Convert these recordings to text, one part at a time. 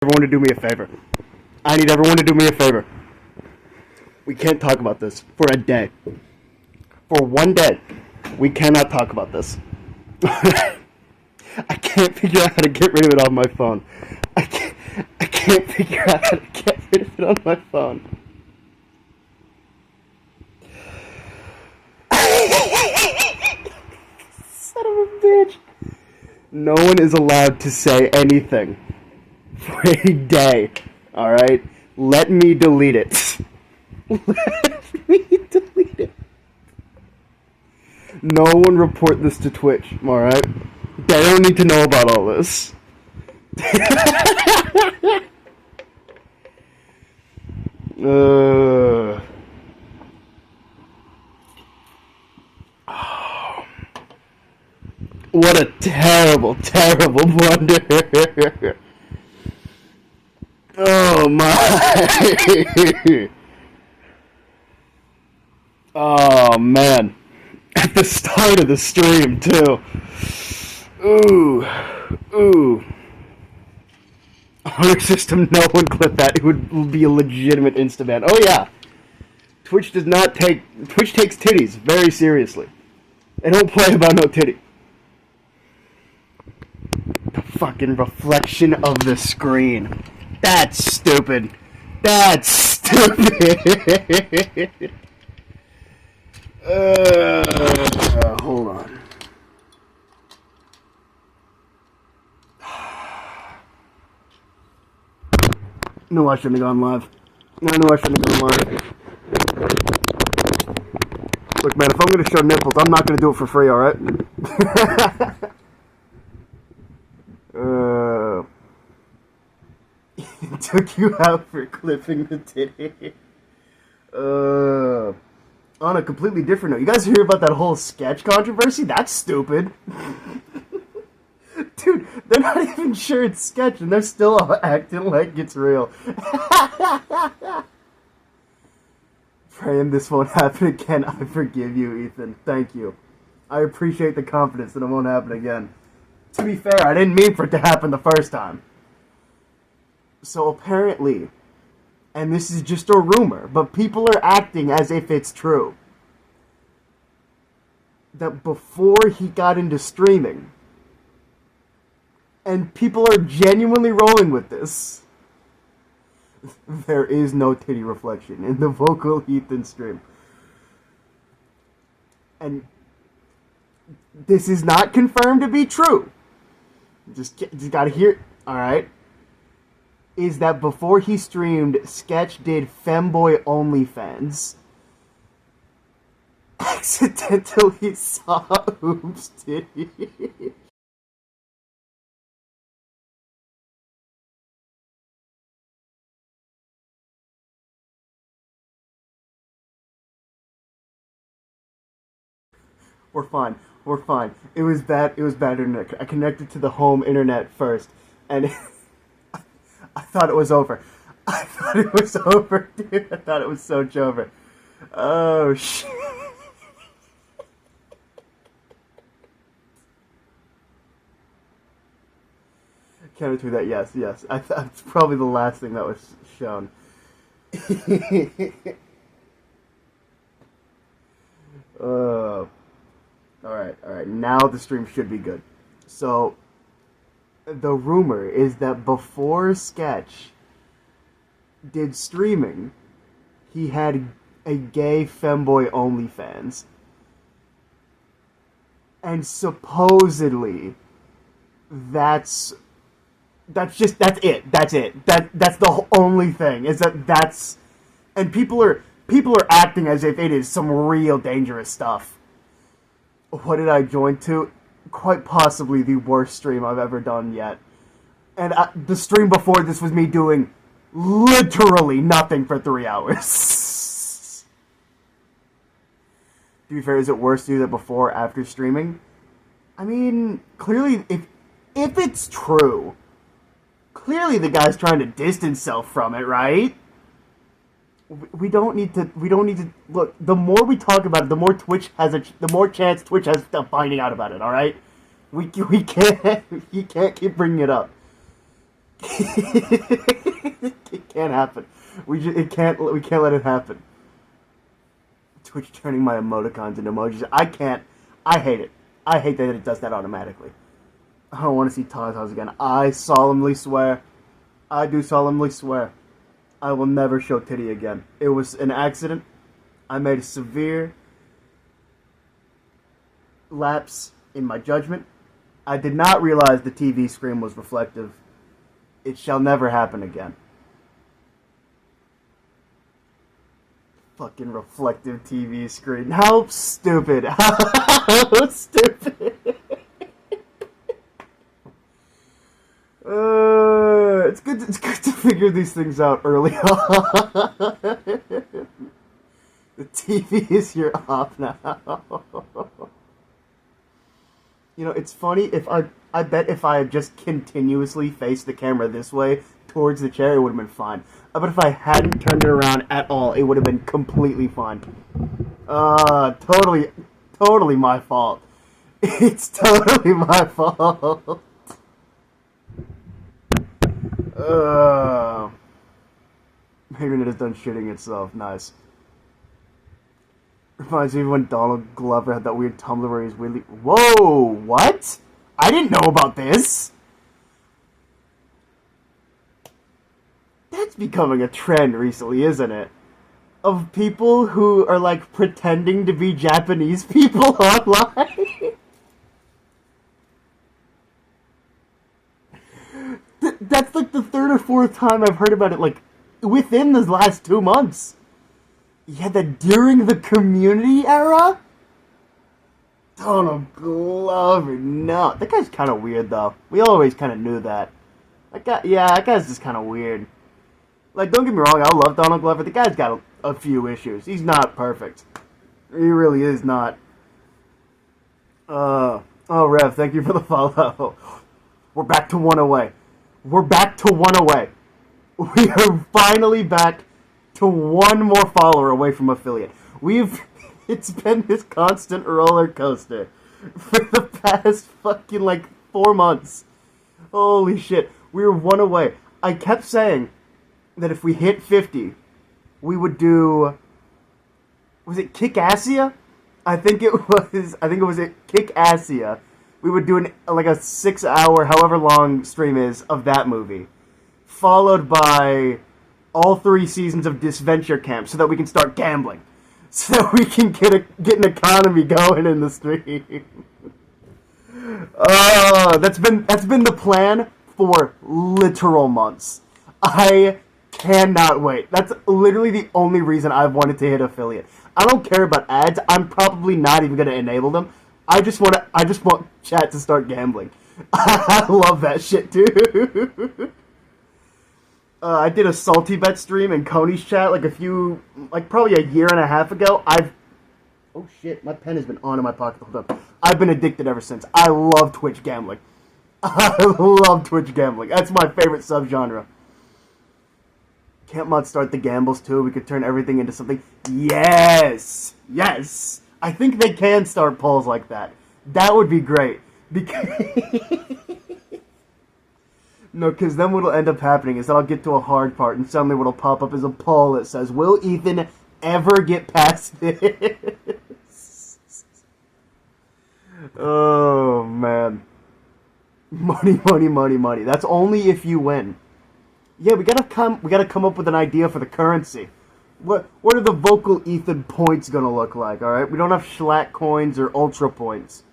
everyone to do me a favor. I need everyone to do me a favor. We can't talk about this for a day. For one day, we cannot talk about this. I can't figure out how to get rid of it on my phone. I can't figure out how to get rid of it on my phone. Son of a bitch. No one is allowed to say anything for a day. Alright? Let me delete it. Let me delete it. No one report this to Twitch, alright? They don't need to know about all this. What a terrible, terrible blunder. Oh my. Oh man. At the start of the stream too. Ooh. Honor system, no one clip that. It would be a legitimate insta-ban. Oh yeah. Twitch takes titties very seriously. They don't play about no titty. The fucking reflection of the screen. That's stupid. That's stupid. Hold on. No, I shouldn't have gone live. No, I shouldn't have gone live. Look, man, if I'm going to show nipples, I'm not going to do it for free, alright? It took you out for clipping the titty. On a completely different note, you guys hear about that whole sketch controversy? That's stupid. Dude, they're not even sure it's sketch, and they're still acting like it's real. Praying this won't happen again. I forgive you, Ethan. Thank you. I appreciate the confidence that it won't happen again. To be fair, I didn't mean for it to happen the first time. So apparently, and this is just a rumor, but people are acting as if it's true, that before he got into streaming, and people are genuinely rolling with this, there is no titty reflection in the vocal Ethan stream. And this is not confirmed to be true. Just gotta hear, alright? Is that before he streamed, Sketch did Femboy OnlyFans. Accidentally saw Oops titty. We're fine. It was bad internet. I connected to the home internet first, and I thought it was over. Dude. I thought it was so over. Oh, shit. Counter to that, yes. That's probably the last thing that was shown. Alright. Now the stream should be good. So, the rumor is that before Sketch did streaming, he had a gay femboy OnlyFans. And supposedly, that's it. That's the only thing, is that's, and people are acting as if it is some real dangerous stuff. What did I join to? Quite possibly the worst stream I've ever done yet. And the stream before this was me doing literally nothing for 3 hours. To be fair, is it worse to do that before or after streaming? I mean, clearly, if it's true, clearly the guy's trying to distance himself from it, right? We don't need to look. The more we talk about it, the more the more chance Twitch has of finding out about it. All right, we can't he can't keep bringing it up. It can't happen. We can't let it happen. Twitch turning my emoticons into emojis. I can't. I hate it. I hate that it does that automatically. I don't want to see tatas again. I solemnly swear. I do solemnly swear. I will never show titty again. It was an accident. I made a severe lapse in my judgment. I did not realize the TV screen was reflective. It shall never happen again. Fucking reflective TV screen. How stupid. How stupid. It's good to figure these things out early on. The TV is your op now. You know, it's funny if I bet if I had just continuously faced the camera this way towards the chair, it would have been fine. But if I hadn't turned it around at all, it would have been completely fine. Totally my fault. It's totally my fault. Maybe it is done shitting itself. Nice. Reminds me of when Donald Glover had that weird Tumblr where he's really... Whoa! What? I didn't know about this! That's becoming a trend recently, isn't it? Of people who are, like, pretending to be Japanese people online. That's, like, the third or fourth time I've heard about it, like, within the last 2 months. Yeah, that during the Community era? Donald Glover, no. That guy's kind of weird, though. We always kind of knew that. That guy's just kind of weird. Like, don't get me wrong, I love Donald Glover. The guy's got a few issues. He's not perfect. He really is not. Rev, thank you for the follow. We're back to one away. We're back to one away. We are finally back to one more follower away from affiliate. It's been this constant roller coaster for the past fucking, like, 4 months. Holy shit. We were one away. I kept saying that if we hit 50, we would do... Was it Kick-Assia? I think it was Kick-Assia. We would do a 6-hour, however long stream is, of that movie. Followed by all 3 seasons of Disventure Camp so that we can start gambling. So that we can get an economy going in the stream. That's been the plan for literal months. I cannot wait. That's literally the only reason I've wanted to hit affiliate. I don't care about ads. I'm probably not even going to enable them. I just want chat to start gambling. I love that shit, dude. I did a Salty Bet stream in Coney's chat probably a year and a half ago. Oh shit, my pen has been on in my pocket the whole time. I've been addicted ever since. I love Twitch gambling. I love Twitch gambling. That's my favorite subgenre. Can't mod start the gambles too? We could turn everything into something. Yes! Yes! I think they can start polls like that. That would be great. Because then what'll end up happening is that I'll get to a hard part and suddenly what'll pop up is a poll that says, will Ethan ever get past this? Oh, man. Money, money, money, money. That's only if you win. Yeah, we gotta come up with an idea for the currency. What are the vocal Ethan points gonna look like, alright? We don't have Schlatt coins or Ultra points.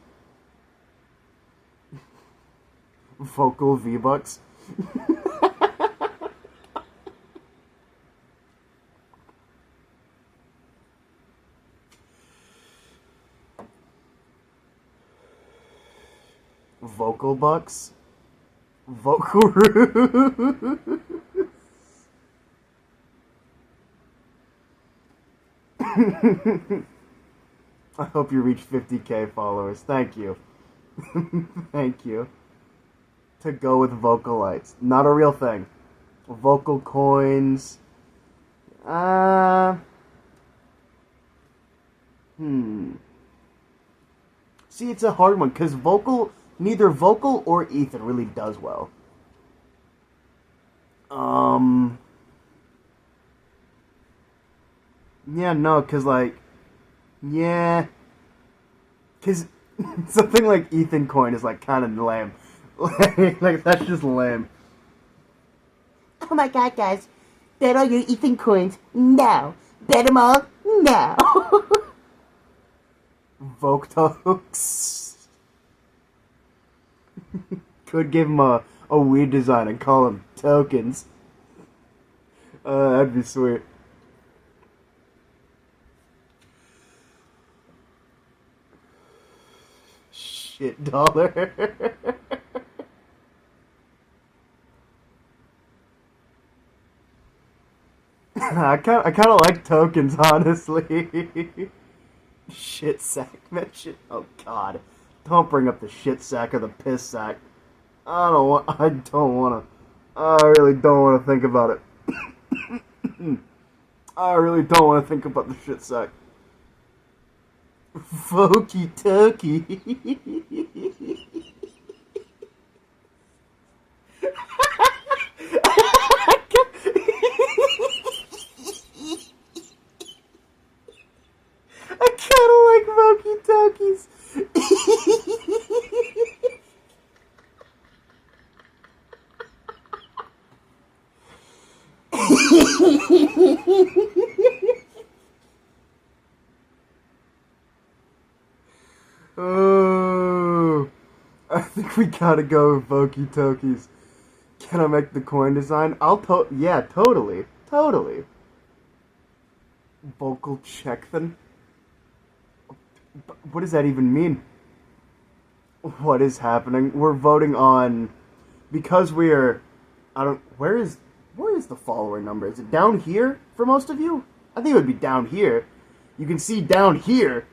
Vocal V-Bucks. Vocal Bucks? Vocal Roo. I hope you reach 50k followers. Thank you. Thank you. To go with Vocalites. Not a real thing. Vocal coins. See, it's a hard one, because neither Vocal or Ethan really does well. Um. Yeah, no, cause like, yeah, cause something like Ethan Coin is like kind of lame. Like that's just lame. Oh my god, guys. Bet all your Ethan coins now. Bet them all now. Voltokes could give him a weed design and call him tokens. That'd be sweet. Shit dollar. I kind of like tokens, honestly. Shit sack mention. Oh God, don't bring up the shit sack or the piss sack. I don't want. I don't want to. I really don't want to think about it. I really don't want to think about the shit sack. Vokey tokey. I kind of like Vokey Tokies. Oh, I think we gotta go with Vokey Tokies. Can I make the coin design? Yeah, totally, totally. Vocal check then. What does that even mean? What is happening? We're voting on because we're. I don't. Where is the follower number? Is it down here for most of you? I think it would be down here. You can see down here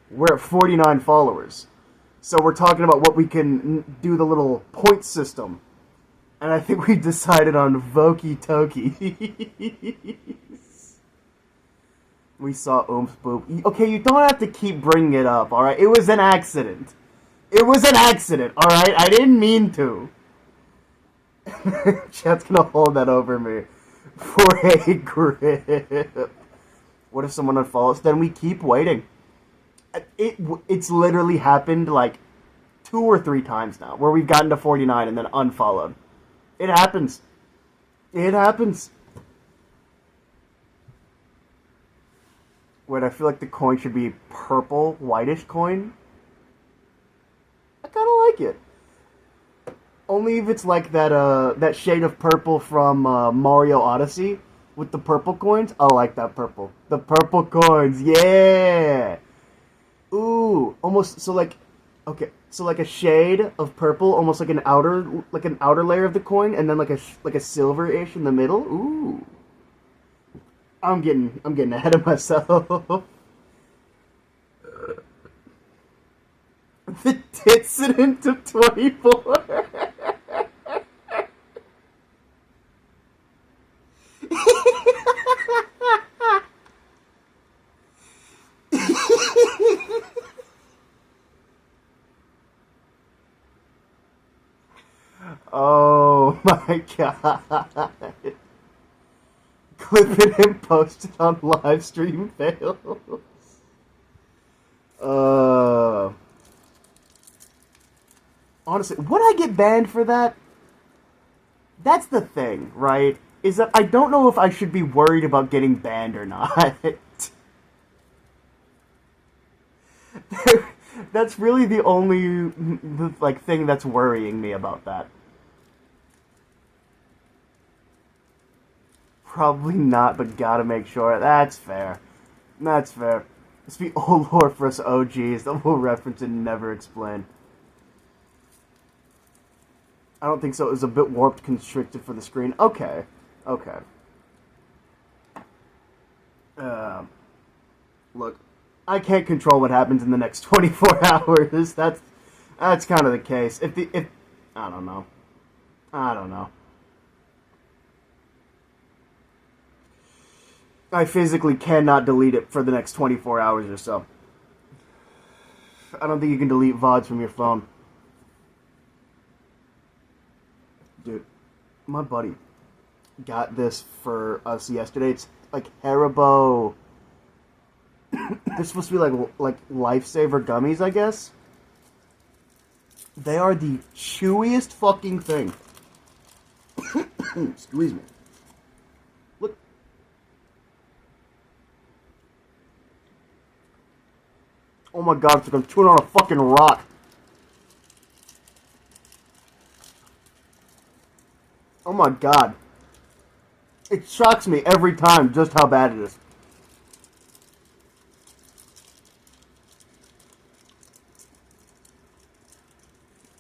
we're at 49 followers. So we're talking about what we can do the little point system. And I think we decided on Vokey Toki. We saw Oomph Boop. Okay, you don't have to keep bringing it up, alright? It was an accident. It was an accident, alright? I didn't mean to. Chat's gonna hold that over me for a grip. What if someone unfollows? Then we keep waiting. It's literally happened like 2 or 3 times now where we've gotten to 49 and then unfollowed. It happens. It happens. Wait, I feel like the coin should be purple, whitish coin. I kind of like it. Only if it's like that shade of purple from Mario Odyssey with the purple coins. I like that purple. The purple coins, yeah. Ooh, almost so like, okay, so like a shade of purple, almost like an outer layer of the coin, and then like a silver-ish in the middle. Ooh, I'm getting ahead of myself. The Dissident of 24. Oh my god. Clip it and post it on live stream fails. Uh, Honestly, would I get banned for that? That's the thing, right? Is that I don't know if I should be worried about getting banned or not. That's really the only like thing that's worrying me about that. Probably not, but gotta make sure. That's fair. That's fair. It's the old lore for us OGs that we'll reference and never explain. I don't think so. It was a bit warped, constricted for the screen. Okay. Okay. Um, Look, I can't control what happens in the next 24 hours. That's kind of the case. If I don't know. I don't know. I physically cannot delete it for the next 24 hours or so. I don't think you can delete VODs from your phone. Dude, my buddy. got this for us yesterday. It's like Haribo. They're supposed to be like lifesaver gummies, I guess. They are the chewiest fucking thing. Excuse me. Look. Oh my god, it's like I'm chewing on a fucking rock. Oh my god. It shocks me every time just how bad it is.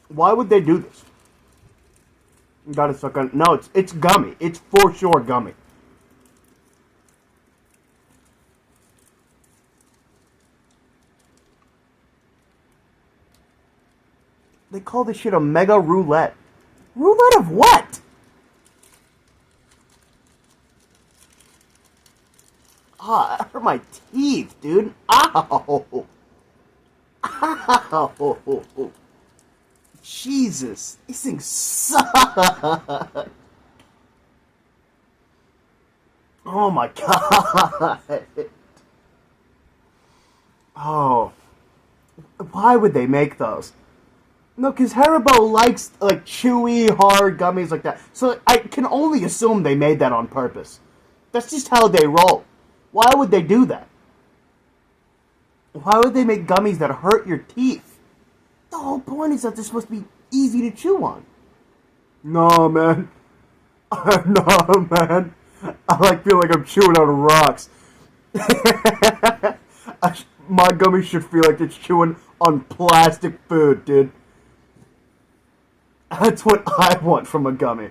Why would they do this? You gotta suck on. No, it's gummy. It's for sure gummy. They call this shit a mega roulette. Roulette of what? Ah, that hurt my teeth, dude. Ow. Ow. Jesus, these things suck. Oh my god. Oh. Why would they make those? No, because Haribo likes, like, chewy, hard gummies like that. So I can only assume they made that on purpose. That's just how they roll. Why would they do that? Why would they make gummies that hurt your teeth? The whole point is that they're supposed to be easy to chew on. No, man. No, man. I feel like I'm chewing on rocks. My gummy should feel like it's chewing on plastic food, dude. That's what I want from a gummy.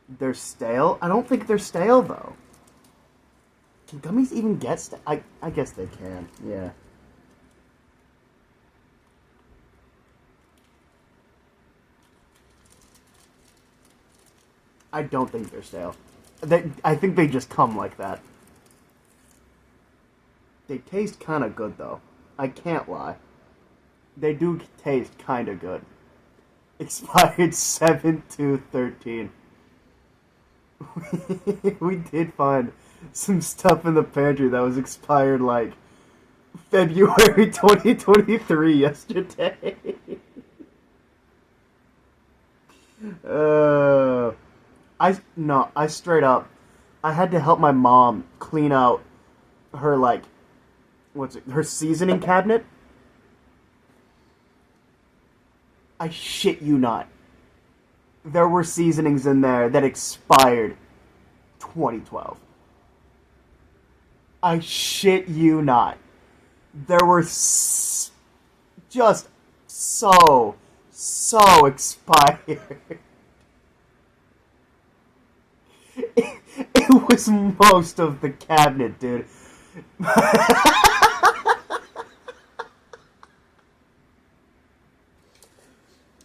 They're stale? I don't think they're stale, though. Can gummies even get stale? I guess they can, yeah. I don't think they're stale. I think they just come like that. They taste kind of good, though. I can't lie. They do taste kind of good. Expired 7/2/13. We did find some stuff in the pantry that was expired like February 2023 yesterday. I straight up, I had to help my mom clean out her her seasoning cabinet. I shit you not. There were seasonings in there that expired 2012. I shit you not. There were just so expired. It was most of the cabinet, dude.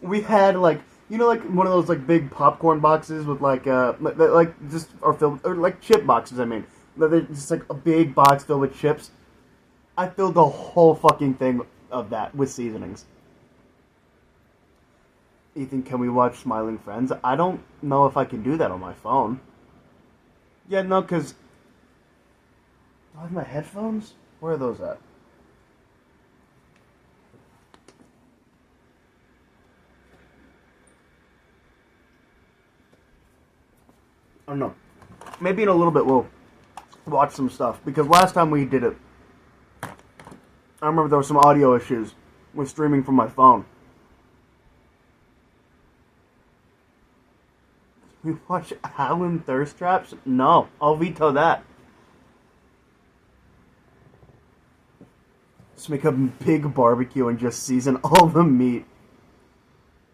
We had like one of those like big popcorn boxes with like just are filled or like chip boxes. I mean, they're just like a big box filled with chips. I filled the whole fucking thing of that with seasonings. Ethan, can we watch Smiling Friends? I don't know if I can do that on my phone. Yeah, no, because do I have my headphones? Where are those at? I don't know. Maybe in a little bit we'll watch some stuff. Because last time we did it, I remember there were some audio issues with streaming from my phone. We watch Alan Thirst Traps? No, I'll veto that. Let's make a big barbecue and just season all the meat.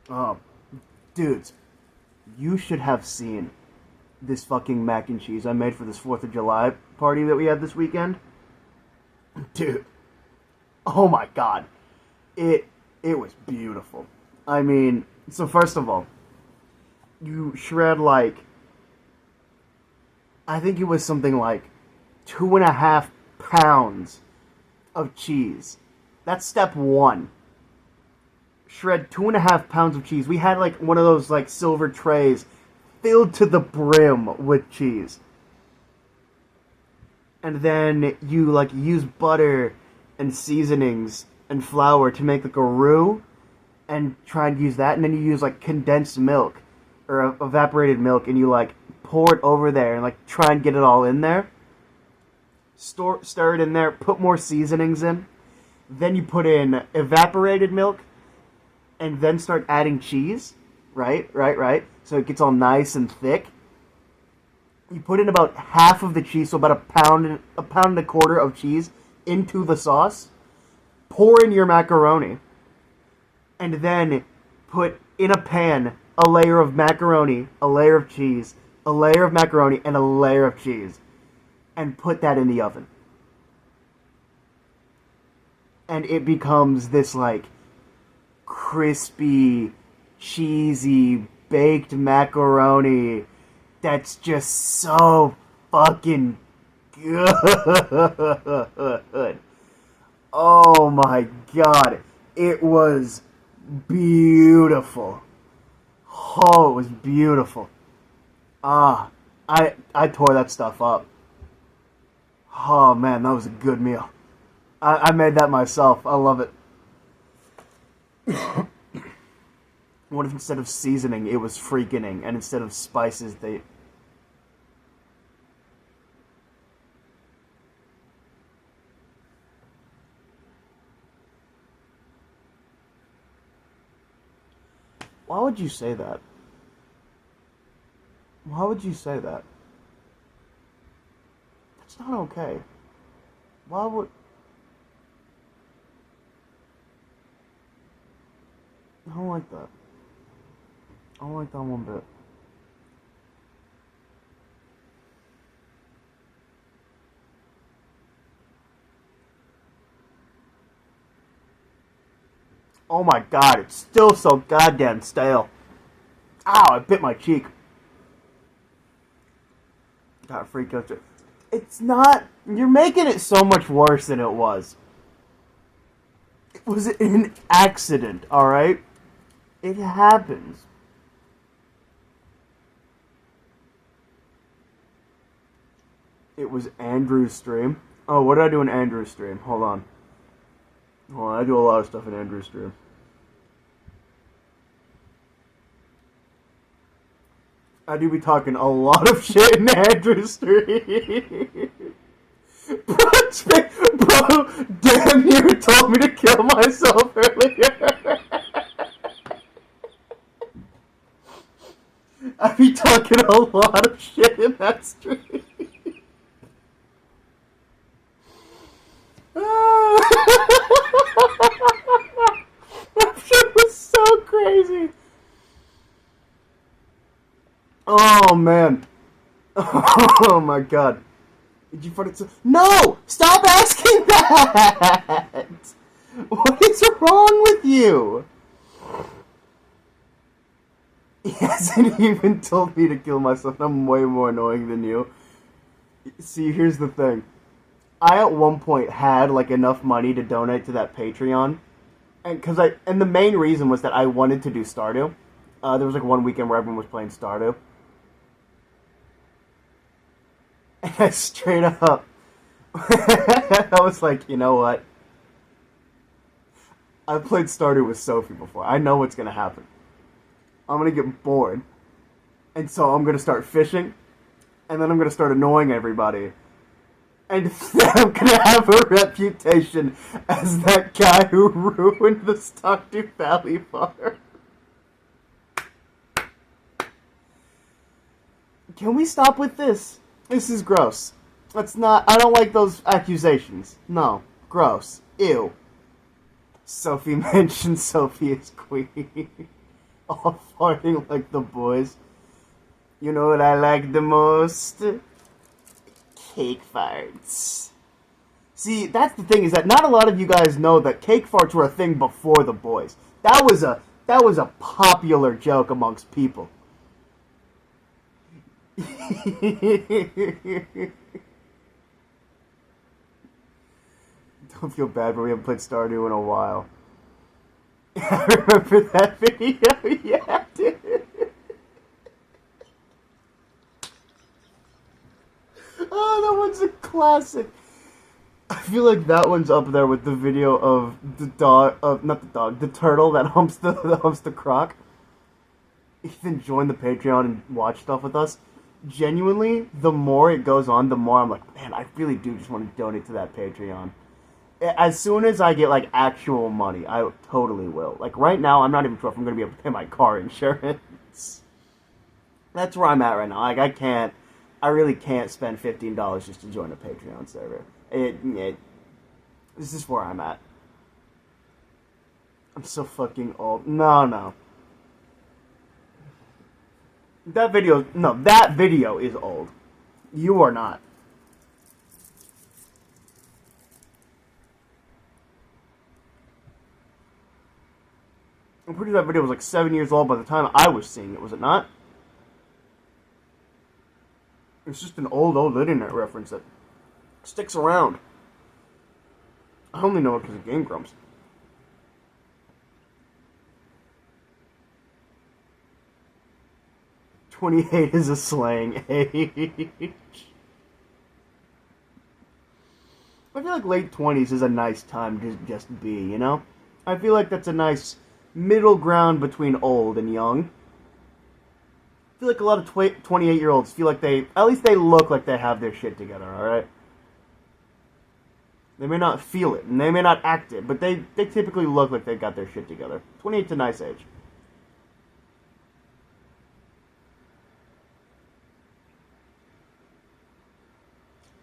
Oh, dudes, you should have seen this fucking mac and cheese I made for this 4th of July party that we had this weekend. Dude, oh my god. It was beautiful. I mean, so first of all, you shred I think it was something like 2.5 pounds of cheese. That's step one. Shred 2.5 pounds of cheese. We had like one of those like silver trays filled to the brim with cheese. And then you like use butter and seasonings and flour to make like a roux and try and use that, and then you use like condensed milk or evaporated milk, and you like pour it over there and like try and get it all in there. Stir it in there, put more seasonings in. Then you put in evaporated milk, and then start adding cheese. Right. So it gets all nice and thick. You put in about half of the cheese, so about a pound and a quarter of cheese into the sauce. Pour in your macaroni. And then put in a pan a layer of macaroni, a layer of cheese, a layer of macaroni, and a layer of cheese. And put that in the oven. And it becomes this, like, crispy, cheesy, baked macaroni that's just so fucking good. Oh my god. It was beautiful. Oh, it was beautiful. I tore that stuff up. Oh man, that was a good meal. I made that myself. I love it. What if instead of seasoning, it was freaking, and instead of spices, they... Why would you say that? Why would you say that? That's not okay. Why would... I don't like that. I don't like that one bit. Oh my god, it's still so goddamn stale. Ow, I bit my cheek. Got freaked out. It's not... You're making it so much worse than it was. It was an accident, alright? It happens. It was Andrew's stream. Oh, what did I do in Andrew's stream? Hold on. I do a lot of stuff in Andrew's stream. I do be talking a lot of shit in Andrew's stream. Bro, damn near told me to kill myself earlier. I be talking a lot of shit in that stream. That shit was so crazy. Oh man. Oh my god. Did you find it so... No! Stop asking that! What is wrong with you? He hasn't even told me to kill myself. I'm way more annoying than you. See, here's the thing. I at one point had like enough money to donate to that Patreon, and the main reason was that I wanted to do Stardew. There was like one weekend where everyone was playing Stardew, and I straight up, I was like, you know what? I've played Stardew with Sophie before. I know what's gonna happen. I'm gonna get bored, and so I'm gonna start fishing, and then I'm gonna start annoying everybody. And then I'm gonna have a reputation as that guy who ruined the Stardew Valley farm. Can we stop with this? This is gross. That's not... I don't like those accusations. No. Gross. Ew. Sophie mentioned Sophie is queen. All farting like the boys. You know what I like the most? Cake farts. See, that's the thing, is that not a lot of you guys know that cake farts were a thing before the boys. That was a popular joke amongst people. Don't feel bad, but we haven't played Stardew in a while. I remember that video. Yeah, dude. Classic. I feel like that one's up there with the video of the dog, not the dog, the turtle that humps the croc. Ethan joined the Patreon and watch stuff with us. Genuinely, the more it goes on, the more I'm like, man, I really do just want to donate to that Patreon. As soon as I get like actual money, I totally will. Like right now, I'm not even sure if I'm going to be able to pay my car insurance. That's where I'm at right now. Like I really can't spend $15 just to join a Patreon server. This is where I'm at. I'm so fucking old. No. That video is old. You are not. I'm pretty sure that video was like 7 years old by the time I was seeing it, was it not? It's just an old internet reference that sticks around. I only know it because of Game Grumps. "28 is a slang age." I feel like late 20s is a nice time to just be, you know? I feel like that's a nice middle ground between old and young. I feel like a lot of 28-year-olds feel like at least they look like they have their shit together, alright? They may not feel it, and they may not act it, but they typically look like they've got their shit together. 28's a nice age.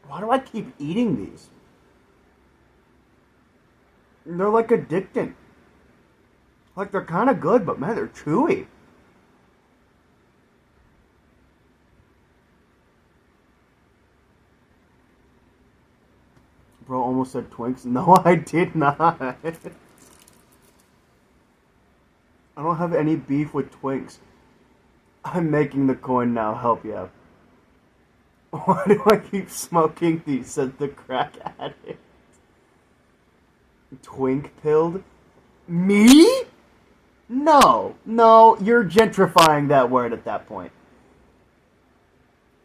Why do I keep eating these? They're like addicting. Like they're kind of good, but man, they're chewy. Bro almost said Twinks. No, I did not. I don't have any beef with Twinks. I'm making the coin now. Help you. Why do I keep smoking these? Said the crack addict. Twink pilled? Me? No, you're gentrifying that word at that point.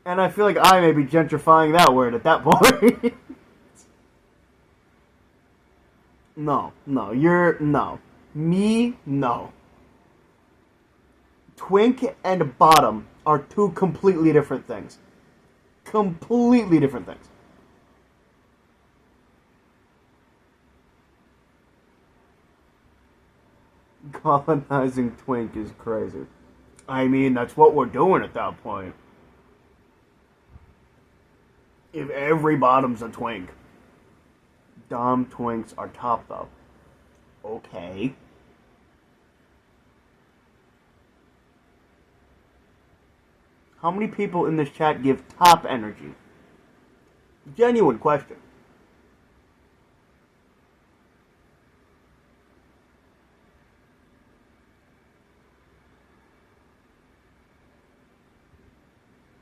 And I feel like I may be gentrifying that word at that point. No. Me, no. Twink and bottom are two completely different things. Completely different things. Colonizing Twink is crazy. I mean, that's what we're doing at that point. If every bottom's a Twink. Dom Twinks are top, though. Okay. How many people in this chat give top energy? Genuine question.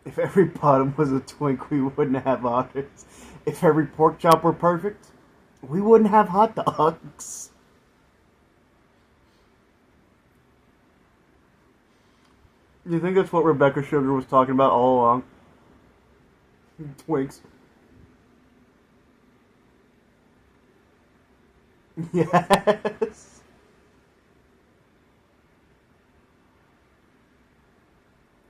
If every bottom was a Twink, we wouldn't have otters. If every pork chop were perfect, we wouldn't have hot dogs. You think that's what Rebecca Sugar was talking about all along? Twinks. Yes.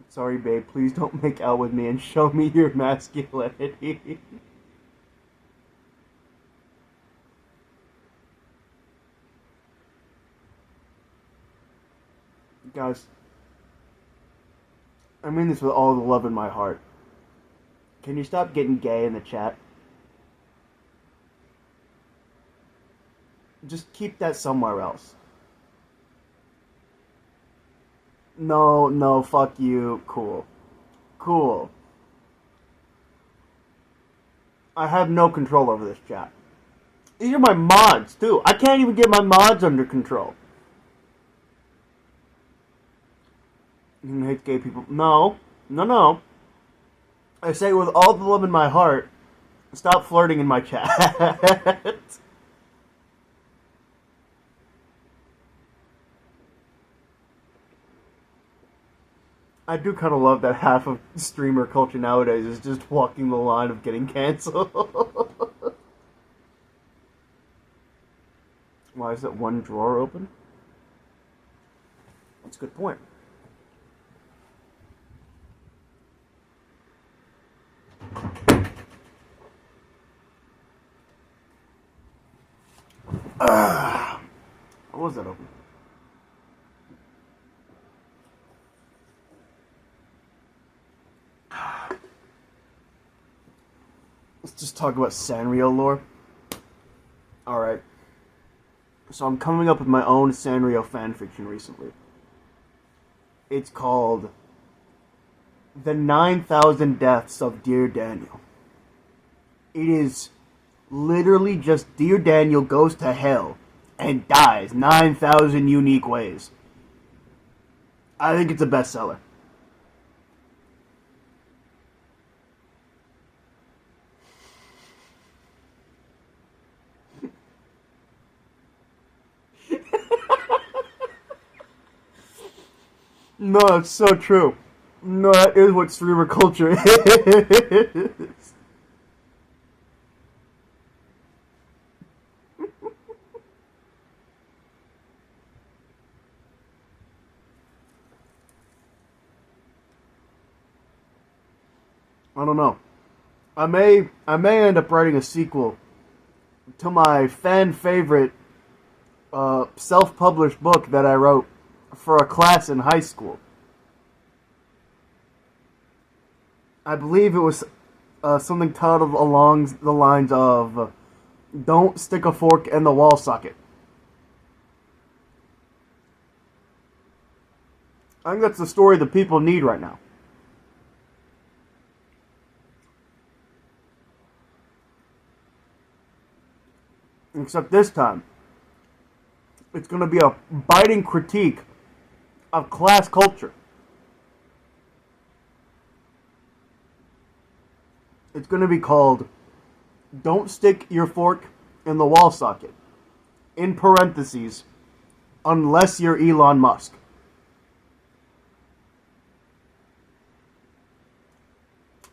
Sorry, babe. Please don't make out with me and show me your masculinity. Guys, I mean this with all the love in my heart. Can you stop getting gay in the chat? Just keep that somewhere else. No, fuck you. Cool. I have no control over this chat. These are my mods, too. I can't even get my mods under control. You hate gay people. No. I say with all the love in my heart, stop flirting in my chat. I do kind of love that half of streamer culture nowadays is just walking the line of getting canceled. Why is that one drawer open? That's a good point. Why was that open? Let's just talk about Sanrio lore. Alright. So I'm coming up with my own Sanrio fanfiction recently. It's called The 9,000 Deaths of Dear Daniel. It is literally just Dear Daniel goes to hell and dies 9,000 unique ways. I think it's a bestseller. No, it's so true. No, that is what streamer culture is. I don't know. I may end up writing a sequel to my fan favorite self-published book that I wrote for a class in high school. I believe it was something titled along the lines of "Don't stick a fork in the wall socket." I think that's the story the people need right now. Except this time, it's going to be a biting critique of class culture. It's going to be called "Don't Stick Your Fork in the Wall Socket." In parentheses, unless you're Elon Musk.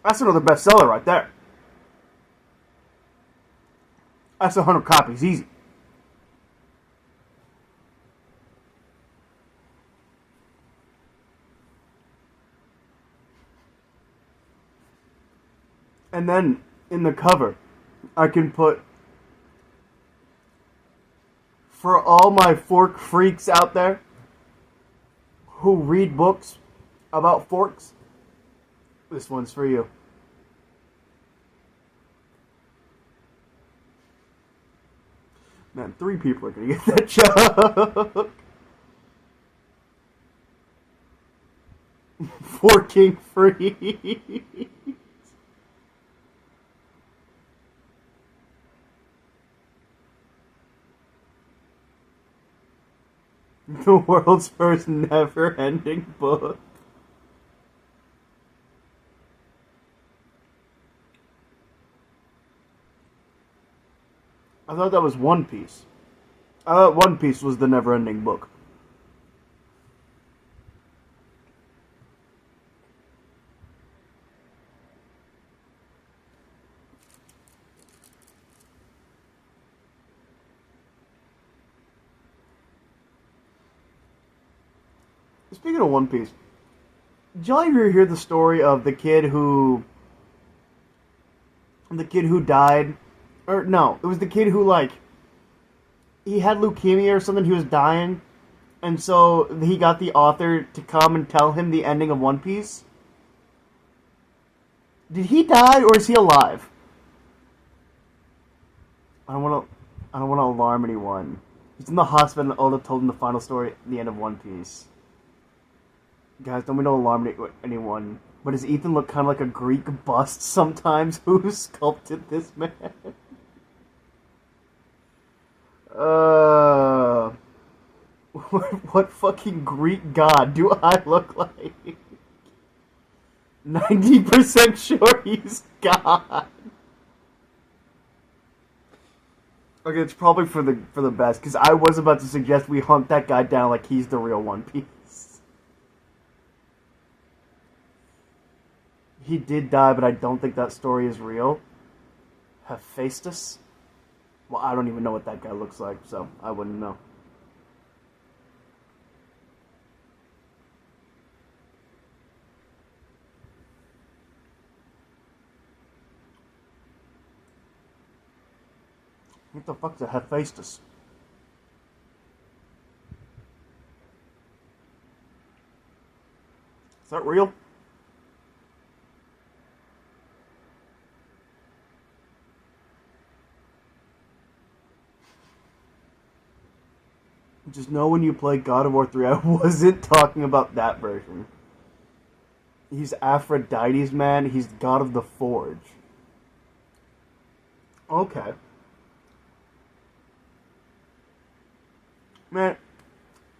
That's another bestseller right there. That's 100 copies, easy. And then, in the cover, I can put, for all my fork freaks out there who read books about forks, this one's for you. Man, 3 people are going to get that joke. Forking free. The world's first never-ending book. I thought that was One Piece. I thought One Piece was the never-ending book. Speaking of One Piece, did y'all ever hear the story of the kid who died? Or no, it was the kid who, like, he had leukemia or something, he was dying, and so he got the author to come and tell him the ending of One Piece? Did he die, or is he alive? I don't want to alarm anyone. He's in the hospital and Oda told him the final story at the end of One Piece. Guys, don't alarm anyone. But does Ethan look kind of like a Greek bust sometimes? Who sculpted this man? What fucking Greek god do I look like? 90% sure he's God. Okay, it's probably for the best, because I was about to suggest we hunt that guy down like he's the real One Piece. He did die, but I don't think that story is real. Hephaestus? Well, I don't even know what that guy looks like, so I wouldn't know. What the fuck's a Hephaestus? Is that real? Just know when you play God of War 3, I wasn't talking about that version. He's Aphrodite's man. He's God of the Forge. Okay. Man,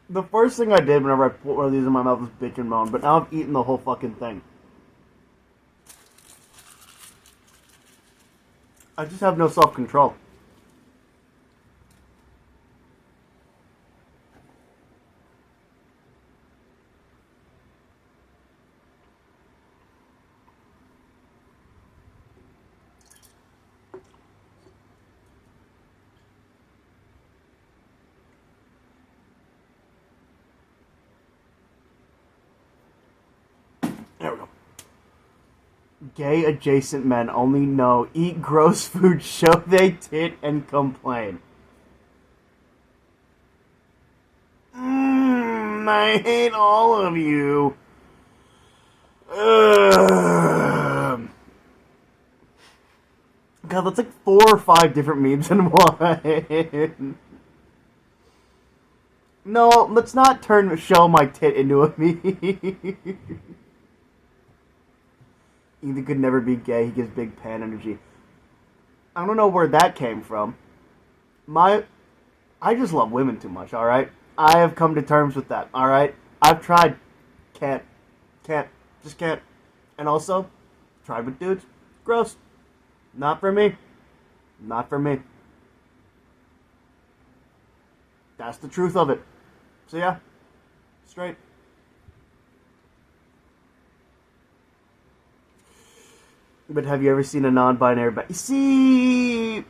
the first thing I did whenever I put one of these in my mouth was bitch and moan, but now I've eaten the whole fucking thing. I just have no self-control. There we go. Gay adjacent men only know eat gross food, show they tit, and complain. I hate all of you. God, that's like 4 or 5 different memes in one. No, let's not show my tit into a meme. Ethan could never be gay. He gives big pan energy. I don't know where that came from. I just love women too much, alright? I have come to terms with that, alright? I've tried. Can't. Just can't. And also, tried with dudes. Gross. Not for me. Not for me. That's the truth of it. So yeah. Straight. But have you ever seen a non-binary See...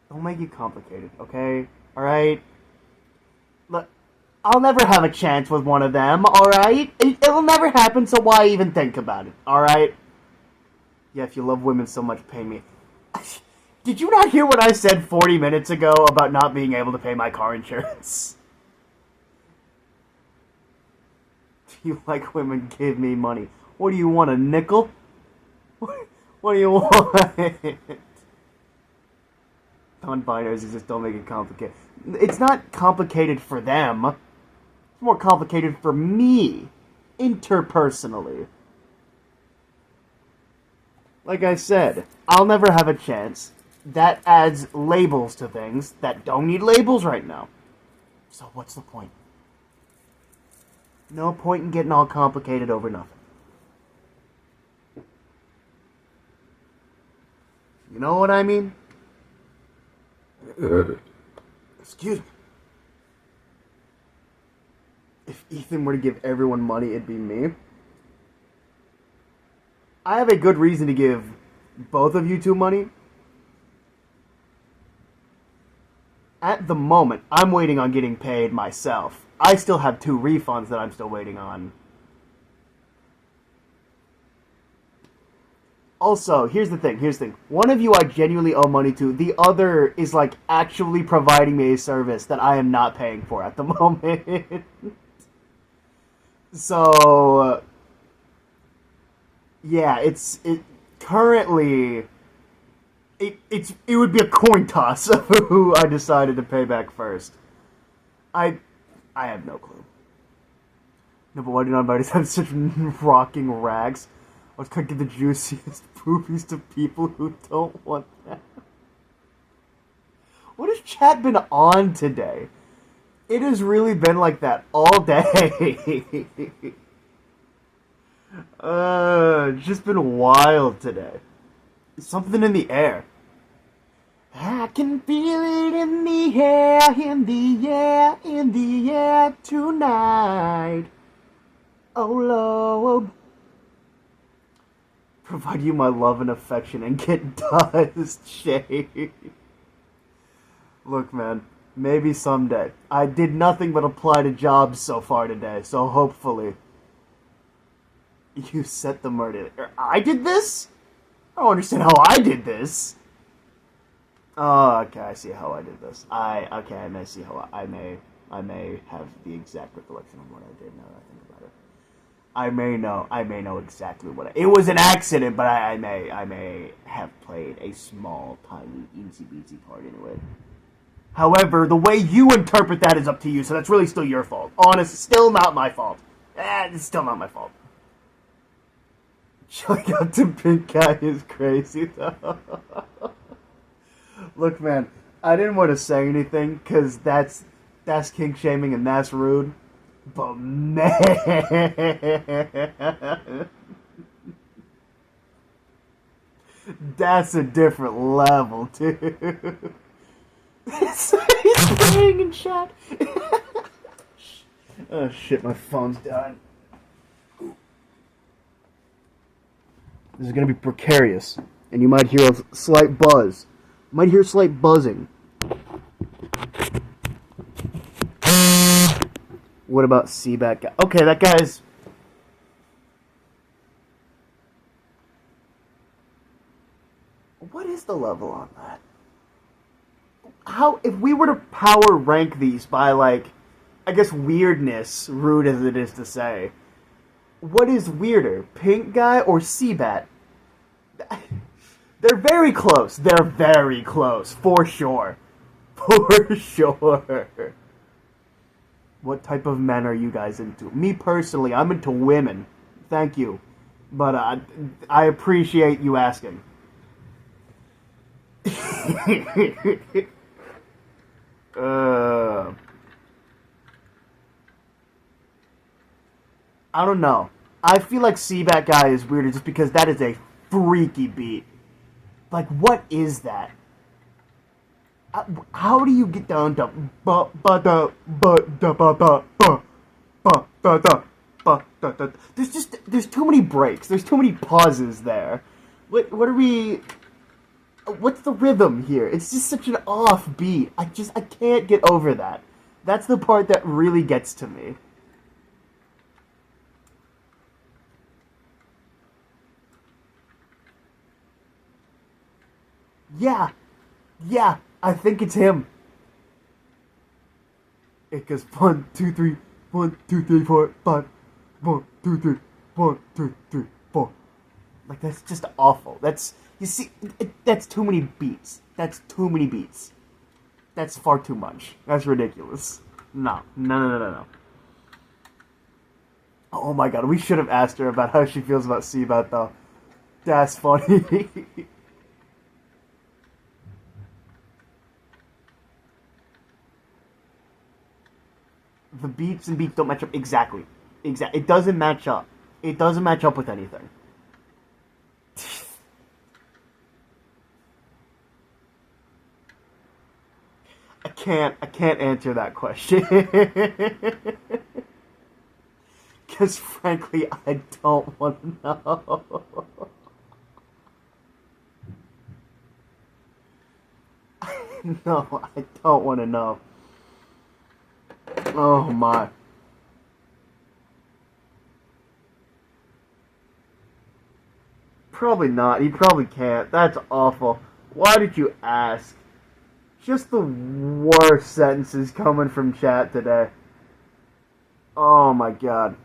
Don't make it complicated, okay? Alright? Look, I'll never have a chance with one of them, alright? It'll never happen, so why even think about it, alright? Yeah, if you love women so much, pay me. Did you not hear what I said 40 minutes ago about not being able to pay my car insurance? You like women, give me money. What do you want, a nickel? What do you want? Non-binaries just don't make it complicated. It's not complicated for them. It's more complicated for me, interpersonally. Like I said, I'll never have a chance. That adds labels to things that don't need labels right now. So what's the point? No point in getting all complicated over nothing. You know what I mean? Excuse me. If Ethan were to give everyone money, it'd be me. I have a good reason to give both of you two money. At the moment, I'm waiting on getting paid myself. I still have 2 refunds that I'm still waiting on. Also, here's the thing. One of you I genuinely owe money to. The other is, like, actually providing me a service that I am not paying for at the moment. So, yeah, currently, it would be a coin toss of who I decided to pay back first. I have no clue. No, but why do non-binaries have such rocking rags? I was gonna give the juiciest poopies to people who don't want that. What has chat been on today? It has really been like that all day. It's just been wild today. Something in the air. I can feel it in the air, in the air, in the air tonight. Oh Lord. Provide you my love and affection and get dust shade. Look, man, maybe someday. I did nothing but apply to jobs so far today, so hopefully. You set the murder. I did this? I don't understand how I did this. Oh, okay, I see how I did this. I may see how I may have the exact recollection of what I did now that I think about it. I may know exactly what it was an accident, but I may have played a small, tiny, easy beatsy part into it. However, the way you interpret that is up to you, so that's really still your fault. Honest, still not my fault. It's still not my fault. Showing up to pink guy is crazy, though. Look, man, I didn't want to say anything, because that's kink shaming and that's rude. But, man... that's a different level, too. He's playing in chat. Oh, shit, my phone's dying. This is going to be precarious, and you might hear a slight buzz. You might hear slight buzzing. What about Seabat guy? Okay, that guy's... What is the level on that? How, if we were to power rank these by, like, I guess weirdness, rude as it is to say, what is weirder, pink guy or Seabat? They're very close. They're very close, for sure. For sure. What type of men are you guys into? Me personally, I'm into women. Thank you. But I appreciate you asking. I don't know. I feel like Seabat guy is weirder just because that is a freaky beat. Like, what is that? How do you get down to there's too many breaks. There's too many pauses there. What are we? What's the rhythm here? It's just such an off beat. I can't get over that. That's the part that really gets to me. Yeah, I think it's him. It goes 1, 2, 3, 1, 2, 3, 4, 5, 1, 2, 3, 1, 2, 3, 4. Like, that's just awful. That's, you see, that's too many beats. That's too many beats. That's far too much. That's ridiculous. No. Oh my god, we should have asked her about how she feels about Seabat, though. That's funny. The beats and beats don't match up exactly. It doesn't match up. It doesn't match up with anything. I can't answer that question. Because frankly, I don't want to know. No, I don't want to know. Oh my. Probably not. He probably can't. That's awful. Why did you ask? Just the worst sentences coming from chat today. Oh my god.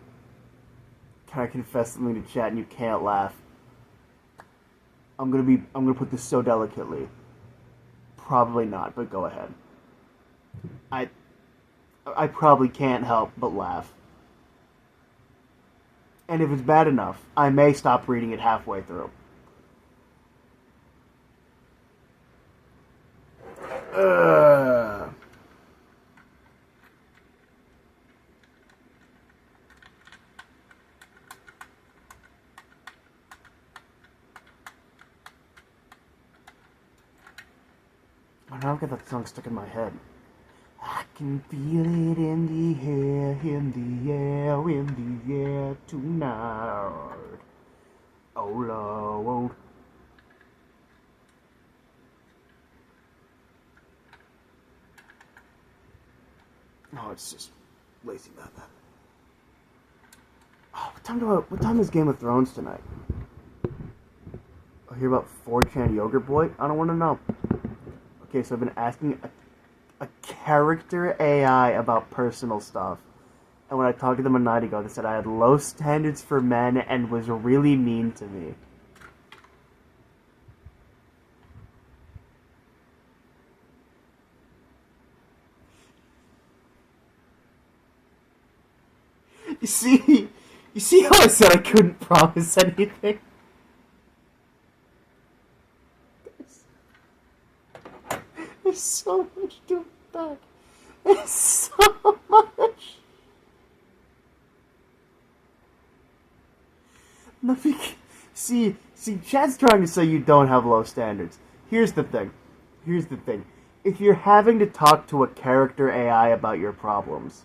Can I confess something to chat and you can't laugh? I'm gonna put this so delicately. Probably not, but go ahead. I probably can't help but laugh. And if it's bad enough, I may stop reading it halfway through. I don't get that song stuck in my head. can feel it in the air, in the air, in the air tonight. Oh Lord. Oh, it's just lazy about that. Oh, what time is Game of Thrones tonight? I hear about 4chan Yogurt Boy? I don't want to know. Okay, so I've been asking a character AI about personal stuff. And when I talked to them a night ago, they said I had low standards for men and was really mean to me. You see how I said I couldn't promise anything? There's so much to unpack. There's so much. Nothing. See, Chad's trying to say you don't have low standards. Here's the thing. If you're having to talk to a character AI about your problems,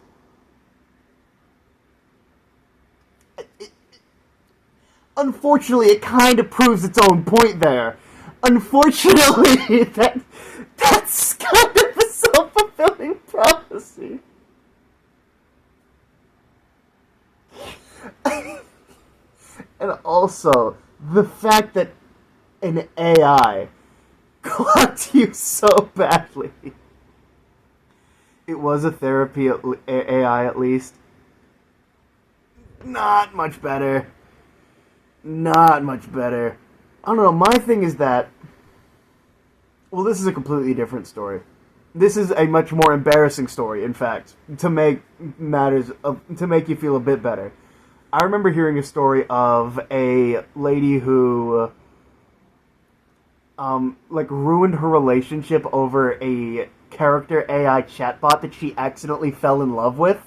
unfortunately, it kind of proves its own point there. Unfortunately, that's kind of a self-fulfilling prophecy. And also, the fact that an AI clocked you so badly. It was a therapy AI at least. Not much better. Not much better. I don't know, my thing is that... Well, this is a completely different story. This is a much more embarrassing story, in fact, to make to make you feel a bit better. I remember hearing a story of a lady who, ruined her relationship over a character AI chatbot that she accidentally fell in love with.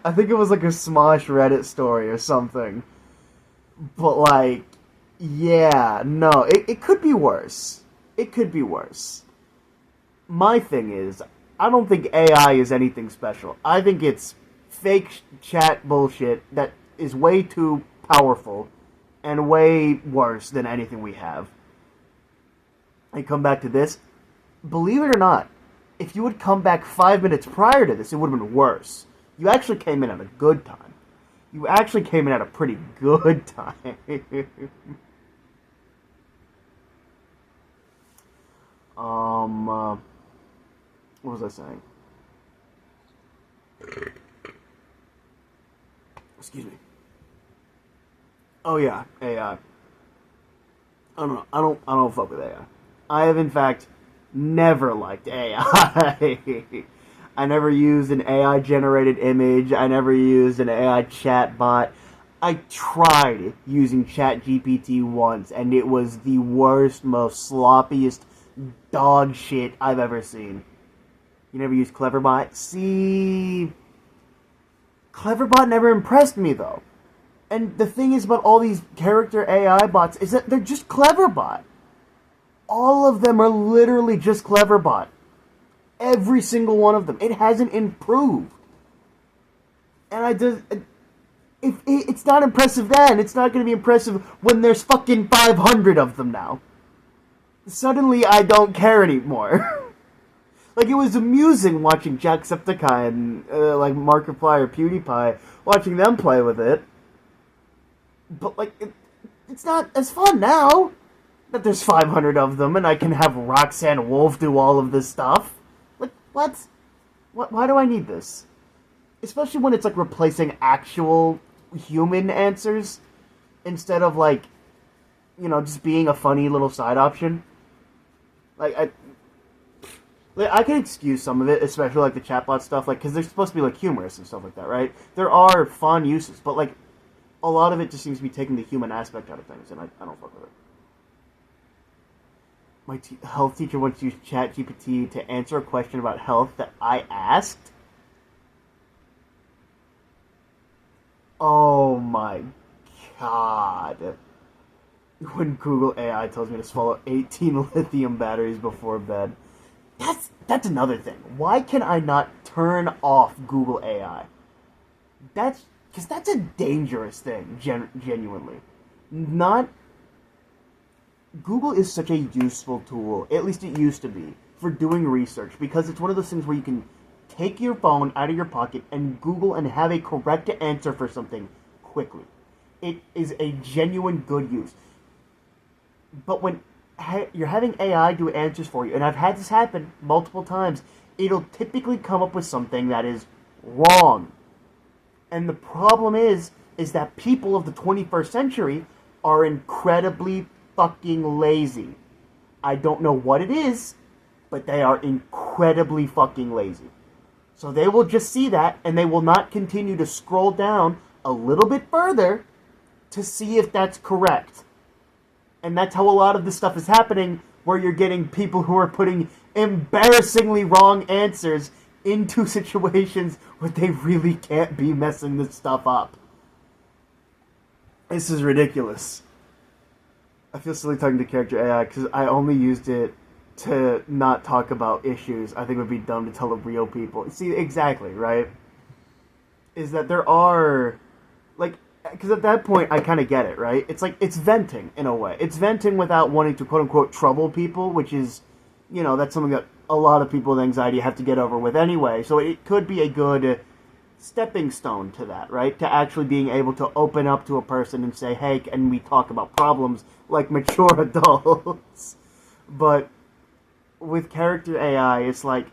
I think it was like a Smosh Reddit story or something. But yeah, no, it could be worse. It could be worse. My thing is, I don't think AI is anything special. I think it's fake chat bullshit that is way too powerful and way worse than anything we have. I come back to this. Believe it or not, if you would come back 5 minutes prior to this, it would have been worse. You actually came in at a good time. You actually came in at a pretty good time. What was I saying? Excuse me. Oh yeah, AI. I don't know. I don't fuck with AI. I have in fact never liked AI. I never used an AI generated image. I never used an AI chat bot. I tried using ChatGPT once, and it was the worst, most sloppiest dog shit I've ever seen. You never used Cleverbot? See, Cleverbot never impressed me, though. And the thing is about all these character AI bots is that they're just Cleverbot. All of them are literally just Cleverbot. Every single one of them. It hasn't improved. And if it's not impressive then, it's not going to be impressive when there's fucking 500 of them now. Suddenly I don't care anymore. Like, it was amusing watching Jacksepticeye and, Markiplier or PewDiePie, watching them play with it. But, it's not as fun now that there's 500 of them and I can have Roxanne Wolf do all of this stuff. Like, what? Why do I need this? Especially when it's, replacing actual human answers instead of, just being a funny little side option. I can excuse some of it, especially, the chatbot stuff, because they're supposed to be, humorous and stuff like that, right? There are fun uses, but, a lot of it just seems to be taking the human aspect out of things, and I don't fuck with it. My health teacher once used ChatGPT to answer a question about health that I asked. Oh my god. when Google AI tells me to swallow 18 lithium batteries before bed. That's another thing. Why can I not turn off Google AI? That's because that's a dangerous thing, genuinely. Not Google is such a useful tool, at least it used to be, for doing research because it's one of those things where you can take your phone out of your pocket and Google and have a correct answer for something quickly. It is a genuine good use. But when you're having AI do answers for you, and I've had this happen multiple times, it'll typically come up with something that is wrong. And the problem is that people of the 21st century are incredibly fucking lazy. I don't know what it is, but they are incredibly fucking lazy. So they will just see that, and they will not continue to scroll down a little bit further to see if that's correct. And that's how a lot of this stuff is happening, where you're getting people who are putting embarrassingly wrong answers into situations where they really can't be messing this stuff up. This is ridiculous. I feel silly talking to character AI because I only used it to not talk about issues. I think it would be dumb to tell the real people. See, exactly, right? Is that there are, like, because at that point I kind of get it, right? It's like, it's venting in a way. It's venting without wanting to quote-unquote trouble people, which is, you know, that's something that a lot of people with anxiety have to get over with anyway. So it could be a good stepping stone to that, right? To actually being able to open up to a person and say, hey, can we talk about problems like mature adults? But with character AI, it's like,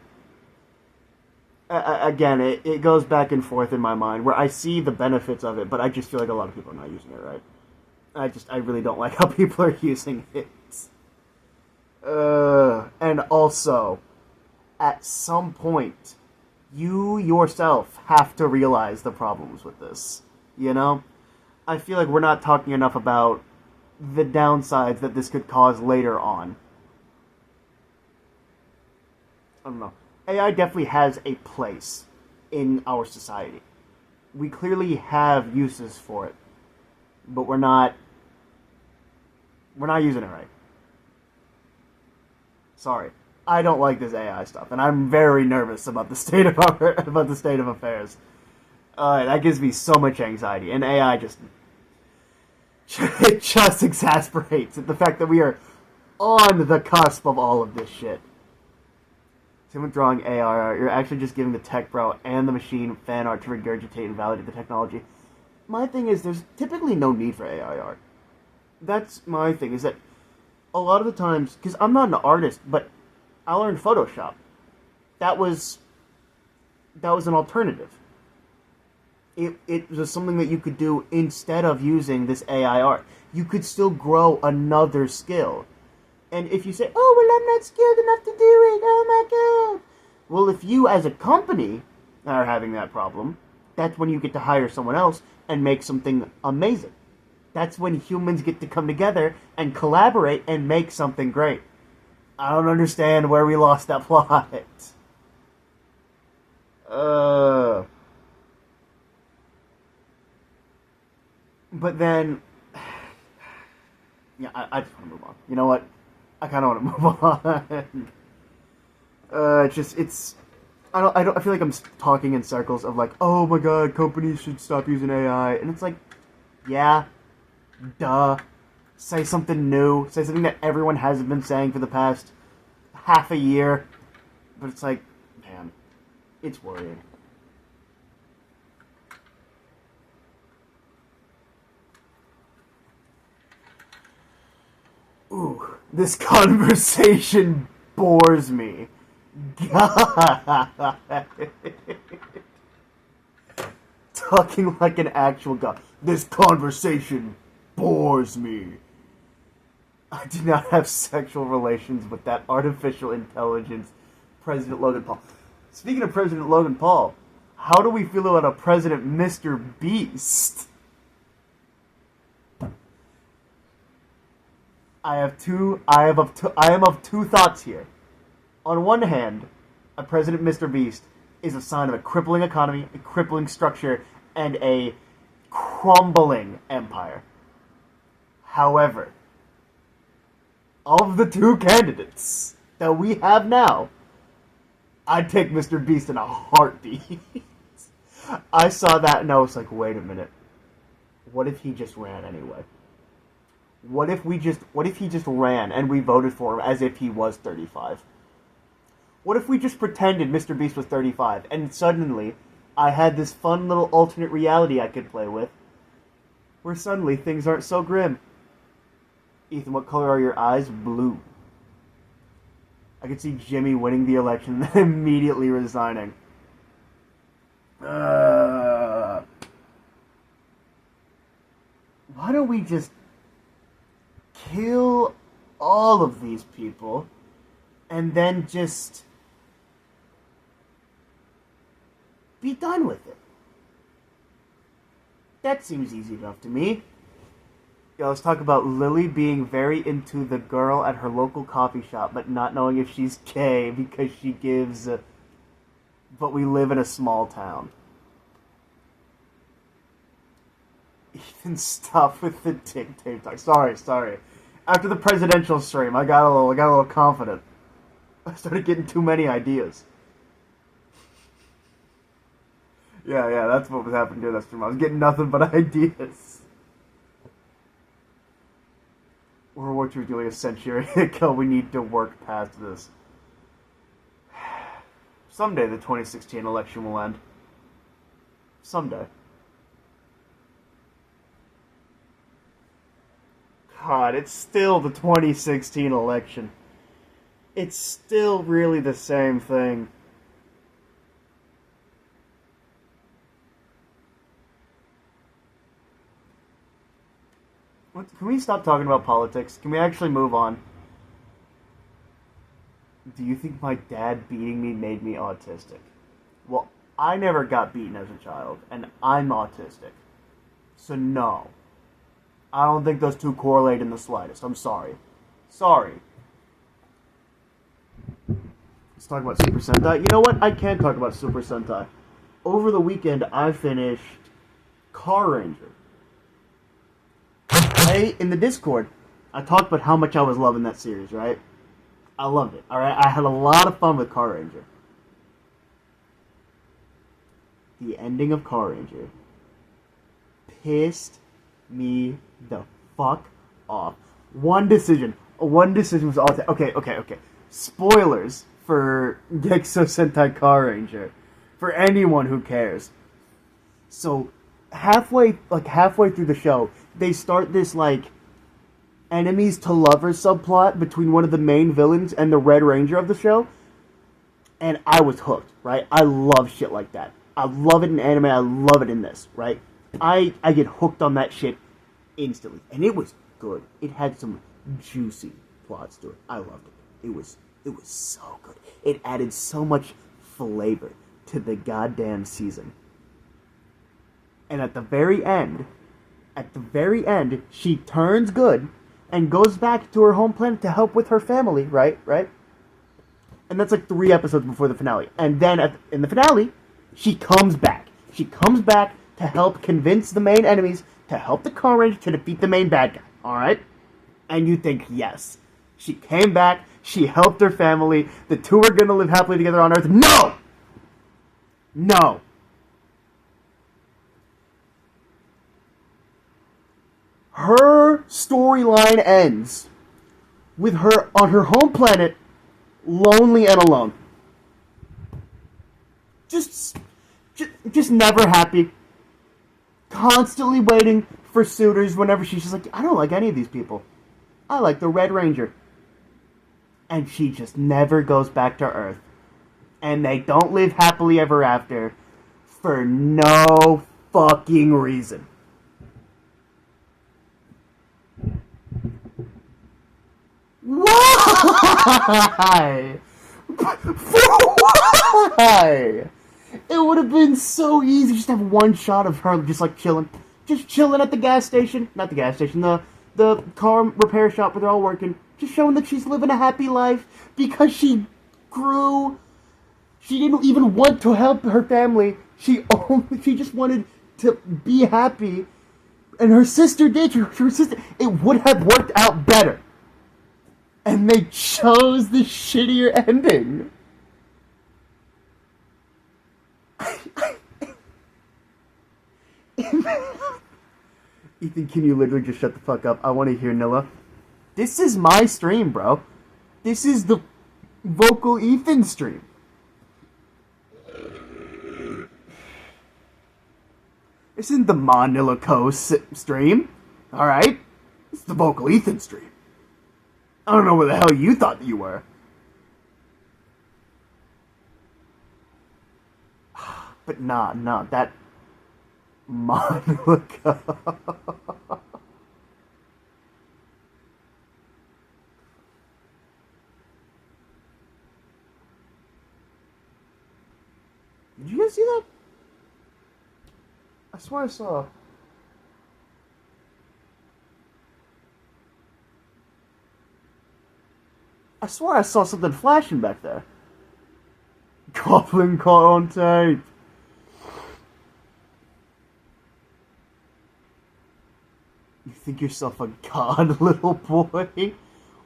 again, it goes back and forth in my mind, where I see the benefits of it, but I just feel like a lot of people are not using it right. I really don't like how people are using it. And also, at some point, you yourself have to realize the problems with this. You know? I feel like we're not talking enough about the downsides that this could cause later on. I don't know. AI definitely has a place in our society. We clearly have uses for it, but we're not using it right. Sorry, I don't like this AI stuff, and I'm very nervous about the state of affairs. That gives me so much anxiety, and AI just it just exasperates it. The fact that we are on the cusp of all of this shit. Same with drawing AI art. You're actually just giving the tech bro and the machine fan art to regurgitate and validate the technology. My thing is, there's typically no need for AI art. That's my thing, is that a lot of the times, because I'm not an artist, but I learned Photoshop. That was an alternative. It was something that you could do instead of using this AI art. You could still grow another skill. And if you say, oh, well, I'm not skilled enough to do it, oh my god. Well, if you as a company are having that problem, that's when you get to hire someone else and make something amazing. That's when humans get to come together and collaborate and make something great. I don't understand where we lost that plot. But then, yeah, I just want to move on. You know what? I kind of want to move on. I feel like I'm talking in circles of like, oh my god, companies should stop using AI, and it's like, yeah, duh. Say something new. Say something that everyone hasn't been saying for the past half a year. But it's like, man, it's worrying. Ooh, this conversation bores me. God. Talking like an actual god. This conversation bores me. I do not have sexual relations with that artificial intelligence, President Logan Paul. Speaking of President Logan Paul, how do we feel about a President Mr. Beast? I am of two thoughts here. On one hand, a President Mr. Beast is a sign of a crippling economy, a crippling structure, and a crumbling empire. However, of the two candidates that we have now, I'd take Mr. Beast in a heartbeat. I saw that and I was like, wait a minute. What if he just ran anyway? What if he just ran and we voted for him as if he was 35? What if we just pretended Mr. Beast was 35 and suddenly I had this fun little alternate reality I could play with where suddenly things aren't so grim? Ethan, what color are your eyes? Blue. I could see Jimmy winning the election and then immediately resigning. Why don't we just kill all of these people and then just be done with it? That seems easy enough to me. Yeah, let's talk about Lily being very into the girl at her local coffee shop, but not knowing if she's gay because she gives... but we live in a small town. Ethan, stop with the TikTok. Sorry. After the presidential stream, I got a little confident. I started getting too many ideas. Yeah, that's what was happening during that stream. I was getting nothing but ideas. World War II is nearly a century ago. We need to work past this. Someday the 2016 election will end. Someday. God, it's still the 2016 election. It's still really the same thing. Can we stop talking about politics? Can we actually move on? Do you think my dad beating me made me autistic? Well, I never got beaten as a child, and I'm autistic. So no. I don't think those two correlate in the slightest. I'm sorry. Sorry. Let's talk about Super Sentai. You know what? I can talk about Super Sentai. Over the weekend, I finished Car Ranger. In the Discord, I talked about how much I was loving that series, right? I loved it, alright? I had a lot of fun with Car Ranger. The ending of Car Ranger pissed me the fuck off. One decision was all... Okay. Spoilers for Gexo Sentai Car Ranger. For anyone who cares. So, halfway through the show, they start this, enemies to lovers subplot between one of the main villains and the Red Ranger of the show. And I was hooked, right? I love shit like that. I love it in anime, I love it in this, right? I get hooked on that shit instantly. And it was good. It had some juicy plots to it. I loved it. It was so good. It added so much flavor to the goddamn season. And at the very end, she turns good and goes back to her home planet to help with her family, right? And that's 3 episodes before the finale. And then in the finale, she comes back. She comes back to help convince the main enemies to help the Car Ranger to defeat the main bad guy, alright? And you think, yes, she came back, she helped her family, the two are gonna live happily together on Earth. No! Her storyline ends with her on her home planet, lonely and alone. Just never happy. Constantly waiting for suitors whenever she's just like, I don't like any of these people. I like the Red Ranger. And she just never goes back to Earth. And they don't live happily ever after for no fucking reason. Why? Why? It would have been so easy just to have one shot of her just chilling. Just chilling at the gas station. Not the gas station, the car repair shop where they're all working. Just showing that she's living a happy life because she grew. She didn't even want to help her family. She just wanted to be happy. And her sister did. Her sister, it would have worked out better. And they chose the shittier ending. Ethan, can you literally just shut the fuck up? I want to hear Nilla. This is my stream, bro. This is the vocal Ethan stream. This isn't the Manila Co. stream. Alright? It's the vocal Ethan stream. I don't know where the hell you thought you were. But nah, that Manila Co. Did you guys see that? I swear I saw. I swear I saw something flashing back there. Goblin caught on tape. You think yourself a god, little boy?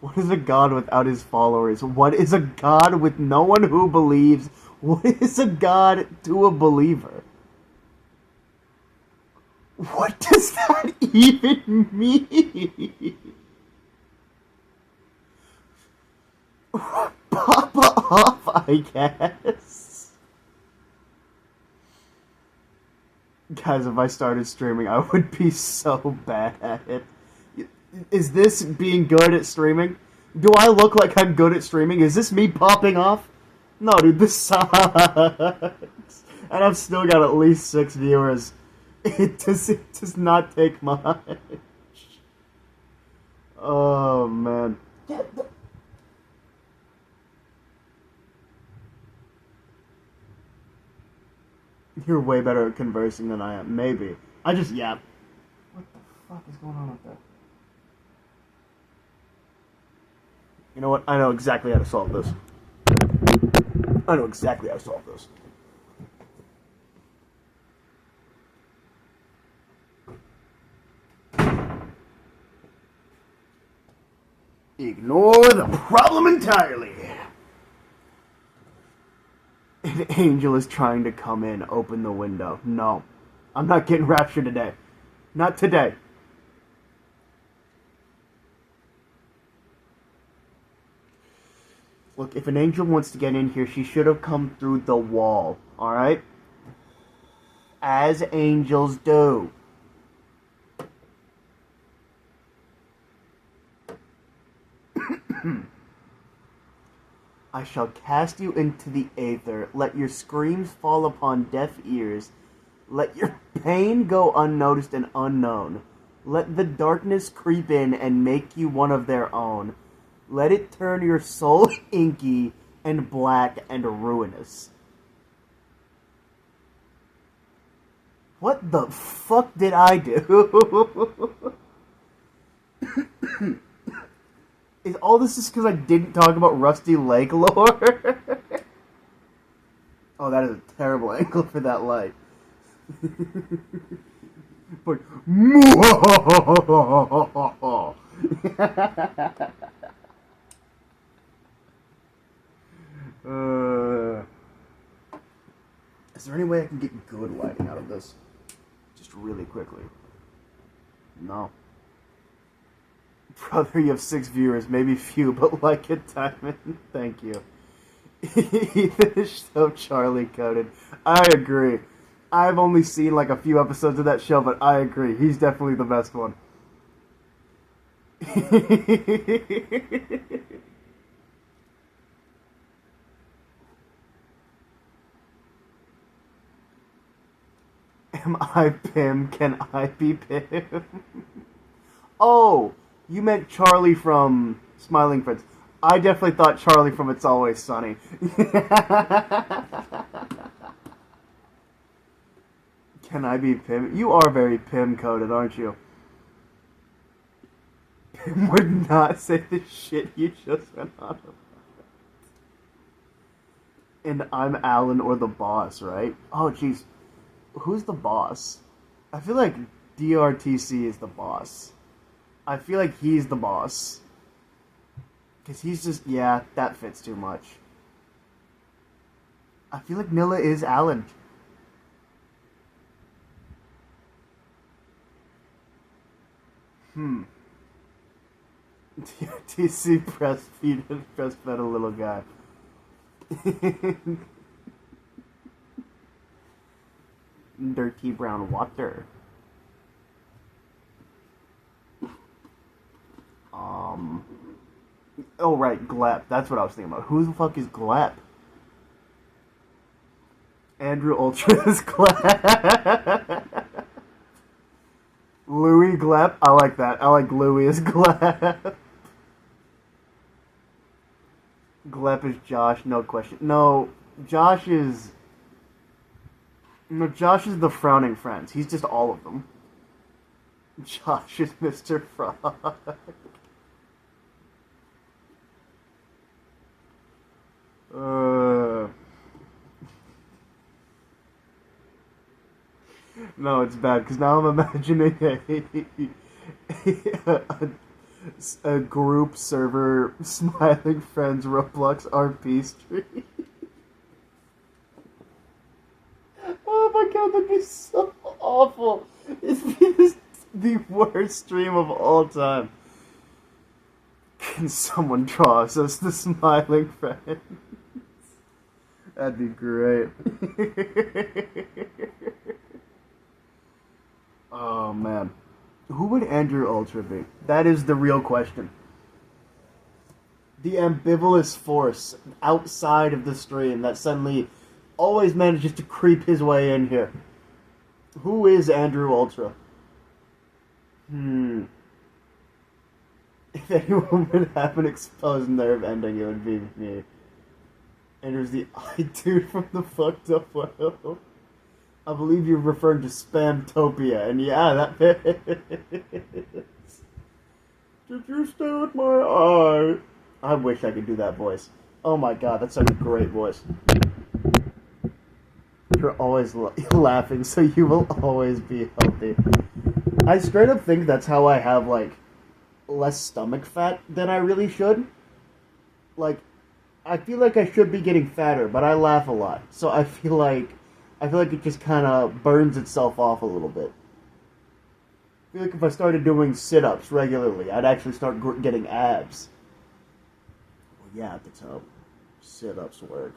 What is a god without his followers? What is a god with no one who believes? What is a god to a believer? What does that even mean? Papa off, I guess. Guys, if I started streaming, I would be so bad at it. Is this being good at streaming? Do I look like I'm good at streaming? Is this me popping off? No, dude, this sucks. And I've still got at least 6 viewers. It does not take much. Oh, man. You're way better at conversing than I am. Maybe. I just yap. What the fuck is going on up there? You know what? I know exactly how to solve this. I know exactly how to solve this. Ignore the problem entirely. An angel is trying to come in. Open the window. No. I'm not getting raptured today. Not today. Look, if an angel wants to get in here, she should have come through the wall. Alright? As angels do. I shall cast you into the aether. Let your screams fall upon deaf ears. Let your pain go unnoticed and unknown. Let the darkness creep in and make you one of their own. Let it turn your soul inky and black and ruinous. What the fuck did I do? Is all this just because I didn't talk about Rusty Lake lore? Oh, that is a terrible angle for that light. But is there any way I can get good lighting out of this? Just really quickly. No. Brother, you have 6 viewers, maybe few, but like it, Diamond. Thank you. Ethan is so Charlie coded. I agree. I've only seen like a few episodes of that show, but I agree. He's definitely the best one. Am I Pim? Can I be Pim? Oh! You meant Charlie from Smiling Friends. I definitely thought Charlie from It's Always Sunny. Can I be Pim? You are very Pim-coded, aren't you? Pim would not say the shit you just went on about. And I'm Alan or the boss, right? Oh, jeez. Who's the boss? I feel like DRTC is the boss. I feel like he's the boss. Because he's just, yeah, that fits too much. I feel like Nilla is Alan. TC breastfed a little guy. Dirty brown water. Oh right, Glep. That's what I was thinking about. Who the fuck is Glep? Andrew Ultra is Glep. Louis Glep. I like that. I like Louis as Glep. Glep is Josh, no question. No, Josh is. No, Josh is the frowning friends. He's just all of them. Josh is Mr. Frog. No, it's bad because now I'm imagining a group server smiling friends Roblox RP stream. Oh my god, that'd be so awful. It'd be the worst stream of all time. Can someone draw us as the smiling friends? That'd be great. Oh man. Who would Andrew Ultra be? That is the real question. The ambivalent force outside of the stream that suddenly always manages to creep his way in here. Who is Andrew Ultra? If anyone would have an exposed nerve ending, it would be me. Andrew's the eye dude from the fucked up world. I believe you're referring to Spamtopia, and yeah, that fits. Did you stare at my eye? I wish I could do that voice. Oh my god, that's such a great voice. You're always laughing, so you will always be healthy. I straight up think that's how I have, like, less stomach fat than I really should. Like, I feel like I should be getting fatter, but I laugh a lot. So I feel like it just kind of burns itself off a little bit. I feel like if I started doing sit-ups regularly, I'd actually start getting abs. Well, yeah, at the top. Sit-ups work.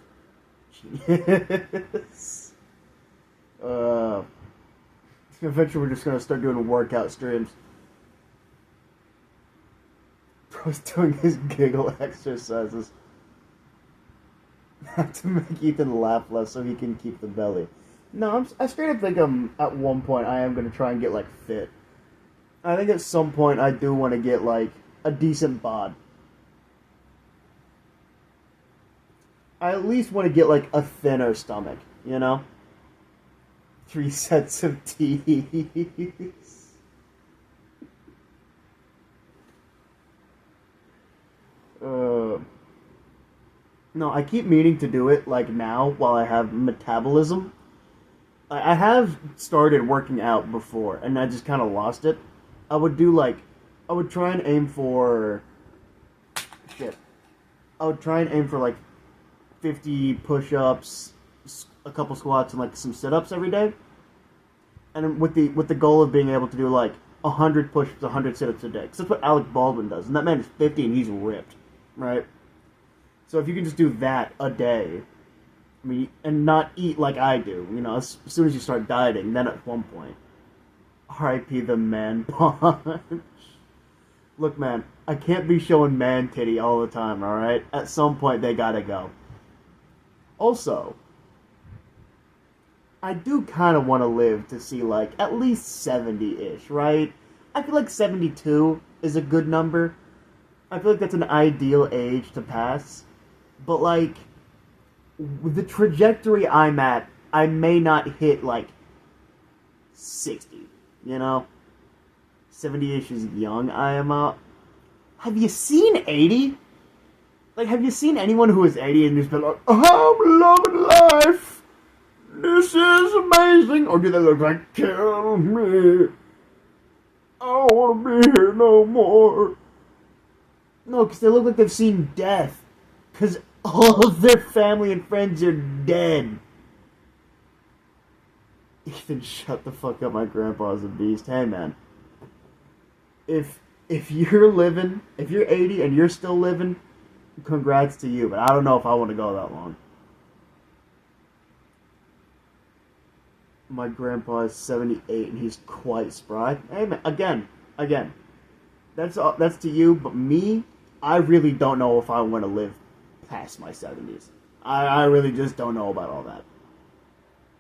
Genius. Eventually we're just going to start doing workout streams. Bro's doing his giggle exercises. Have to make Ethan laugh less so he can keep the belly. No, I straight up think at one point I am going to try and get, like, fit. I think at some point I do want to get, like, a decent bod. I at least want to get, like, a thinner stomach, you know? 3 sets of teeth. No, I keep meaning to do it, like, now, while I have metabolism. I have started working out before, and I just kind of lost it. I would try and aim for... Shit. I would try and aim for, like, 50 push-ups, a couple squats, and, like, some sit-ups every day. And with the goal of being able to do, like, 100 push-ups, 100 sit-ups a day. Because that's what Alec Baldwin does. And that man is 50 and he's ripped, right? So if you can just do that a day, I mean, and not eat like I do, you know, as soon as you start dieting, then at one point, R.I.P. the man punch. Look, man, I can't be showing man titty all the time, alright? At some point, they gotta go. Also, I do kind of want to live to see, like, at least 70-ish, right? I feel like 72 is a good number. I feel like that's an ideal age to pass. But, like, with the trajectory I'm at, I may not hit, like, 60, you know? 70-ish is young, I am Have you seen 80? Like, have you seen anyone who is 80 and just been like, I'm loving life! This is amazing! Or do they look like, kill me! I don't want to be here no more! No, because they look like they've seen death. Because all of their family and friends are dead. Ethan, shut the fuck up. My grandpa's a beast. Hey, man. If you're living, if you're 80 and you're still living, congrats to you. But I don't know if I want to go that long. My grandpa is 78 and he's quite spry. Hey, man, again, that's to you. But me, I really don't know if I want to live past my 70s. I really just don't know about all that.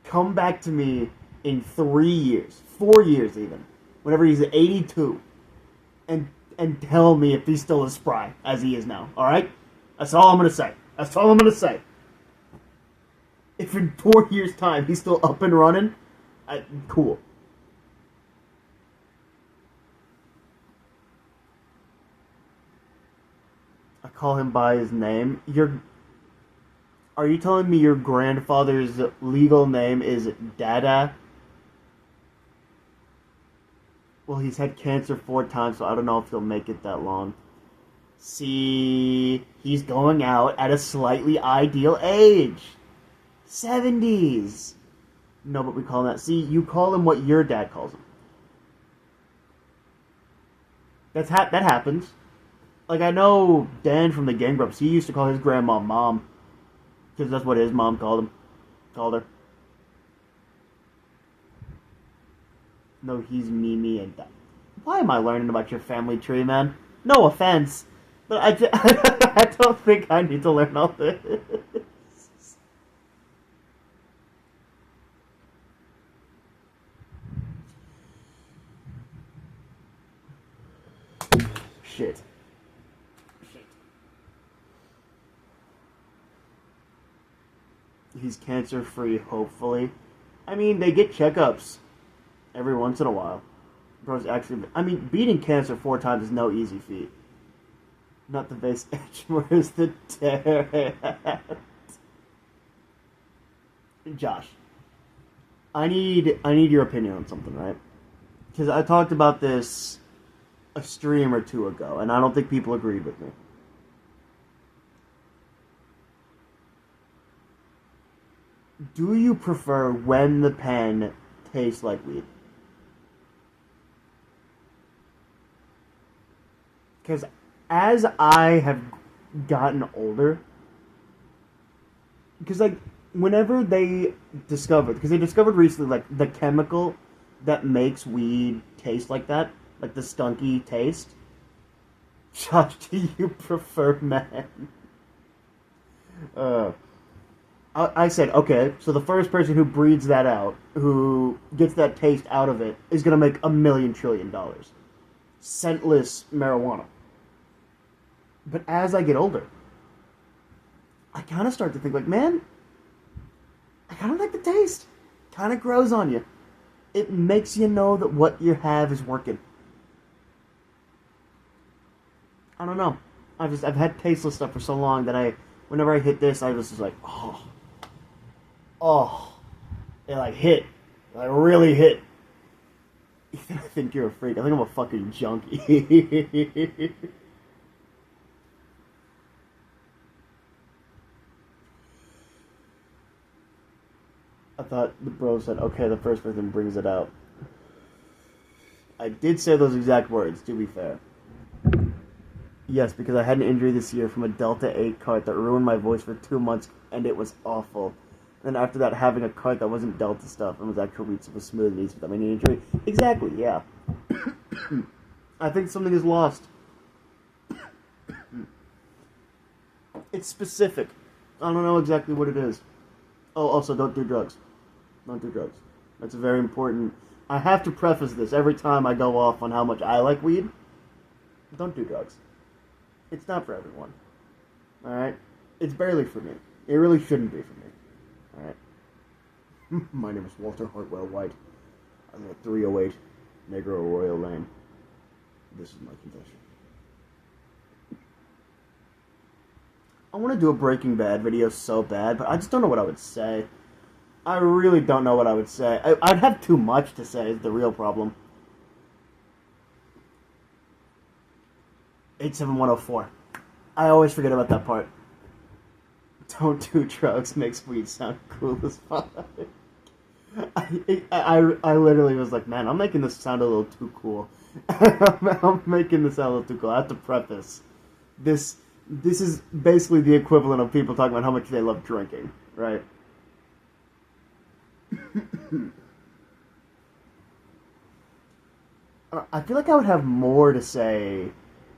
Come back to me in 3 years, 4 years even, whenever he's 82, and tell me if he's still as spry as he is now. All right, that's all I'm gonna say. That's all I'm gonna say. If in 4 years' time he's still up and running, cool. I call him by his name. Are you telling me your grandfather's legal name is Dada? Well, he's had cancer 4 times, so I don't know if he'll make it that long. See, he's going out at a slightly ideal age. 70s. No, but we call him that. See, you call him what your dad calls him. That happens. Like, I know Dan from the Gang Grumps, he used to call his grandma Mom. Because that's what his mom called her. No, he's Mimi and Dad. Why am I learning about your family tree, man? No offense. But I don't think I need to learn all this. Shit. He's cancer free, hopefully. I mean, they get checkups every once in a while. Bro's actually, I mean, beating cancer 4 times is no easy feat. Not the base edge, where's the tear? Josh, I need your opinion on something, right? Because I talked about this a stream or two ago, and I don't think people agreed with me. Do you prefer when the pen tastes like weed? Because as I have gotten older, because like whenever they discovered, because they discovered recently like the chemical that makes weed taste like that, like the skunky taste. Josh, do you prefer men? Uh, I said, okay, so the first person who breeds that out, who gets that taste out of it, is going to make $1,000,000,000,000. Scentless marijuana. But as I get older, I kind of start to think, like, man, I kind of like the taste. Kind of grows on you. It makes you know that what you have is working. I don't know. I've had tasteless stuff for so long that whenever I hit this, I was just like, oh, it like hit, like really hit. I think you're a freak. I think I'm a fucking junkie. I thought the bro said, okay, the first person brings it out. I did say those exact words, to be fair. Yes, because I had an injury this year from a Delta 8 cart that ruined my voice for 2 months, and it was awful. And after that, having a cart that wasn't Delta stuff and was actual wheat with smoothies without my knee injury. Exactly, yeah. I think something is lost. It's specific. I don't know exactly what it is. Oh, also, don't do drugs. Don't do drugs. That's very important. I have to preface this every time I go off on how much I like weed. Don't do drugs. It's not for everyone. Alright? It's barely for me. It really shouldn't be for me. Alright? My name is Walter Hartwell White. I live at 308 Negro Royal Lane. This is my confession. I want to do a Breaking Bad video so bad, but I just don't know what I would say. I really don't know what I would say. I'd have too much to say is the real problem. 87104. I always forget about that part. Don't do drugs makes weed sound cool as fuck. I literally was like, man, I'm making this sound a little too cool. I'm making this sound a little too cool. I have to preface this. This is basically the equivalent of people talking about how much they love drinking, right? I feel like I would have more to say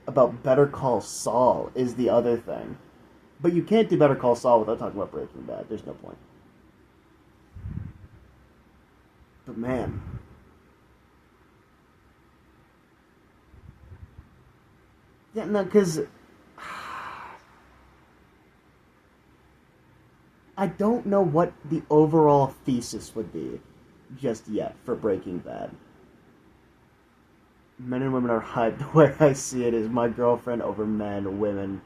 about Better Call Saul is the other thing. But you can't do Better Call Saul without talking about Breaking Bad. There's no point. But man. Yeah, no, because I don't know what the overall thesis would be just yet for Breaking Bad. Men and women are hyped. The way I see it is my girlfriend over men, women.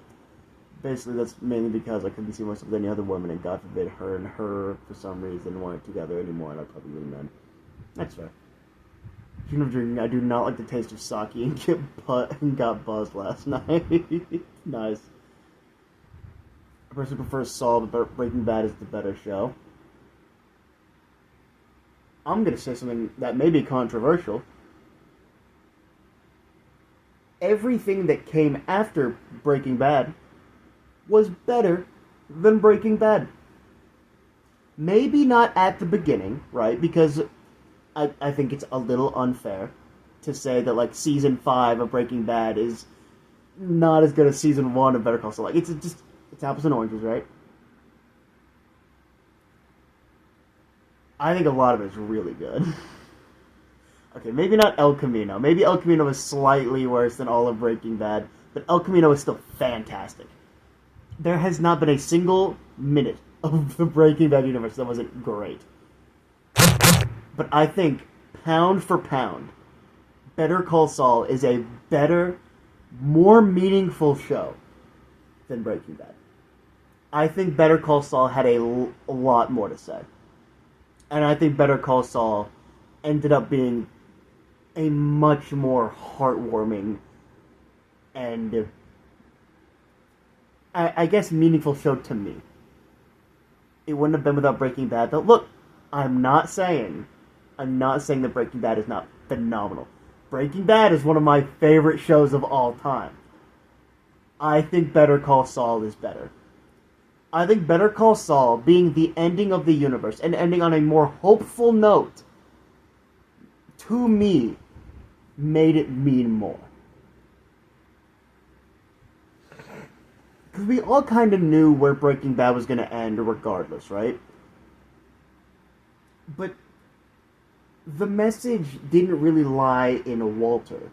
Basically, that's mainly because I couldn't see myself with any other woman, and God forbid her and her, for some reason, weren't together anymore, and I'd probably be men. That's fair. Speaking of drinking, I do not like the taste of sake and got buzzed last night. Nice. I personally prefer Saul, but Breaking Bad is the better show. I'm gonna say something that may be controversial. Everything that came after Breaking Bad was better than Breaking Bad. Maybe not at the beginning, right? Because I think it's a little unfair to say that, like, Season 5 of Breaking Bad is not as good as Season 1 of Better Call Saul. Like, it's apples and oranges, right? I think a lot of it is really good. Okay, maybe not El Camino. Maybe El Camino is slightly worse than all of Breaking Bad, but El Camino is still fantastic. There has not been a single minute of the Breaking Bad universe that wasn't great. But I think, pound for pound, Better Call Saul is a better, more meaningful show than Breaking Bad. I think Better Call Saul had a lot more to say. And I think Better Call Saul ended up being a much more heartwarming and, I guess, meaningful show to me. It wouldn't have been without Breaking Bad, though. Look, I'm not saying that Breaking Bad is not phenomenal. Breaking Bad is one of my favorite shows of all time. I think Better Call Saul is better. I think Better Call Saul, being the ending of the universe and ending on a more hopeful note, to me, made it mean more. Because we all kind of knew where Breaking Bad was going to end regardless, right? But the message didn't really lie in Walter.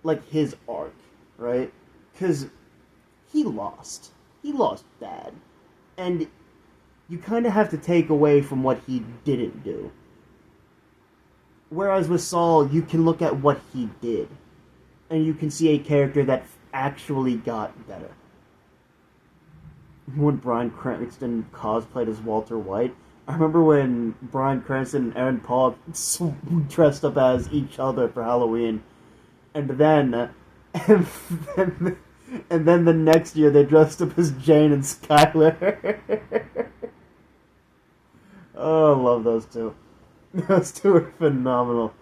Like, his arc, right? Because he lost. He lost bad. And you kind of have to take away from what he didn't do. Whereas with Saul, you can look at what he did. And you can see a character that actually got better. When Bryan Cranston cosplayed as Walter White, I remember when Bryan Cranston and Aaron Paul dressed up as each other for Halloween. And then the next year they dressed up as Jane and Skyler. Oh, I love those two. Those two are phenomenal.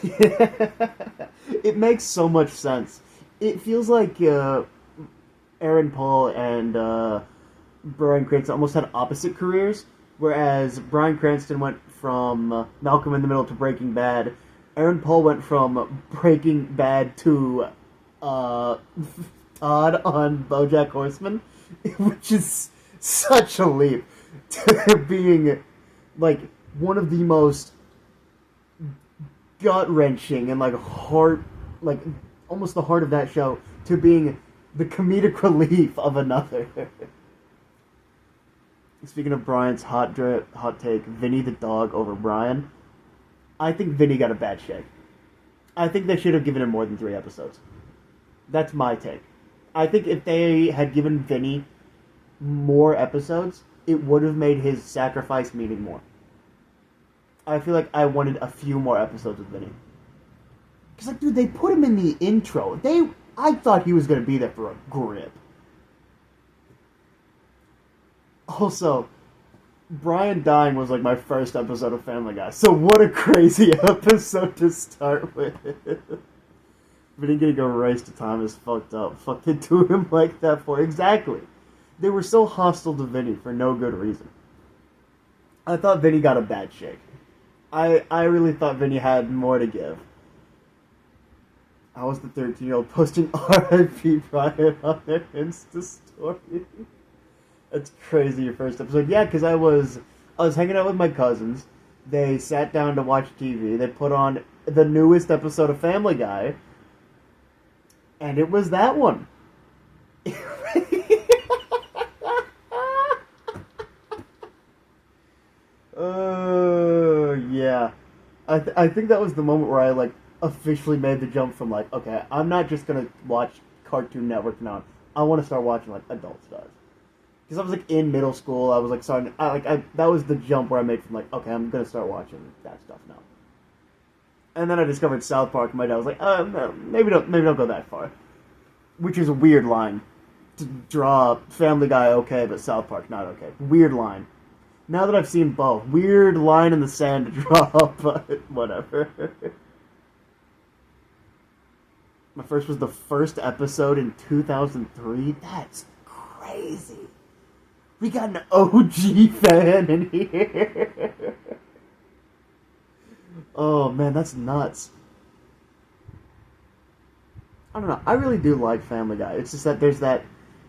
It makes so much sense. It feels like Aaron Paul and Bryan Cranston almost had opposite careers, whereas Bryan Cranston went from Malcolm in the Middle to Breaking Bad. Aaron Paul went from Breaking Bad to Todd on BoJack Horseman, which is such a leap to being like one of the most gut-wrenching and like almost the heart of that show to being the comedic relief of another. Speaking of Brian's hot take, Vinny the dog over Brian, I think Vinny got a bad shake. I think they should have given him more than 3 episodes. That's my take. I think if they had given Vinny more episodes, it would have made his sacrifice meaning more. I feel like I wanted a few more episodes with Vinny. Because, like, dude, they put him in the intro. I thought he was going to be there for a grip. Also, Brian dying was, like, my first episode of Family Guy. So what a crazy episode to start with. Vinny getting erased to time is fucked up. Fucking do him like that for... Exactly. They were so hostile to Vinny for no good reason. I thought Vinny got a bad shake. I really thought Vinny had more to give. I was the 13-year-old posting R.I.P. Brian on their Insta story. That's crazy, your first episode. Yeah, because I was hanging out with my cousins. They sat down to watch TV. They put on the newest episode of Family Guy. And it was that one. Yeah. I think that was the moment where I, like, officially made the jump from, like, okay, I'm not just gonna watch Cartoon Network now. I want to start watching, like, adult stuff. Because I was, like, in middle school. I was, like, starting... that was the jump where I made from, like, okay, I'm gonna start watching that stuff now. And then I discovered South Park, and my dad was like, no, maybe don't go that far. Which is a weird line to draw. Family Guy okay, but South Park not okay. Weird line. Now that I've seen both, weird line in the sand to draw, but whatever. My first was the first episode in 2003. That's crazy. We got an OG fan in here. Oh man, that's nuts. I don't know. I really do like Family Guy. It's just that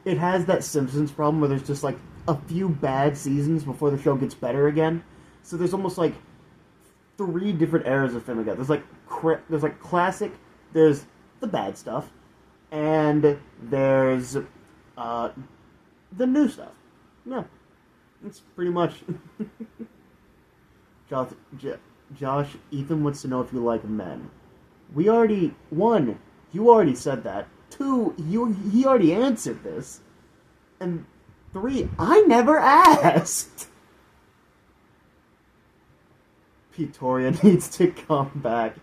it has that Simpsons problem where there's just like a few bad seasons before the show gets better again. So there's almost like 3 different eras of Family Guy. There's like classic, there's the bad stuff, and there's the new stuff. Yeah, that's pretty much. Josh, Ethan wants to know if you like men. We already... 1, you already said that. 2, he already answered this. And 3, I never asked. Pretoria needs to come back.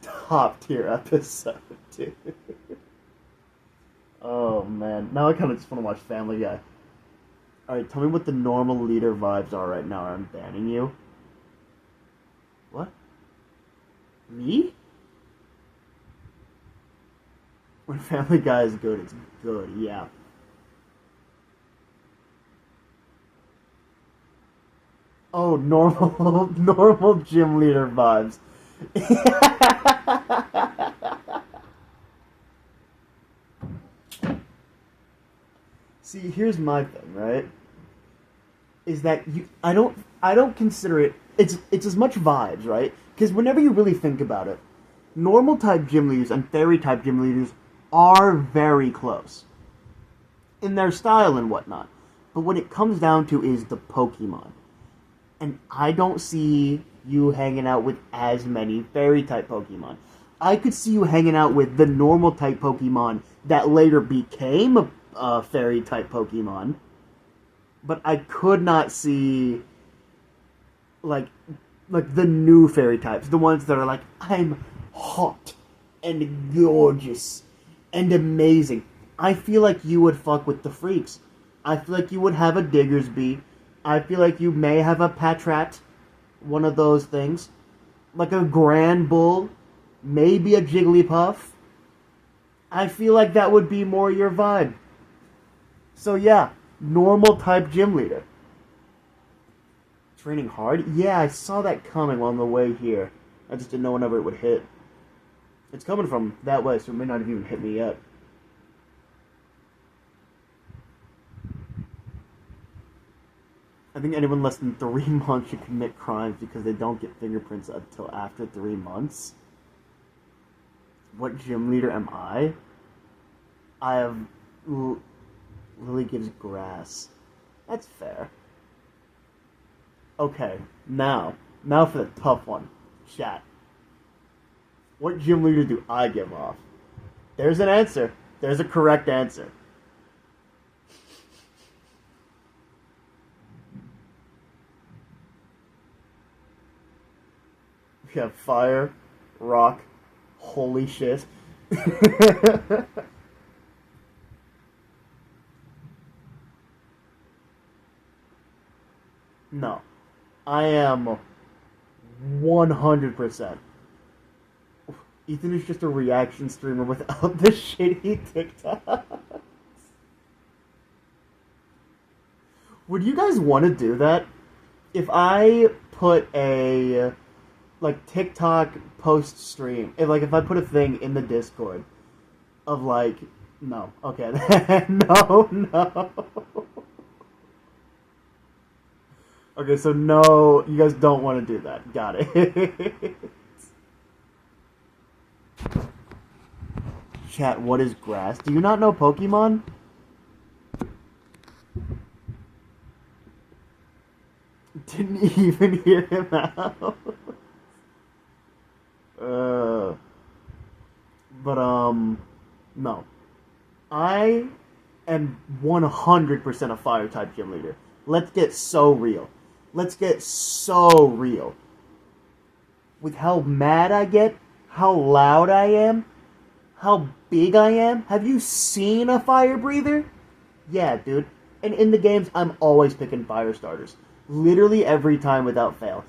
Top tier episode, dude. Oh man, now I kind of just want to watch Family Guy. Alright, tell me what the normal leader vibes are right now, or I'm banning you. What? Me? When Family Guy is good, it's good, yeah. Oh, normal gym leader vibes. See, here's my thing, right? Is that I don't consider it. It's as much vibes, right? Because whenever you really think about it, normal type gym leaders and fairy type gym leaders are very close in their style and whatnot. But what it comes down to is the Pokemon. And I don't see you hanging out with as many fairy type Pokemon. I could see you hanging out with the normal type Pokemon that later became a fairy type Pokemon. But I could not see like the new fairy types, the ones that are like, I'm hot and gorgeous and amazing. I feel like you would fuck with the freaks. I feel like you would have a Diggersby. I feel like you may have a Patrat, one of those things. Like a Grand Bull, maybe a Jigglypuff. I feel like that would be more your vibe. So yeah, normal type gym leader. Training hard? Yeah, I saw that coming on the way here. I just didn't know whenever it would hit. It's coming from that way, so it may not have even hit me yet. I think anyone less than 3 months should commit crimes because they don't get fingerprints until after 3 months. What gym leader am I? I have... Lily gives grass. That's fair. Okay, now for the tough one. Chat. What gym leader do I give off? There's an answer. There's a correct answer. We have fire, rock, Holy shit. No. I am 100%. Ethan is just a reaction streamer without the shitty TikTok. Would you guys want to do that? If I put a like TikTok post stream, if I put a thing in the Discord of like no, okay, no. Okay, so no, you guys don't want to do that. Got it. Chat, what is grass? Do you not know Pokemon? Didn't even hear him out. But no. I am 100% a fire type gym leader. Let's get so real. Let's get so real. With how mad I get, how loud I am, how big I am. Have you seen a fire breather? Yeah, dude. And in the games, I'm always picking fire starters. Literally every time without fail.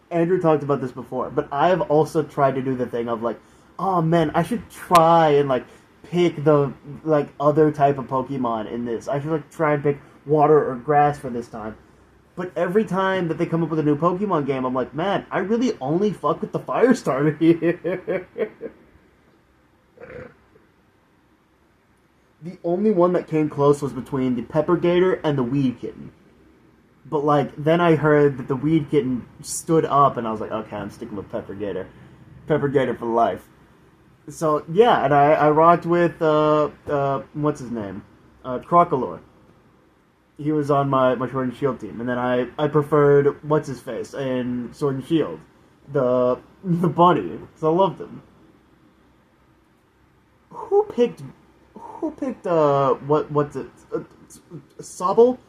Andrew talked about this before, but I have also tried to do the thing of like, oh man, I should try and like pick the like other type of Pokemon in this. I should like try and pick water or grass for this time. But every time that they come up with a new Pokemon game, I'm like, man, I really only fuck with the fire starter here. The only one that came close was between the Pepper Gator and the Weed Kitten. But like, then I heard that the Weed Kitten stood up, and I was like, okay, I'm sticking with Pepper Gator. Pepper Gator for life. So yeah, and I rocked with what's his name, Crocolore. He was on my Sword and Shield team, and then I preferred what's his face in Sword and Shield, the bunny, because I loved him. Who picked what's it, Sobble?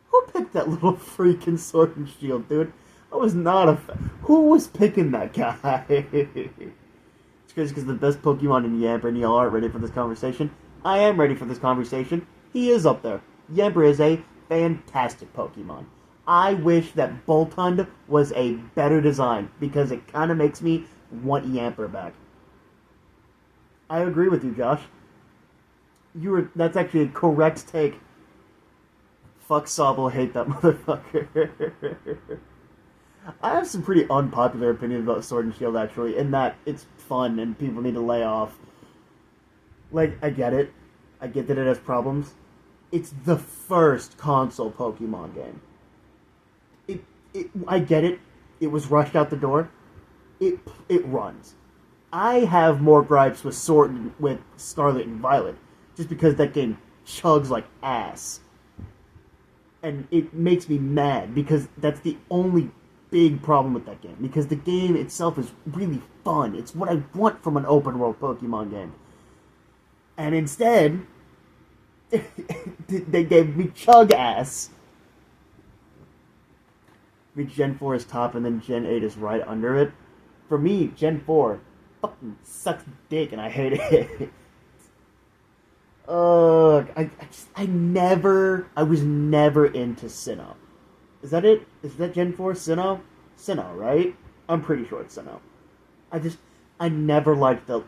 Who picked that little freaking Sword and Shield, dude? I was not a fan. Who was picking that guy? It's crazy because the best Pokemon in Yamper, and y'all aren't ready for this conversation. I am ready for this conversation. He is up there. Yamper is a fantastic Pokemon. I wish that Boltund was a better design, because it kind of makes me want Yamper back. I agree with you, Josh. That's actually a correct take. Fuck Sobble, hate that motherfucker. I have some pretty unpopular opinions about Sword and Shield, actually, in that it's fun and people need to lay off. Like, I get it. I get that it has problems. It's the first console Pokemon game. I get it. It was rushed out the door. It runs. I have more gripes with with Scarlet and Violet, just because that game chugs like ass. And it makes me mad, because that's the only big problem with that game. Because the game itself is really fun. It's what I want from an open world Pokemon game. And instead, they gave me chug ass. Gen 4 is top, and then Gen 8 is right under it. For me, Gen 4 fucking sucks dick, and I hate it. I was never into Sinnoh. Is that it? Is that Gen 4 Sinnoh? Sinnoh, right? I'm pretty sure it's Sinnoh. I never liked the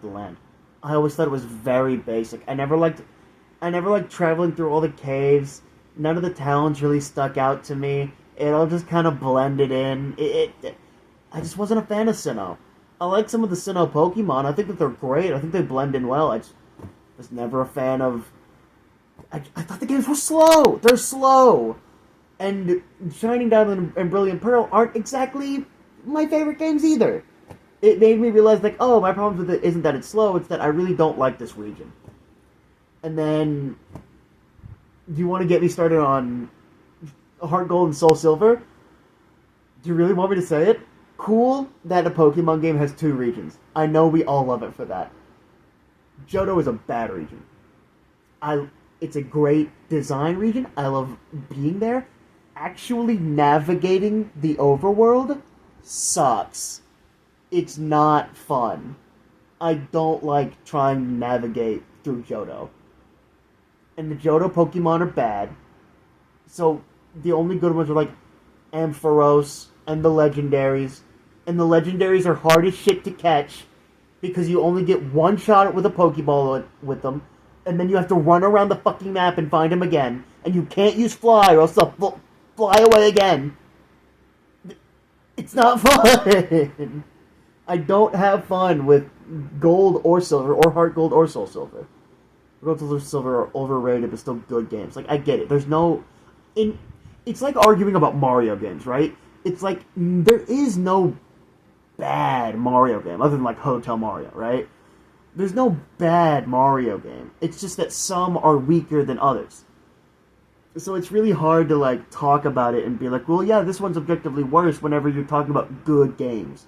land. I always thought it was very basic. I never liked traveling through all the caves. None of the towns really stuck out to me. It all just kind of blended in. I just wasn't a fan of Sinnoh. I like some of the Sinnoh Pokemon. I think that they're great. I think they blend in well. I just was never a fan of... I thought the games were slow. They're slow. And Shining Diamond and Brilliant Pearl aren't exactly my favorite games either. It made me realize, like, oh, my problem with it isn't that it's slow, it's that I really don't like this region. And then... Do you want to get me started on Heart Gold and Soul Silver? Do you really want me to say it? Cool that a Pokemon game has 2 regions. I know we all love it for that. Johto is a bad region. It's a great design region. I love being there. Actually navigating the overworld sucks. it's not fun. I don't like trying to navigate through Johto. And the Johto Pokemon are bad. So the only good ones are like Ampharos and the legendaries. And the legendaries are hard as shit to catch because you only get one shot with a Pokeball with them. And then you have to run around the fucking map and find them again. And you can't use Fly or else they'll fly away again. It's not fun. I don't have fun with Gold or Silver, or Heart Gold or Soul Silver. Gold, Silver are overrated, but still good games. Like, I get it. There's no... It's like arguing about Mario games, right? It's like, there is no bad Mario game, other than, like, Hotel Mario, right? There's no bad Mario game. It's just that some are weaker than others. So it's really hard to, like, talk about it and be like, well, yeah, this one's objectively worse whenever you're talking about good games.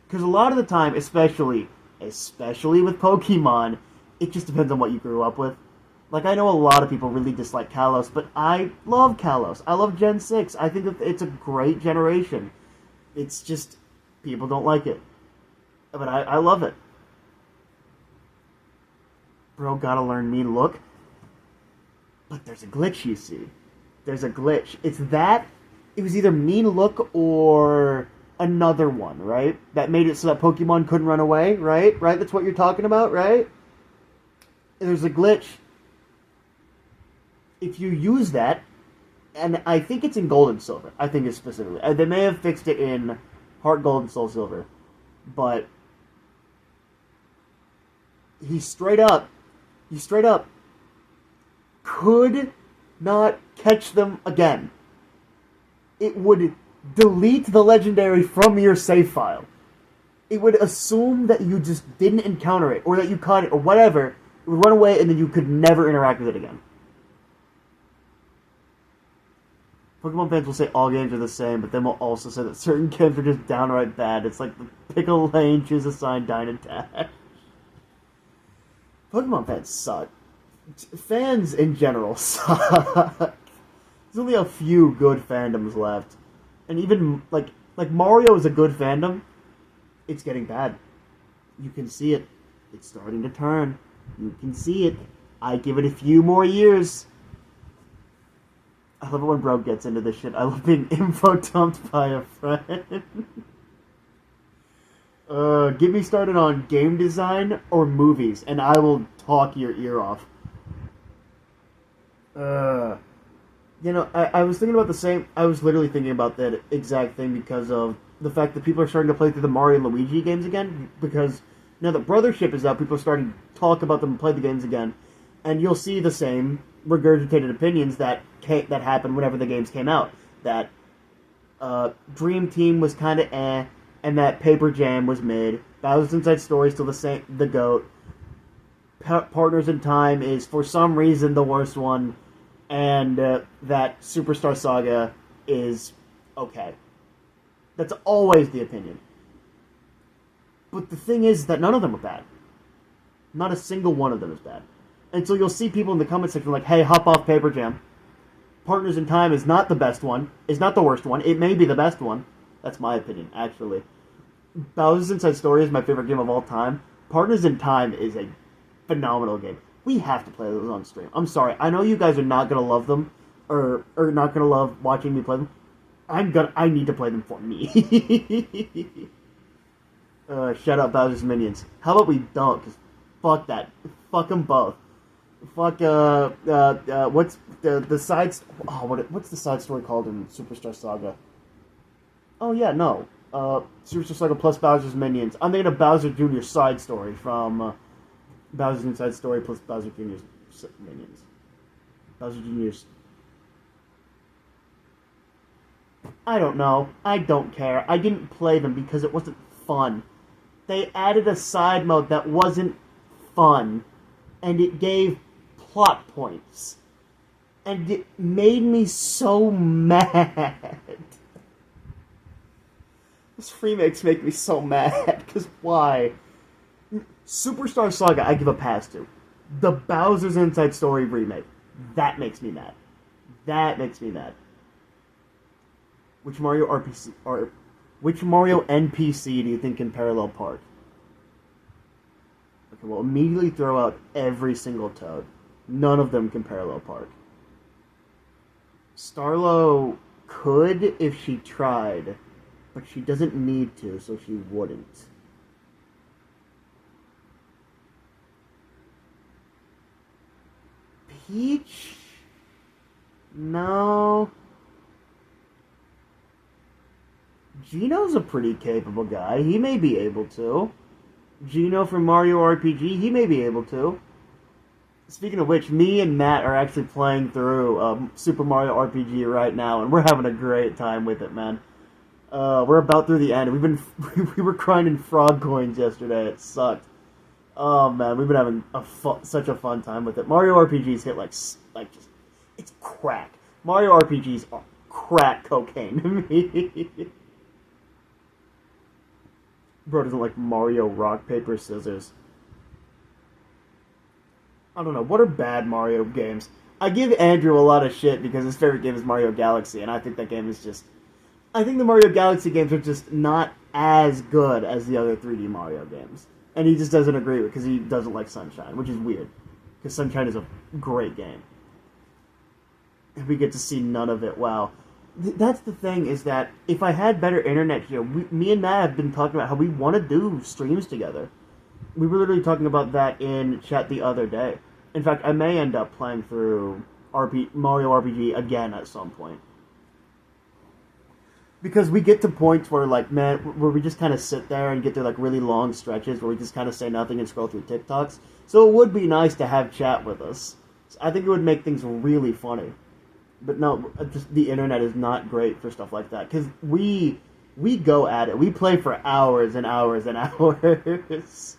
Because a lot of the time, especially with Pokemon, it just depends on what you grew up with. Like, I know a lot of people really dislike Kalos, but I love Kalos. I love Gen 6. I think that it's a great generation. It's just, people don't like it. But I love it. Bro, gotta learn Mean Look. But there's a glitch, you see. There's a glitch. It's that, it was either Mean Look or another one, right? That made it so that Pokemon couldn't run away, right? Right? That's what you're talking about, right? There's a glitch. If you use that, and I think it's in Gold and Silver. I think it's specifically. They may have fixed it in Heart Gold and Soul Silver. But he straight up could not catch them again. It would delete the legendary from your save file. It would assume that you just didn't encounter it, or that you caught it, or whatever. It would run away, and then you could never interact with it again. Pokemon fans will say all games are the same, but then will also say that certain games are just downright bad. It's like the pick a lane, choose a sign, Dynadash. Pokemon fans suck. Fans in general suck. There's only a few good fandoms left. And even, like Mario is a good fandom. It's getting bad. You can see it. It's starting to turn. You can see it. I give it a few more years. I love it when bro gets into this shit. I love being info dumped by a friend. Get me started on game design or movies, and I will talk your ear off. You know, I was thinking about the same... I was literally thinking about that exact thing because of the fact that people are starting to play through the Mario and Luigi games again, because now that Brothership is out, people are starting to talk about them and play the games again, and you'll see the same regurgitated opinions that happened whenever the games came out. That Dream Team was kind of and that Paper Jam was mid. Bowser's Inside Story is still the GOAT. Partners in Time is, for some reason, the worst one. And that Superstar Saga is okay. That's always the opinion. But the thing is that none of them are bad. Not a single one of them is bad. And so you'll see people in the comment section like, hey, hop off Paper Jam. Partners in Time is not the best one. Is not the worst one. It may be the best one. That's my opinion, actually. Bowser's Inside Story is my favorite game of all time. Partners in Time is a phenomenal game. We have to play those on stream. I'm sorry. I know you guys are not going to love them, or not going to love watching me play them. I need to play them for me. Shout out Bowser's Minions. How about we don't? Because fuck that. Fuck them both. Fuck, what's the side... Oh, what's the side story called in Superstar Saga? Oh, yeah, no. Superstar Saga plus Bowser's Minions. I'm thinking of Bowser Jr.'s side story from Bowser's Inside Story plus Bowser Jr.'s Minions. Bowser Jr.'s... I don't know. I don't care. I didn't play them because it wasn't fun. They added a side mode that wasn't fun. And it gave plot points. And it made me so mad. Those remakes make me so mad. Because why? Superstar Saga, I give a pass to. The Bowser's Inside Story remake. That makes me mad. That makes me mad. Which Mario Which Mario NPC do you think can parallel park? Okay, well, immediately throw out every single Toad. None of them can parallel park. Starlo could if she tried, but she doesn't need to, so she wouldn't. Peach? No. Gino's a pretty capable guy. He may be able to. Gino from Mario RPG, he may be able to. Speaking of which, me and Matt are actually playing through Super Mario RPG right now, and we're having a great time with it, man. We're about through the end. We were grinding frog coins yesterday. It sucked. Oh man, we've been having such a fun time with it. Mario RPGs hit like just it's crack. Mario RPGs are crack cocaine to me. Bro doesn't like Mario Rock Paper Scissors. I don't know. What are bad Mario games? I give Andrew a lot of shit because his favorite game is Mario Galaxy, and I think that game is just. I think the Mario Galaxy games are just not as good as the other 3D Mario games. And he just doesn't agree with because he doesn't like Sunshine, which is weird. Because Sunshine is a great game. And we get to see none of it. Wow. That's the thing, is that if I had better internet here, me and Matt have been talking about how we want to do streams together. We were literally talking about that in chat the other day. In fact, I may end up playing through Mario RPG again at some point. Because we get to points where, like, man, where we just kind of sit there and get through, like, really long stretches where we just kind of say nothing and scroll through TikToks. So it would be nice to have chat with us. I think it would make things really funny. But no, just the internet is not great for stuff like that. Because we go at it. We play for hours and hours and hours.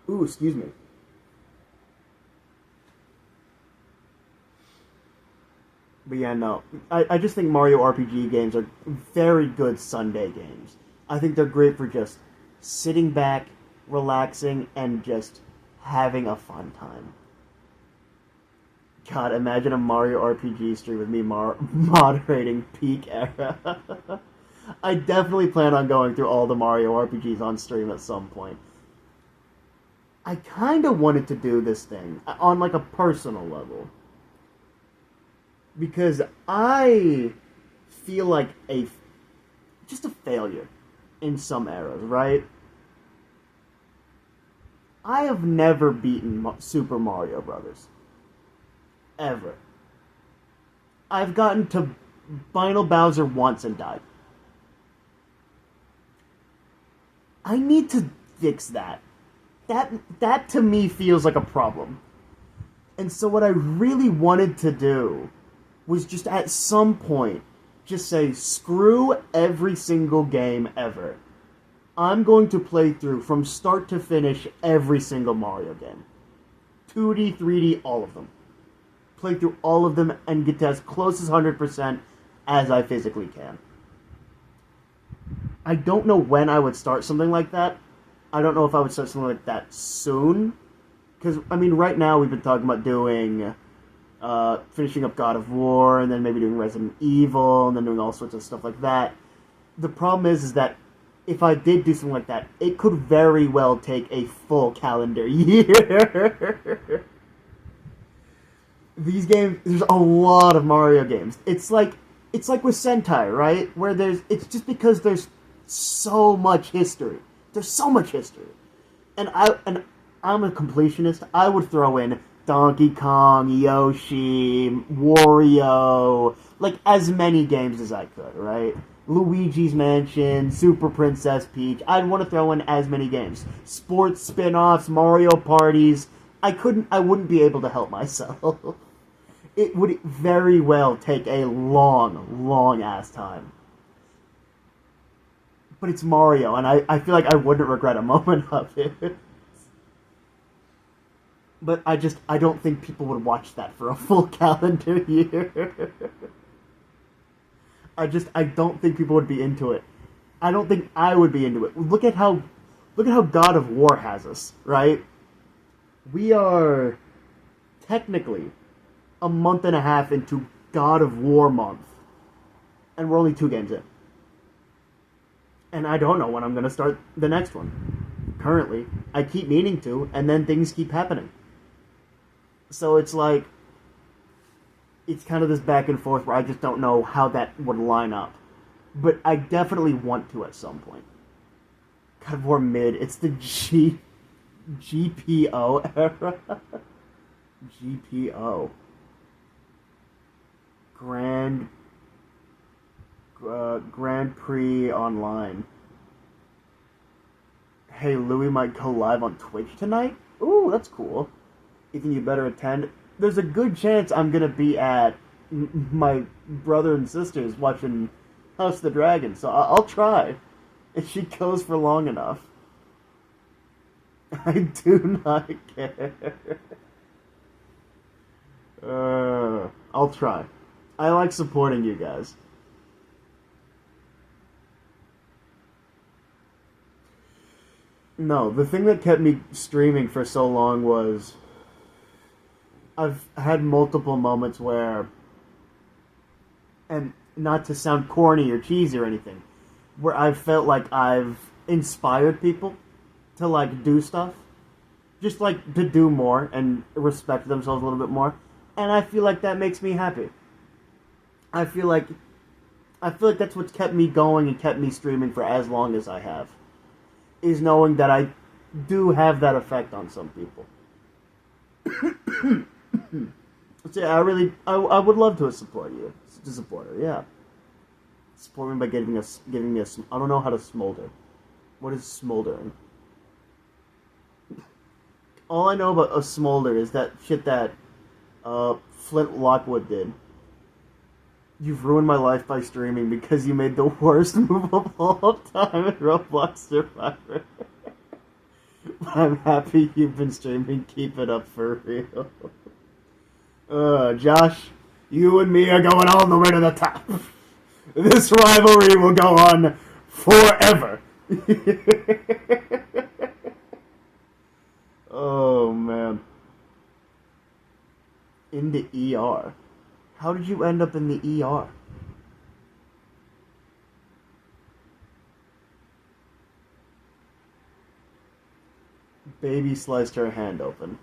Ooh, excuse me. But yeah, no. I just think Mario RPG games are very good Sunday games. I think they're great for just sitting back, relaxing, and just having a fun time. God, imagine a Mario RPG stream with me moderating Peak Era. I definitely plan on going through all the Mario RPGs on stream at some point. I kind of wanted to do this thing on like a personal level. Because I feel like just a failure in some eras, right? I have never beaten Super Mario Brothers. Ever. I've gotten to Final Bowser once and died. I need to fix that. That to me feels like a problem. And so what I really wanted to do was just at some point just say, screw every single game ever. I'm going to play through from start to finish every single Mario game. 2D, 3D, all of them. Play through all of them and get to as close as 100% as I physically can. I don't know when I would start something like that. I don't know if I would start something like that soon. Because, I mean, right now we've been talking about doing... finishing up God of War, and then maybe doing Resident Evil, and then doing all sorts of stuff like that. The problem is that if I did do something like that, it could very well take a full calendar year. These games, there's a lot of Mario games. It's like with Sentai, right? Where it's just because there's so much history. There's so much history. And I'm a completionist. I would throw in Donkey Kong, Yoshi, Wario, like as many games as I could, right? Luigi's Mansion, Super Princess Peach. I'd want to throw in as many games. Sports spin-offs, Mario parties. I wouldn't be able to help myself. It would very well take a long ass time. But it's Mario, and I feel like I wouldn't regret a moment of it. But I don't think people would watch that for a full calendar year. I don't think people would be into it. I don't think I would be into it. Look at how God of War has us, right? We are technically a month and a half into God of War month. And we're only 2 games in. And I don't know when I'm going to start the next one. Currently, I keep meaning to, and then things keep happening. So it's like, it's kind of this back and forth where I just don't know how that would line up. But I definitely want to at some point. God of War mid, it's the GPO era. GPO. Grand Prix Online. Hey, Louis might go live on Twitch tonight? Ooh, that's cool. You think you better attend? There's a good chance I'm gonna be at my brother and sister's watching House of the Dragon, so I'll try. If she goes for long enough. I do not care. I'll try. I like supporting you guys. No, the thing that kept me streaming for so long was I've had multiple moments where, and not to sound corny or cheesy or anything, where I've felt like I've inspired people to like do stuff, just like to do more and respect themselves a little bit more, and I feel like that makes me happy. I feel like that's what's kept me going and kept me streaming for as long as I have, is knowing that I do have that effect on some people. So yeah, I would love to support you, to support her. Yeah, support me by giving me a. I don't know how to smolder. What is smoldering? All I know about a smolder is that shit that Flint Lockwood did. You've ruined my life by streaming because you made the worst move of all time in Roblox Survivor. I'm happy you've been streaming. Keep it up for real. Josh, you and me are going all the way to the top. This rivalry will go on forever. Oh, man. In the ER. How did you end up in the ER? Baby sliced her hand open.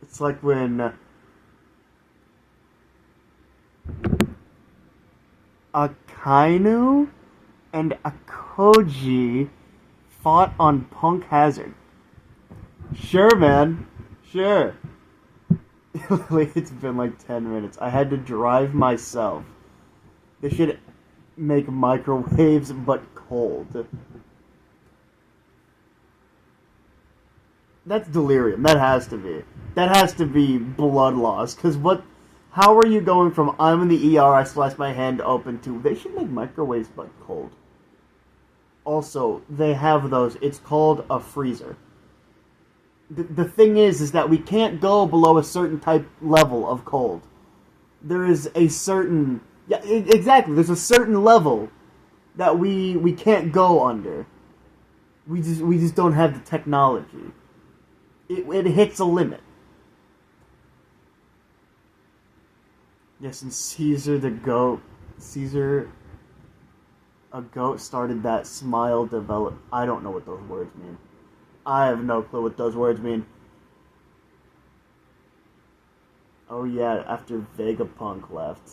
It's like when Akainu and Akoji fought on Punk Hazard. Sure, man. Sure. It's been like 10 minutes. I had to drive myself. They should make microwaves but cold. That's delirium. That has to be. That has to be blood loss. Because what... How are you going from I'm in the ER, I sliced my hand open to they should make microwaves but cold? Also, they have those. It's called a freezer. The thing is that we can't go below a certain type level of cold. There is a certain... Yeah, exactly. There's a certain level that we can't go under. We just don't have the technology. It hits a limit. Yes, and Caesar the goat. Caesar... A goat started that smile develop... I don't know what those words mean. I have no clue what those words mean. Oh yeah, after Vegapunk left.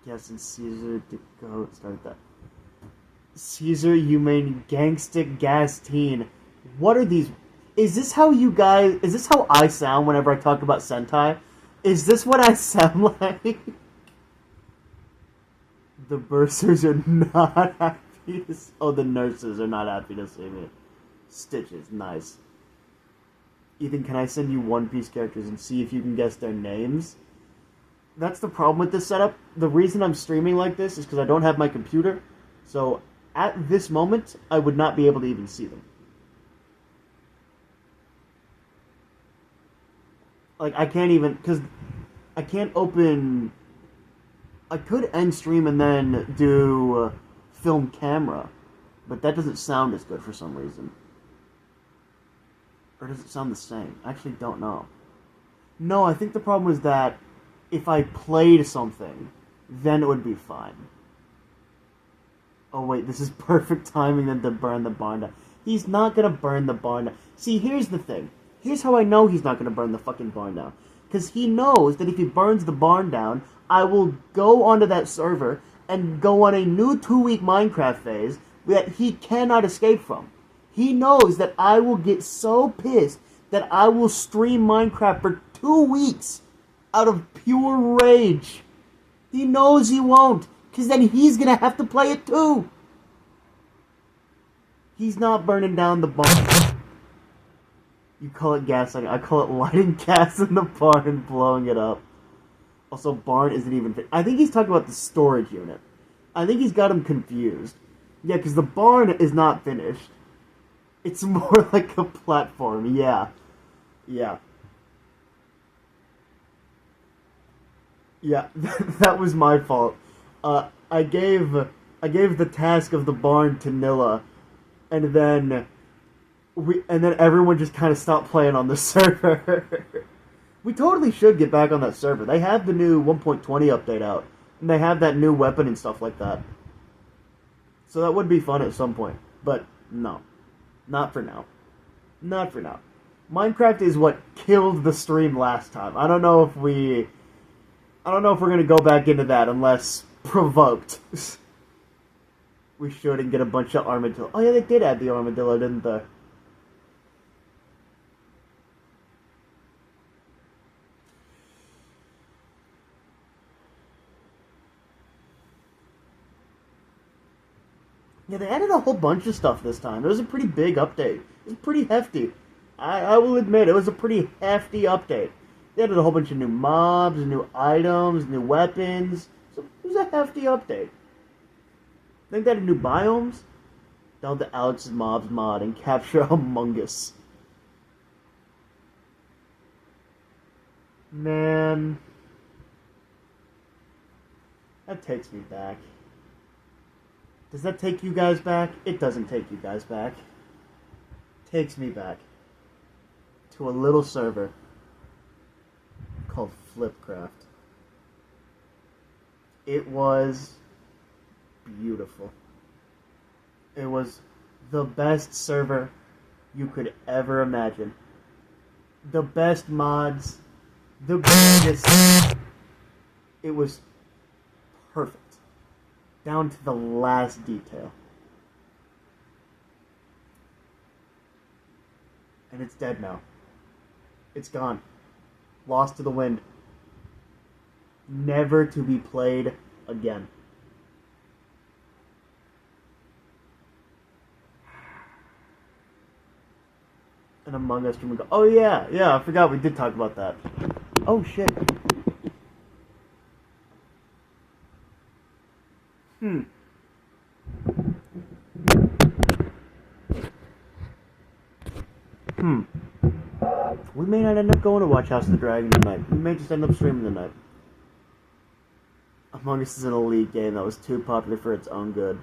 Yes, and Caesar the goat started that. Caesar, you mean Gangstic Gas Teen. What are these... Is this how you guys... Is this how I sound whenever I talk about Sentai? Is this what I sound like? The bursars are not happy to... Oh, the nurses are not happy to see me. Stitches, nice. Ethan, can I send you One Piece characters and see if you can guess their names? That's the problem with this setup. The reason I'm streaming like this is because I don't have my computer. So, at this moment, I would not be able to even see them. Like, I can't even... Because I can't open... I could end stream and then do film camera. But that doesn't sound as good for some reason. Or does it sound the same? I actually don't know. No, I think the problem is that if I played something, then it would be fine. Oh wait, this is perfect timing then to burn the barn down. He's not gonna burn the barn down. See, here's the thing. Here's how I know he's not gonna burn the fucking barn down. Because he knows that if he burns the barn down, I will go onto that server and go on a new 2-week Minecraft phase that he cannot escape from. He knows that I will get so pissed that I will stream Minecraft for 2 weeks out of pure rage. He knows he won't, because then he's gonna have to play it too. He's not burning down the barn. You call it gaslighting. I call it lighting gas in the barn and blowing it up. Also, barn isn't even... I think he's talking about the storage unit. I think he's got him confused. Yeah, because the barn is not finished. It's more like a platform. Yeah. Yeah. Yeah, that was my fault. I gave the task of the barn to Nilla, and then everyone just kind of stopped playing on the server. We totally should get back on that server. They have the new 1.20 update out, and they have that new weapon and stuff like that. So that would be fun at some point, but no, not for now. Not for now. Minecraft is what killed the stream last time. I don't know if we're gonna go back into that unless provoked. We should and get a bunch of armadillo. Oh yeah, they did add the armadillo, didn't they? Yeah, they added a whole bunch of stuff this time. It was a pretty big update. It was pretty hefty. I will admit, it was a pretty hefty update. They added a whole bunch of new mobs, new items, new weapons. So it was a hefty update. I think they added new biomes. Download the Alex's Mobs mod and capture Among Us. Man. That takes me back. Does that take you guys back? It doesn't take you guys back. It takes me back to a little server called Flipcraft. It was beautiful. It was the best server you could ever imagine. The best mods, the greatest. It was perfect. Down to the last detail. And it's dead now. It's gone. Lost to the wind. Never to be played again. And Among Us stream go. Oh yeah, I forgot we did talk about that. Oh shit. We may not end up going to watch House of the Dragon tonight. We may just end up streaming tonight. Among Us is an elite game that was too popular for its own good.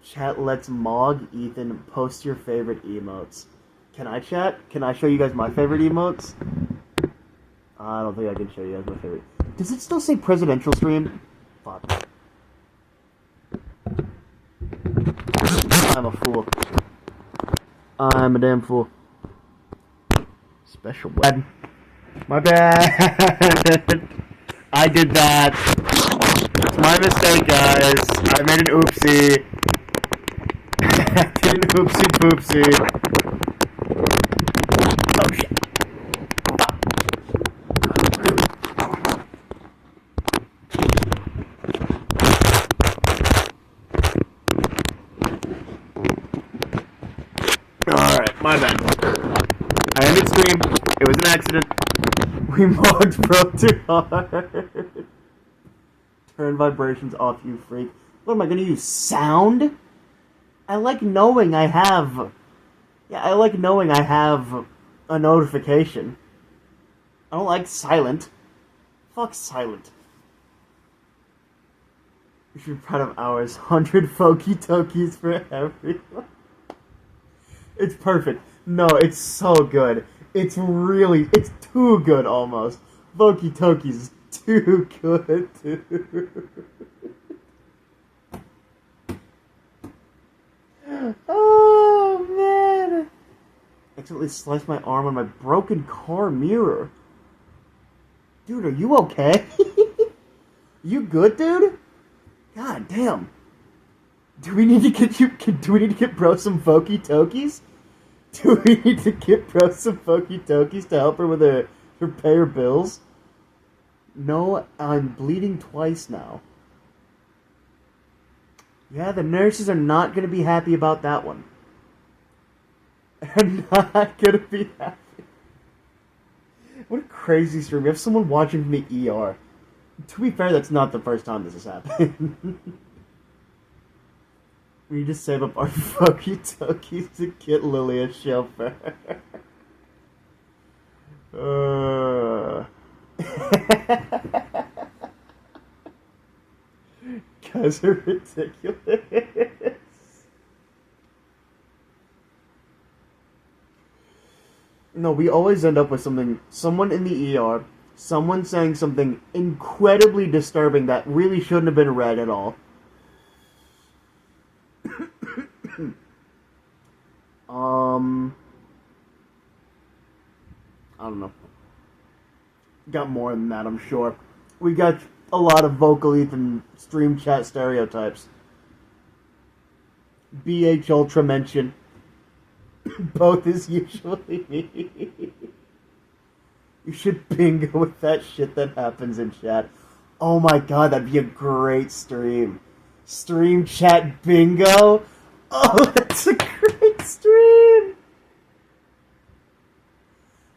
Chat, let's Mog Ethan post your favorite emotes. Can I chat? Can I show you guys my favorite emotes? I don't think I can show you guys my favorite. Does it still say presidential stream? Fuck. I'm a fool. I'm a damn fool. Special weapon. My bad. I did that. It's my mistake, guys. I made an oopsie. I did an oopsie poopsie. Oh shit. Alright, my bad. I ended stream. It was an accident. We mogged bro too hard. Turn vibrations off, you freak. What am I gonna use? Sound? I like knowing I have... Yeah, I like knowing I have a notification. I don't like silent. Fuck silent. You should be proud of ours. 100 Foki Tokis for everyone. It's perfect. No, it's so good. It's too good almost. Voki Tokis is Too good, dude. Oh, man. Accidentally sliced my arm on my broken car mirror. Dude, are you okay? You good, dude? God damn. Do we need to get bro some Voki Tokies? Do we need to get bro some Voki Tokies to help her with her pay her bills? No, I'm bleeding twice now. Yeah, the nurses are not going to be happy about that one. They're not going to be happy. What a crazy story. We have someone watching from the ER. To be fair, that's not the first time this has happened. We need to save up our Voki Tokies to get Lily a chauffeur. Guys are ridiculous. No, we always end up with someone in the ER, someone saying something incredibly disturbing that really shouldn't have been read at all. I don't know. Got more than that, I'm sure. We got a lot of vocal Ethan stream chat stereotypes. BH Ultra mention. Both is usually me. You should bingo with that shit that happens in chat. Oh my god, that'd be a great stream. Stream chat bingo? Oh, that's a great stream!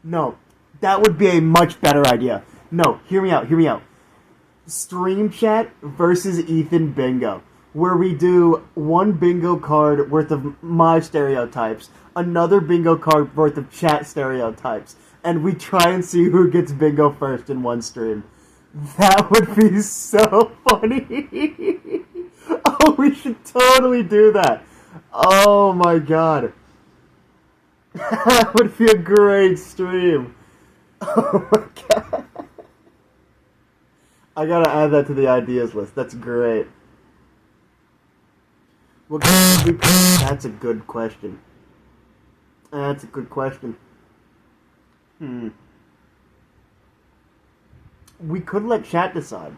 No, that would be a much better idea. No, hear me out. Stream chat versus Ethan bingo. Where we do one bingo card worth of my stereotypes, another bingo card worth of chat stereotypes, and we try and see who gets bingo first in one stream. That would be so funny. Oh, we should totally do that. Oh my god. That would be a great stream. Oh my god. I gotta add that to the ideas list. That's great. That's a good question. That's a good question. We could let chat decide.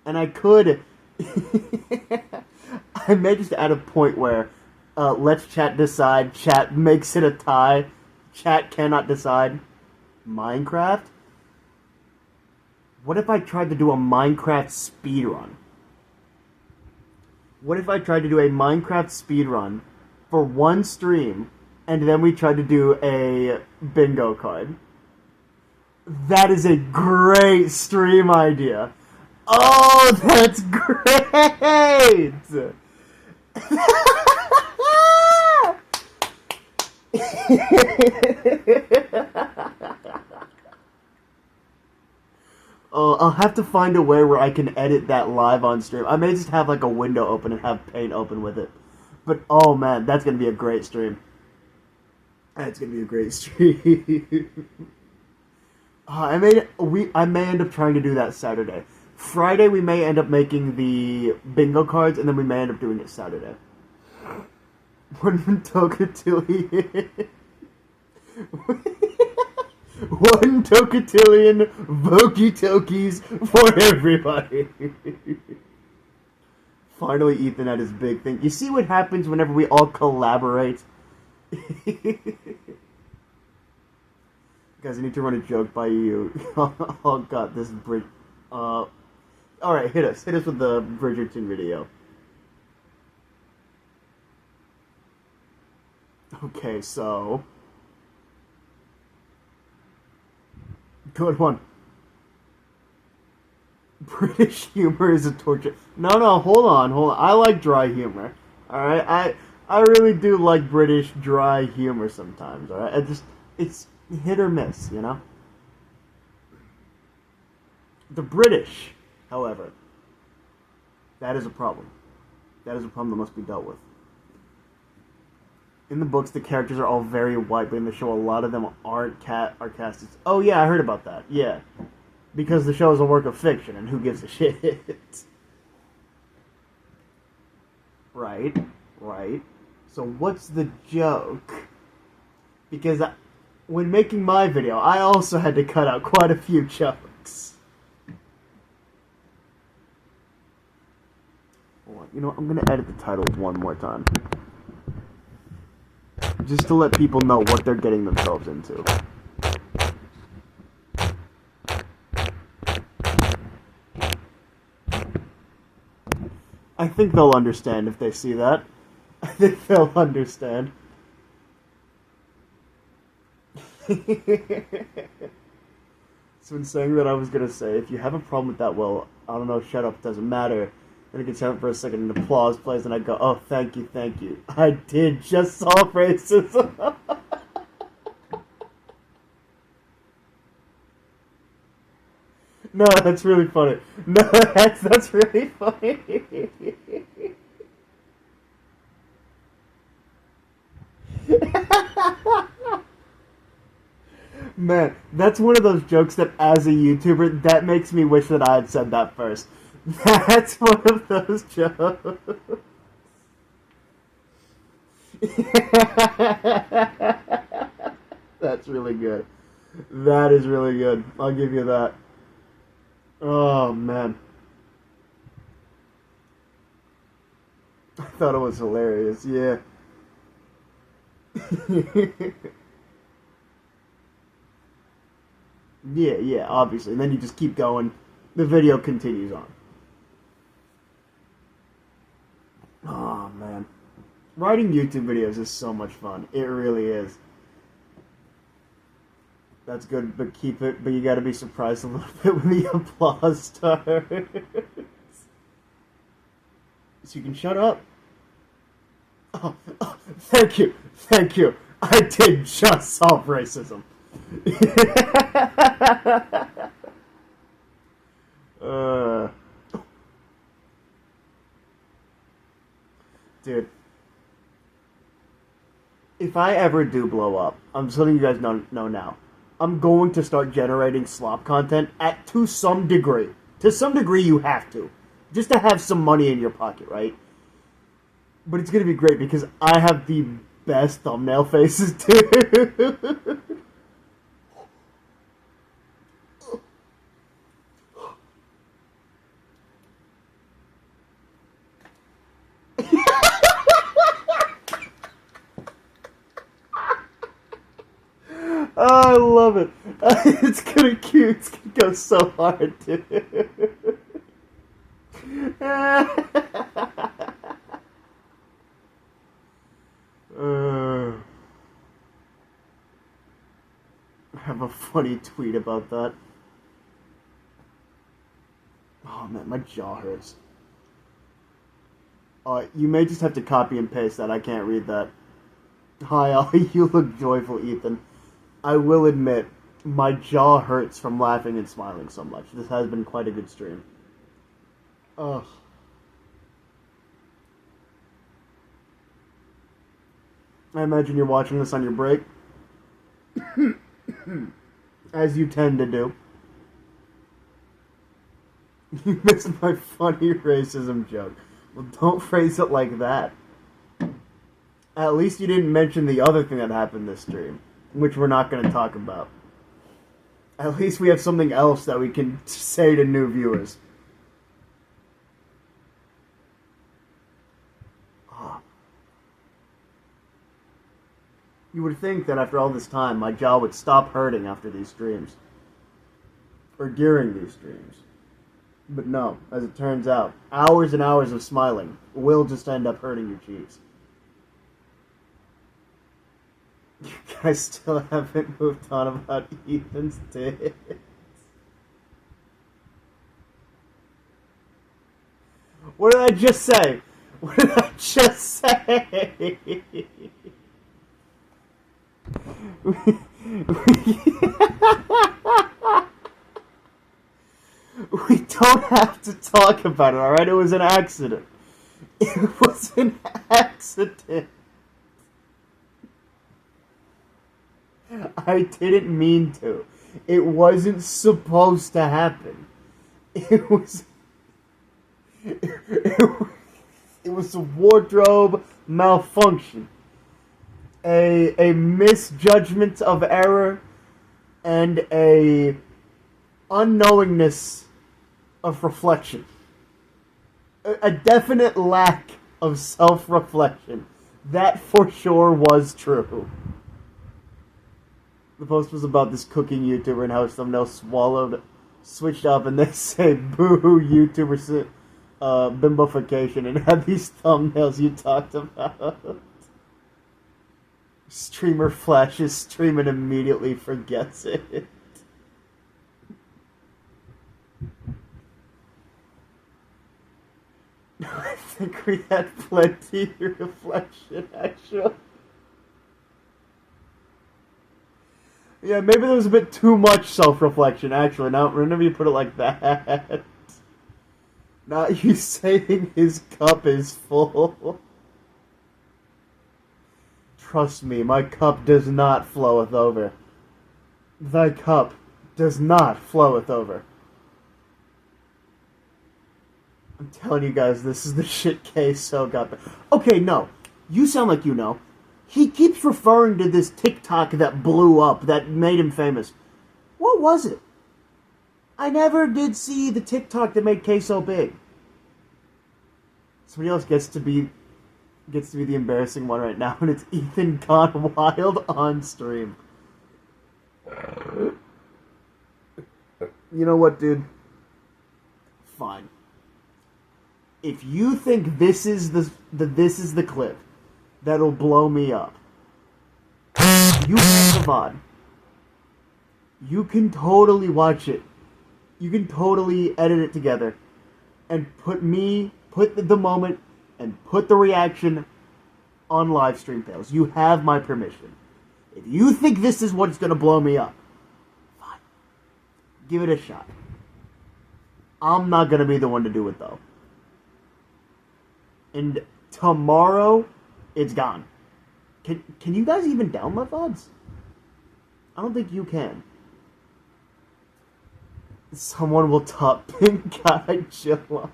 And I could... I may just add a point where let's chat decide, chat makes it a tie, chat cannot decide. Minecraft? What if I tried to do a Minecraft speedrun? What if I tried to do a Minecraft speedrun for one stream, and then we tried to do a bingo card? That is a great stream idea. Oh, that's great! Oh, I'll have to find a way where I can edit that live on stream. I may just have like a window open and have Paint open with it. But oh man, that's gonna be a great stream. That's gonna be a great stream. I may end up trying to do that Saturday. Friday we may end up making the bingo cards, and then we may end up doing it Saturday. One Tokatilian. One Tokatillion Voki Tokies for everybody. Finally, Ethan had his big thing. You see what happens whenever we all collaborate? Guys, I need to run a joke by you. Oh god, this bridge. Alright, hit us. Hit us with the Bridgerton video. Okay, so... Good one. British humor is a torture. No, hold on. I like dry humor. Alright? I really do like British dry humor sometimes, alright? It's hit or miss, you know? The British, however, that is a problem. That is a problem that must be dealt with. In the books, the characters are all very white, but in the show, a lot of them are cast as... Oh, yeah, I heard about that. Yeah. because the show is a work of fiction, and who gives a shit? Right, right. So what's the joke? Because when making my video, I also had to cut out quite a few jokes. You know, I'm gonna edit the title one more time. Just to let people know what they're getting themselves into. I think they'll understand if they see that. I think they'll understand. So in saying that, I was gonna say, if you have a problem with that, well, I don't know, shut up, doesn't matter. Then it gets out for a second, and applause plays, and I go, oh, thank you, thank you. I did just solve racism. No, that's really funny. No, that's really funny. Man, that's one of those jokes that, as a YouTuber, that makes me wish that I had said that first. That's one of those jokes. That's really good. That is really good. I'll give you that. Oh, man. I thought it was hilarious, yeah. Yeah, obviously. And then you just keep going. The video continues on. Oh, man. Writing YouTube videos is so much fun. It really is. That's good, but but you gotta be surprised a little bit when the applause starts. So you can shut up. Oh, thank you. I did just solve racism. Dude, if I ever do blow up, I'm just letting you guys know now. I'm going to start generating slop content to some degree. To some degree, you have to, just to have some money in your pocket, right? But it's gonna be great because I have the best thumbnail faces, dude. Oh, I love it. It's gonna go so hard, dude. I have a funny tweet about that. Oh man, my jaw hurts. You may just have to copy and paste that. I can't read that. Hi, Ollie. You look joyful, Ethan. I will admit, my jaw hurts from laughing and smiling so much. This has been quite a good stream. Ugh. I imagine you're watching this on your break. As you tend to do. You missed my funny racism joke. Well, don't phrase it like that. At least you didn't mention the other thing that happened this stream, which we're not going to talk about. At least we have something else that we can say to new viewers. You would think that after all this time, my jaw would stop hurting after these streams. Or during these streams. But no, as it turns out, hours and hours of smiling will just end up hurting your cheeks. You guys still haven't moved on about Ethan's tits. What did I just say? What did I just say? We don't have to talk about it, alright? It was an accident. It was an accident. I didn't mean to. It wasn't supposed to happen. It was. It was a wardrobe malfunction, a misjudgment of error, and a unknowingness of reflection. A definite lack of self-reflection. That for sure was true. The post was about this cooking YouTuber and how his thumbnail switched up, and they say, "Boo, YouTuber bimbofication," and had these thumbnails you talked about. Streamer flashes stream and immediately forgets it. I think we had plenty of reflection, actually. Yeah, maybe there was a bit too much self-reflection, actually. Now, whenever you put it like that. Not you saying his cup is full. Trust me, my cup does not floweth over. Thy cup does not floweth over. I'm telling you guys, this is the shit queso got. Okay, no. You sound like you know. He keeps referring to this TikTok that blew up, that made him famous. What was it? I never did see the TikTok that made queso big. Somebody else gets to be the embarrassing one right now, and it's Ethan gone wild on stream. You know what, dude? Fine. If you think this is the clip that'll blow me up, you have the VOD. You can totally watch it. You can totally edit it together and put the moment and put the reaction on live stream fails. You have my permission. If you think this is what's gonna blow me up, fine. Give it a shot. I'm not gonna be the one to do it though. And tomorrow, it's gone. Can you guys even download VODs? I don't think you can. Someone will top Pink Guy Chilla.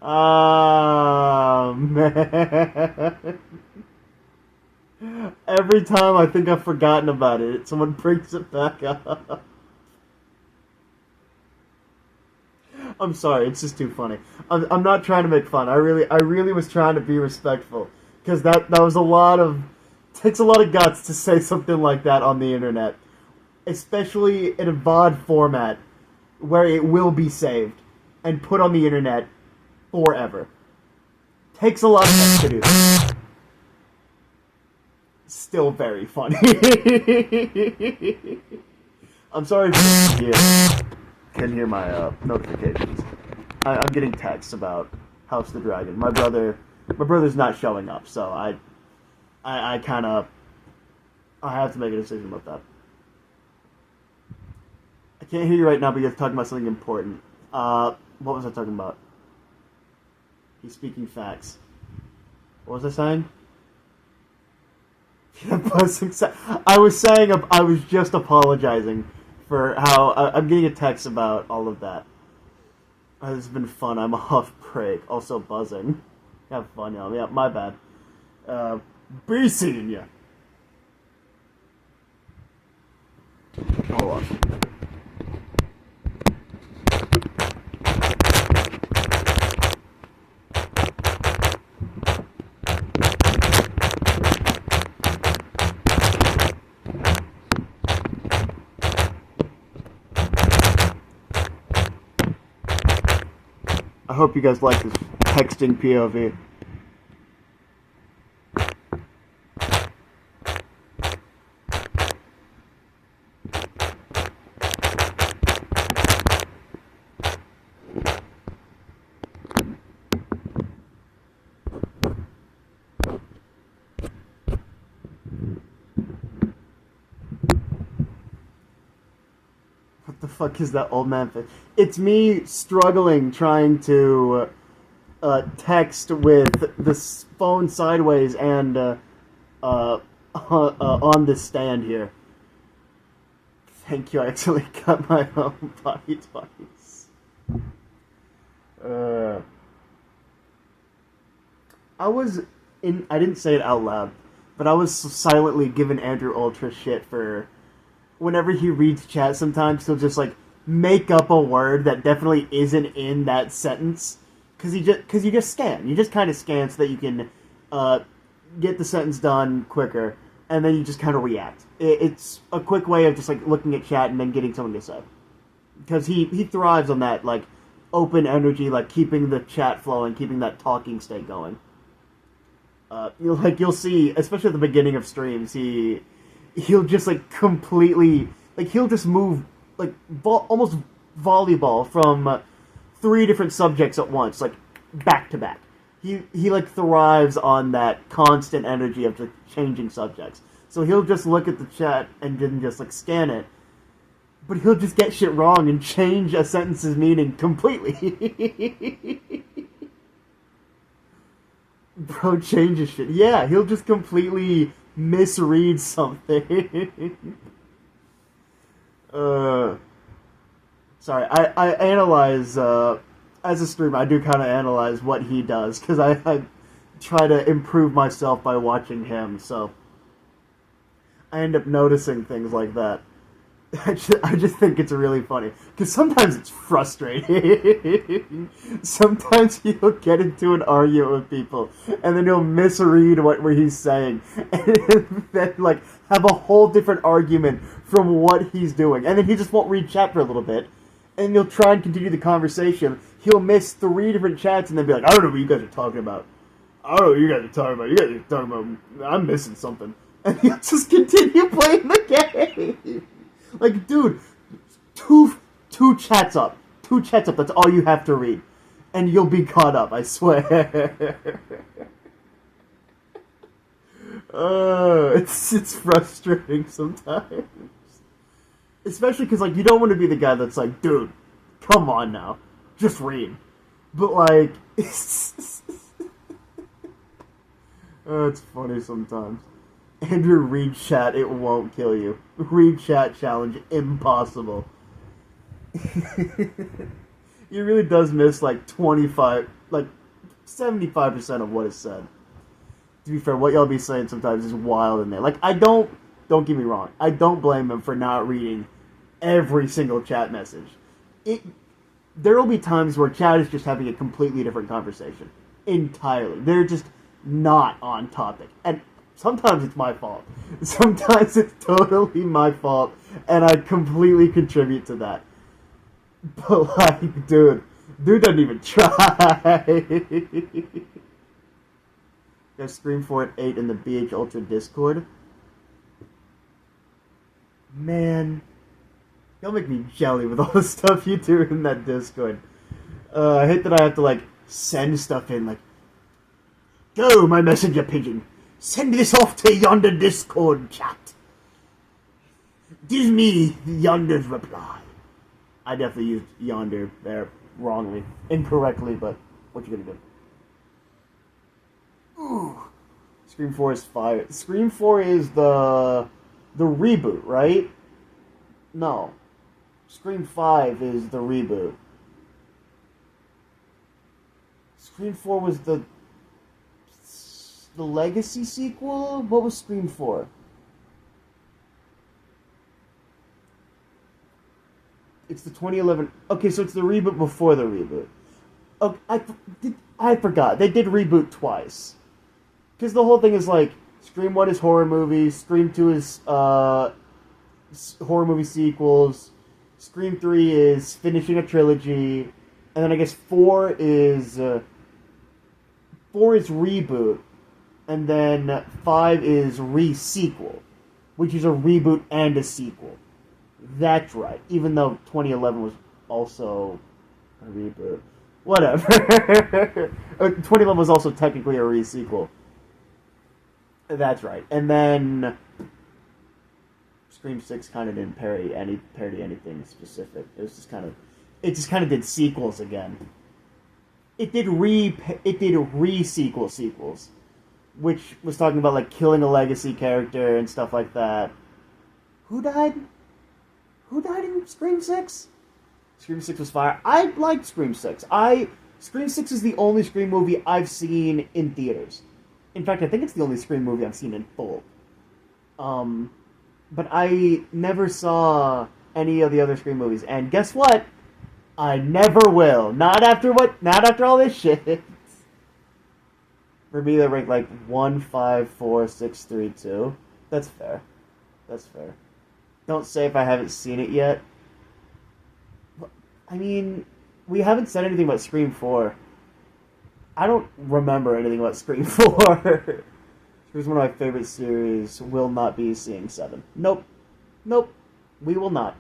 Ah, man. Every time I think I've forgotten about it, someone brings it back up. I'm sorry, it's just too funny. I'm not trying to make fun. I really was trying to be respectful, because that was a lot of takes a lot of guts to say something like that on the internet, especially in a VOD format where it will be saved and put on the internet forever. Takes a lot of guts to do that. Still very funny. I'm sorry if you can hear my notifications. I'm getting texts about House of the Dragon. My brother's not showing up, so I have to make a decision about that. I can't hear you right now, but you're talking about something important. What was I talking about? He's speaking facts. What was I saying? I was saying I was just apologizing for how I'm getting a text about all of that. This has been fun. I'm off break. Also buzzing. Have fun, y'all. Yeah, my bad. Be seeing ya. Hold on. I hope you guys like this texting POV. What the fuck is that old man thing? It's me struggling trying to text with the phone sideways and on this stand here. Thank you. I actually got my own body twice. I was in. I didn't say it out loud, but I was silently giving Andrew Ultra shit for whenever he reads chat. Sometimes he'll just like make up a word that definitely isn't in that sentence because you just scan. You just kind of scan so that you can get the sentence done quicker, and then you just kind of react. It's a quick way of just like looking at chat and then getting something to say because he thrives on that like open energy, like keeping the chat flowing, keeping that talking state going. You'll see, especially at the beginning of streams, he'll just like completely like he'll just move like almost volleyball from 3 different subjects at once, like back to back. He like thrives on that constant energy of just changing subjects. So he'll just look at the chat and then just like scan it, but he'll just get shit wrong and change a sentence's meaning completely. Bro changes shit. Yeah, he'll just completely misread something. Sorry, I analyze, as a streamer, I do kind of analyze what he does, because I try to improve myself by watching him, so I end up noticing things like that. I just think it's really funny, because sometimes it's frustrating. Sometimes he'll get into an argument with people, and then he'll misread what he's saying, and then like have a whole different argument from what he's doing, and then he just won't read chat for a little bit, and he'll try and continue the conversation. He'll miss 3 different chats, and then be like, I don't know what you guys are talking about. I don't know what you guys are talking about. You guys are talking about, I'm missing something. And he'll just continue playing the game. Like, dude, two chats up. 2 chats up, that's all you have to read. And you'll be caught up, I swear. It's frustrating sometimes. Especially because, like, you don't want to be the guy that's like, dude, come on now. Just read. But, like, it's funny sometimes. Andrew, read chat, it won't kill you. Read chat challenge, impossible. He really does miss like 75, like 75% of what is said. To be fair, what y'all be saying sometimes is wild in there. Like, don't get me wrong, I don't blame him for not reading every single chat message. There will be times where chat is just having a completely different conversation. Entirely. They're just not on topic. And sometimes it's my fault. Sometimes it's totally my fault, and I completely contribute to that. But, like, dude doesn't even try. Got Scream 4 at 8 in the BH Ultra Discord. Man, y'all make me jelly with all the stuff you do in that Discord. I hate that I have to, like, send stuff in, like, go, my messenger pigeon. Send this off to yonder Discord chat. Give me yonder's reply. I definitely used yonder there wrongly. Incorrectly, but what you gonna do? Ooh. Scream 4 is fire. Scream 4 is the reboot, right? No. Scream 5 is the reboot. Scream 4 was the Legacy sequel? What was Scream 4? It's the 2011... Okay, so it's the reboot before the reboot. Oh, I forgot. They did reboot twice. Because the whole thing is like, Scream 1 is horror movies, Scream 2 is horror movie sequels, Scream 3 is finishing a trilogy, and then I guess 4 is reboot, and then 5 is re-sequel, which is a reboot and a sequel. That's right, even though 2011 was also a reboot. Whatever. 2011 was also technically a re-sequel. That's right. And then Scream 6 kind of didn't parody anything specific. It just kind of did sequels again. It did re-sequels. which was talking about like killing a legacy character and stuff like that. Who died? Who died in Scream 6? Scream 6 was fire. I liked Scream 6. Scream 6 is the only Scream movie I've seen in theaters. In fact, I think it's the only Scream movie I've seen in full. But I never saw any of the other Scream movies. And guess what? I never will. Not after all this shit. For me, they rank like 1, 5, 4, 6, 3, 2. That's fair. That's fair. Don't say if I haven't seen it yet. I mean, we haven't said anything about Scream 4. I don't remember anything about Scream 4. Here's one of my favorite series. Will not be seeing 7. Nope. Nope. We will not.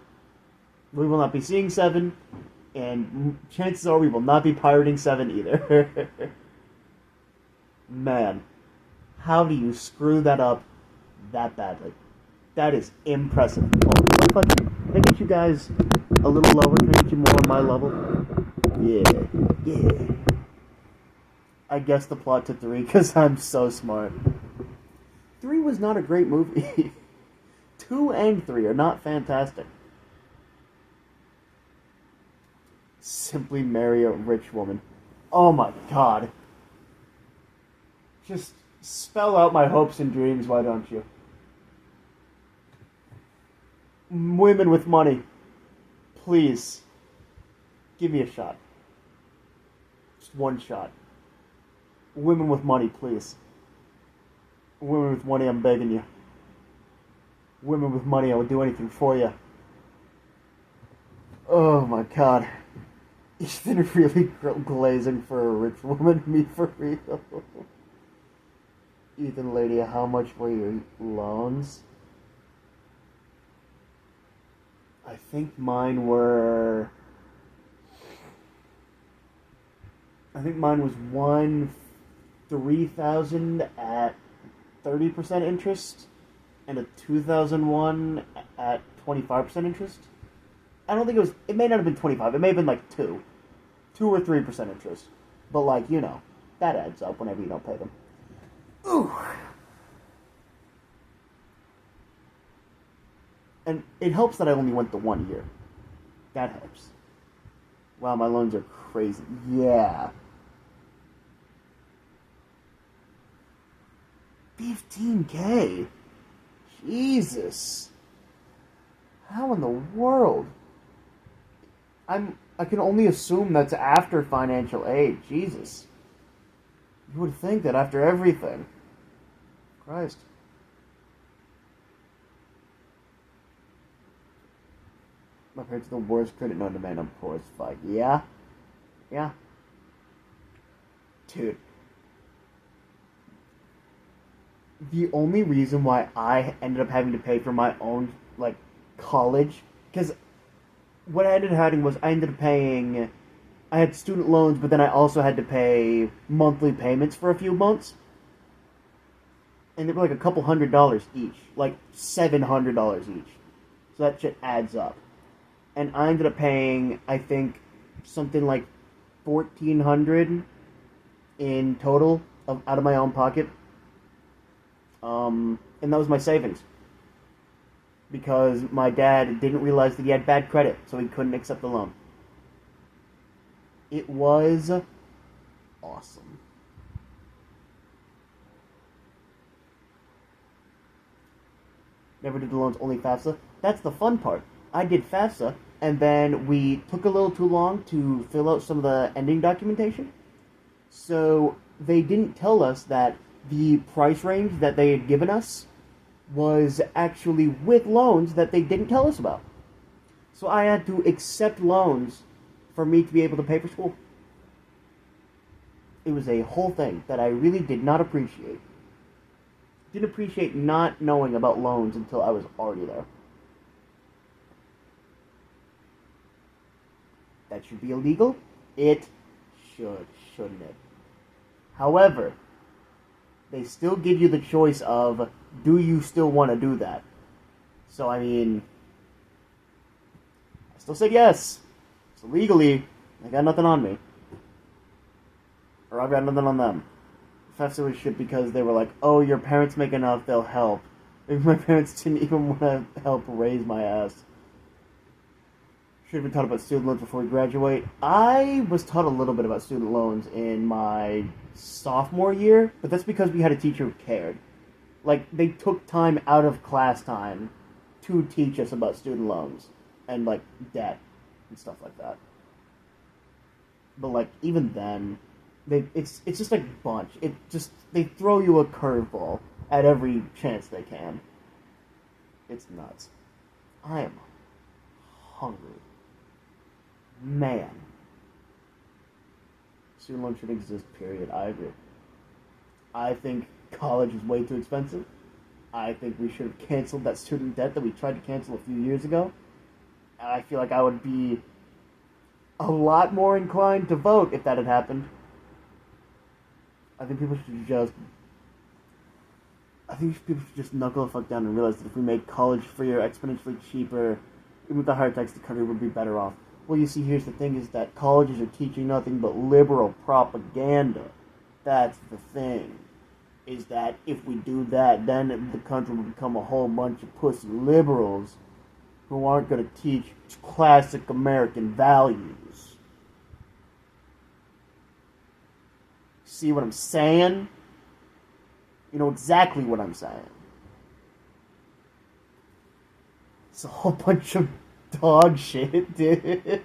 We will not be seeing 7. And chances are we will not be pirating 7 either. Man. How do you screw that up that badly? That is impressive. Oh, can I get you guys a little lower? Can I get you more on my level? Yeah. I guessed the plot to 3 because I'm so smart. 3 was not a great movie. 2 and 3 are not fantastic. Simply marry a rich woman. Oh my god. Just spell out my hopes and dreams, why don't you? Women with money. Please. Give me a shot. Just one shot. Women with money, please. Women with money, I'm begging you. Women with money, I would do anything for you. Oh my god. Ethan really glazing for a rich woman, me for real. Ethan, lady, how much were your loans? I think mine was 3,000 at 30% interest, and a 2001 at 25% interest. I don't think it may not have been 25, it may have been like 2 or 3% interest. But like, you know, that adds up whenever you don't pay them. Ooh. And it helps that I only went the 1 year. That helps. Wow, my loans are crazy. Yeah. 15K. Jesus. How in the world? I can only assume that's after financial aid. Jesus. You would think that after everything. Christ. My parents are the worst credit known to man. I'm poor as fuck. Yeah? Yeah. Dude. The only reason why I ended up having to pay for my own, like, college, because what I ended up having was I ended up paying, I had student loans, but then I also had to pay monthly payments for a few months. And they were like a couple $100 each. Like $700 each. So that shit adds up. And I ended up paying, I think, something like $1,400 in total out of my own pocket. And that was my savings. Because my dad didn't realize that he had bad credit, so he couldn't accept the loan. It was awesome. Never did the loans, only FAFSA. That's the fun part. I did FAFSA, and then we took a little too long to fill out some of the ending documentation. So they didn't tell us that the price range that they had given us was actually with loans that they didn't tell us about. So I had to accept loans for me to be able to pay for school. It was a whole thing that I really did not appreciate. Didn't appreciate not knowing about loans until I was already there. That should be illegal? It should, shouldn't it? However, they still give you the choice of, do you still want to do that? So, I mean, I still said yes. So legally, they got nothing on me. Or I've got nothing on them. professor was shit because they were like, "Oh, your parents make enough; they'll help." Maybe my parents didn't even want to help raise my ass. Should have been taught about student loans before we graduate. I was taught a little bit about student loans in my sophomore year, but that's because we had a teacher who cared. Like, they took time out of class time to teach us about student loans and, like, debt and stuff like that. But, like, even then, it's just like a bunch. They throw you a curveball at every chance they can. It's nuts. I am hungry. Man. Student loan should exist, period. I agree. I think college is way too expensive. I think we should have canceled that student debt that we tried to cancel a few years ago. I feel like I would be a lot more inclined to vote if that had happened. I think people should just... I think people should just knuckle the fuck down and realize that if we make college free or exponentially cheaper, even with the higher tax, the country would be better off. Well, you see, here's the thing, is that colleges are teaching nothing but liberal propaganda. That's the thing. Is that if we do that, then the country will become a whole bunch of pussy liberals who aren't going to teach classic American values. See what I'm saying? You know exactly what I'm saying. It's a whole bunch of dog shit, dude.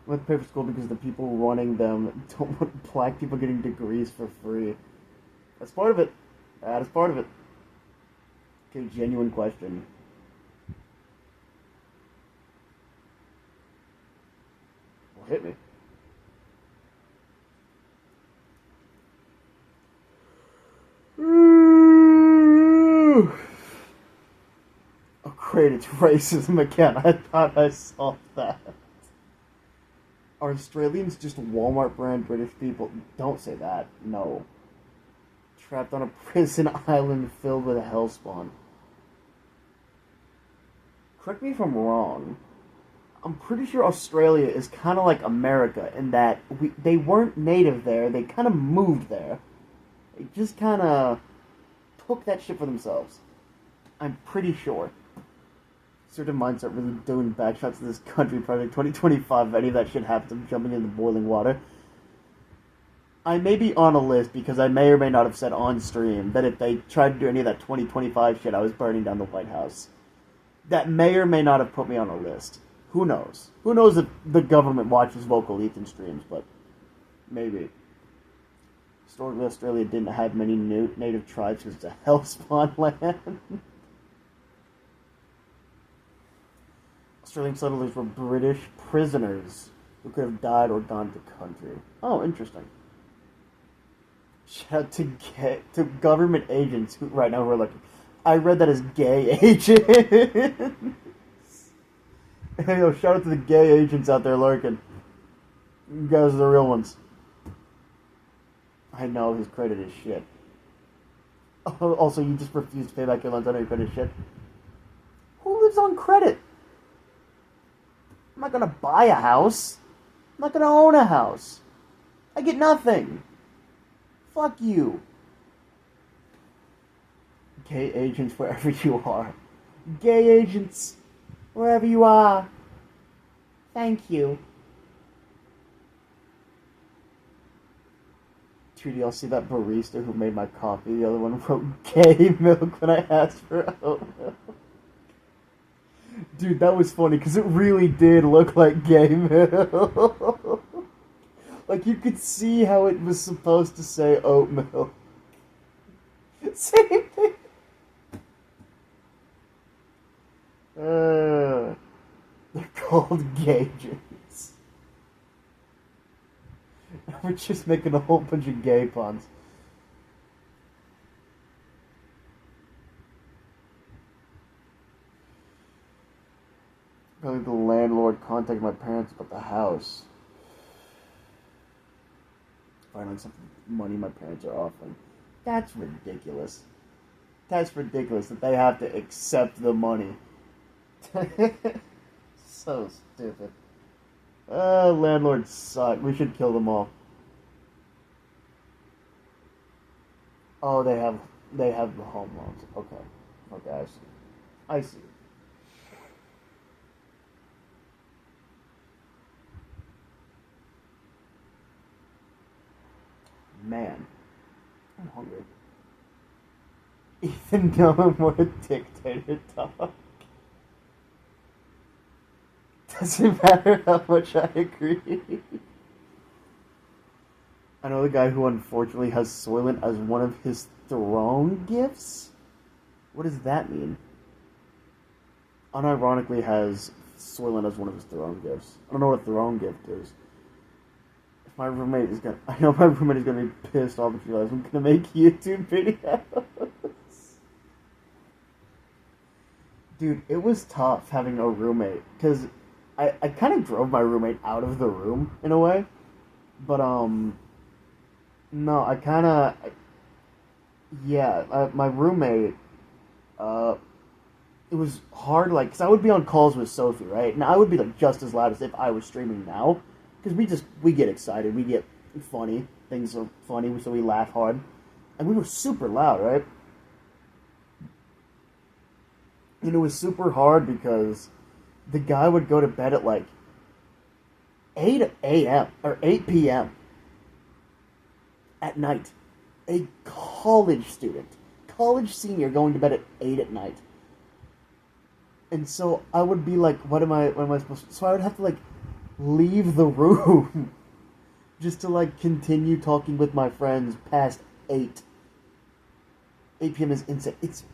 Let's pay for school because the people running them don't want black people getting degrees for free. That's part of it. That is part of it. Okay, genuine question. Well, hit me. Oh, great, it's racism again. I thought I solved that. Are Australians just Walmart brand British people? Don't say that. No. Trapped on a prison island filled with hellspawn. Correct me if I'm wrong. I'm pretty sure Australia is kind of like America in that they weren't native there. They kind of moved there. They just kind of took that shit for themselves. I'm pretty sure. Certain minds aren't really doing backshots of this country project 2025. If any of that shit happens, I'm jumping into boiling water. I may be on a list because I may or may not have said on stream that if they tried to do any of that 2025 shit, I was burning down the White House. That may or may not have put me on a list. Who knows? Who knows if the government watches Vocal Ethan streams, but maybe. Historically, Australia didn't have many native tribes because it's a hellspawn land. Australian settlers were British prisoners who could have died or gone to country. Oh, interesting. Shout out to government agents who right now we're like, I read that as gay agents. Hey, yo, shout out to the gay agents out there lurking. You guys are the real ones. I know his credit is shit. Oh, also, you just refuse to pay back your loans. I know your credit is shit. Who lives on credit? I'm not gonna buy a house. I'm not gonna own a house. I get nothing. Fuck you. Gay agents, wherever you are. Gay agents, wherever you are. Thank you. Trudy, I'll see that barista who made my coffee. The other one wrote gay milk when I asked for oat milk. Dude, that was funny because it really did look like gay milk. Like, you could see how it was supposed to say oat milk. Same thing. They're called gayagents. We're just making a whole bunch of gay puns. Probably the landlord contacted my parents about the house. Finding some money my parents are offering. That's ridiculous. That's ridiculous that they have to accept the money. So stupid. Landlords suck. We should kill them all. Oh, they have the home loans. Okay. Okay, I see. I see. Man, I'm hungry. Ethan, no more dictator talk. Doesn't matter how much I agree. I know the guy who unfortunately has Soylent as one of his throne gifts? What does that mean? Unironically has Soylent as one of his throne gifts. I don't know what a throne gift is. If my roommate is gonna... I know my roommate is gonna be pissed off if he realizes I'm gonna make YouTube videos. Dude, it was tough having a roommate, because I kind of drove my roommate out of the room, in a way. But, no, I kind of... Yeah, my roommate, it was hard, like, because I would be on calls with Sophie, right? And I would be, like, just as loud as if I was streaming now. Because we get excited, we get funny, things are funny, so we laugh hard. And we were super loud, right? And it was super hard because the guy would go to bed at, like, 8 a.m. or 8 p.m. at night. A college student, college senior going to bed at 8 at night. And so I would be like, what am I supposed to... So I would have to, like, leave the room just to, like, continue talking with my friends past 8. 8 p.m. is insane. It's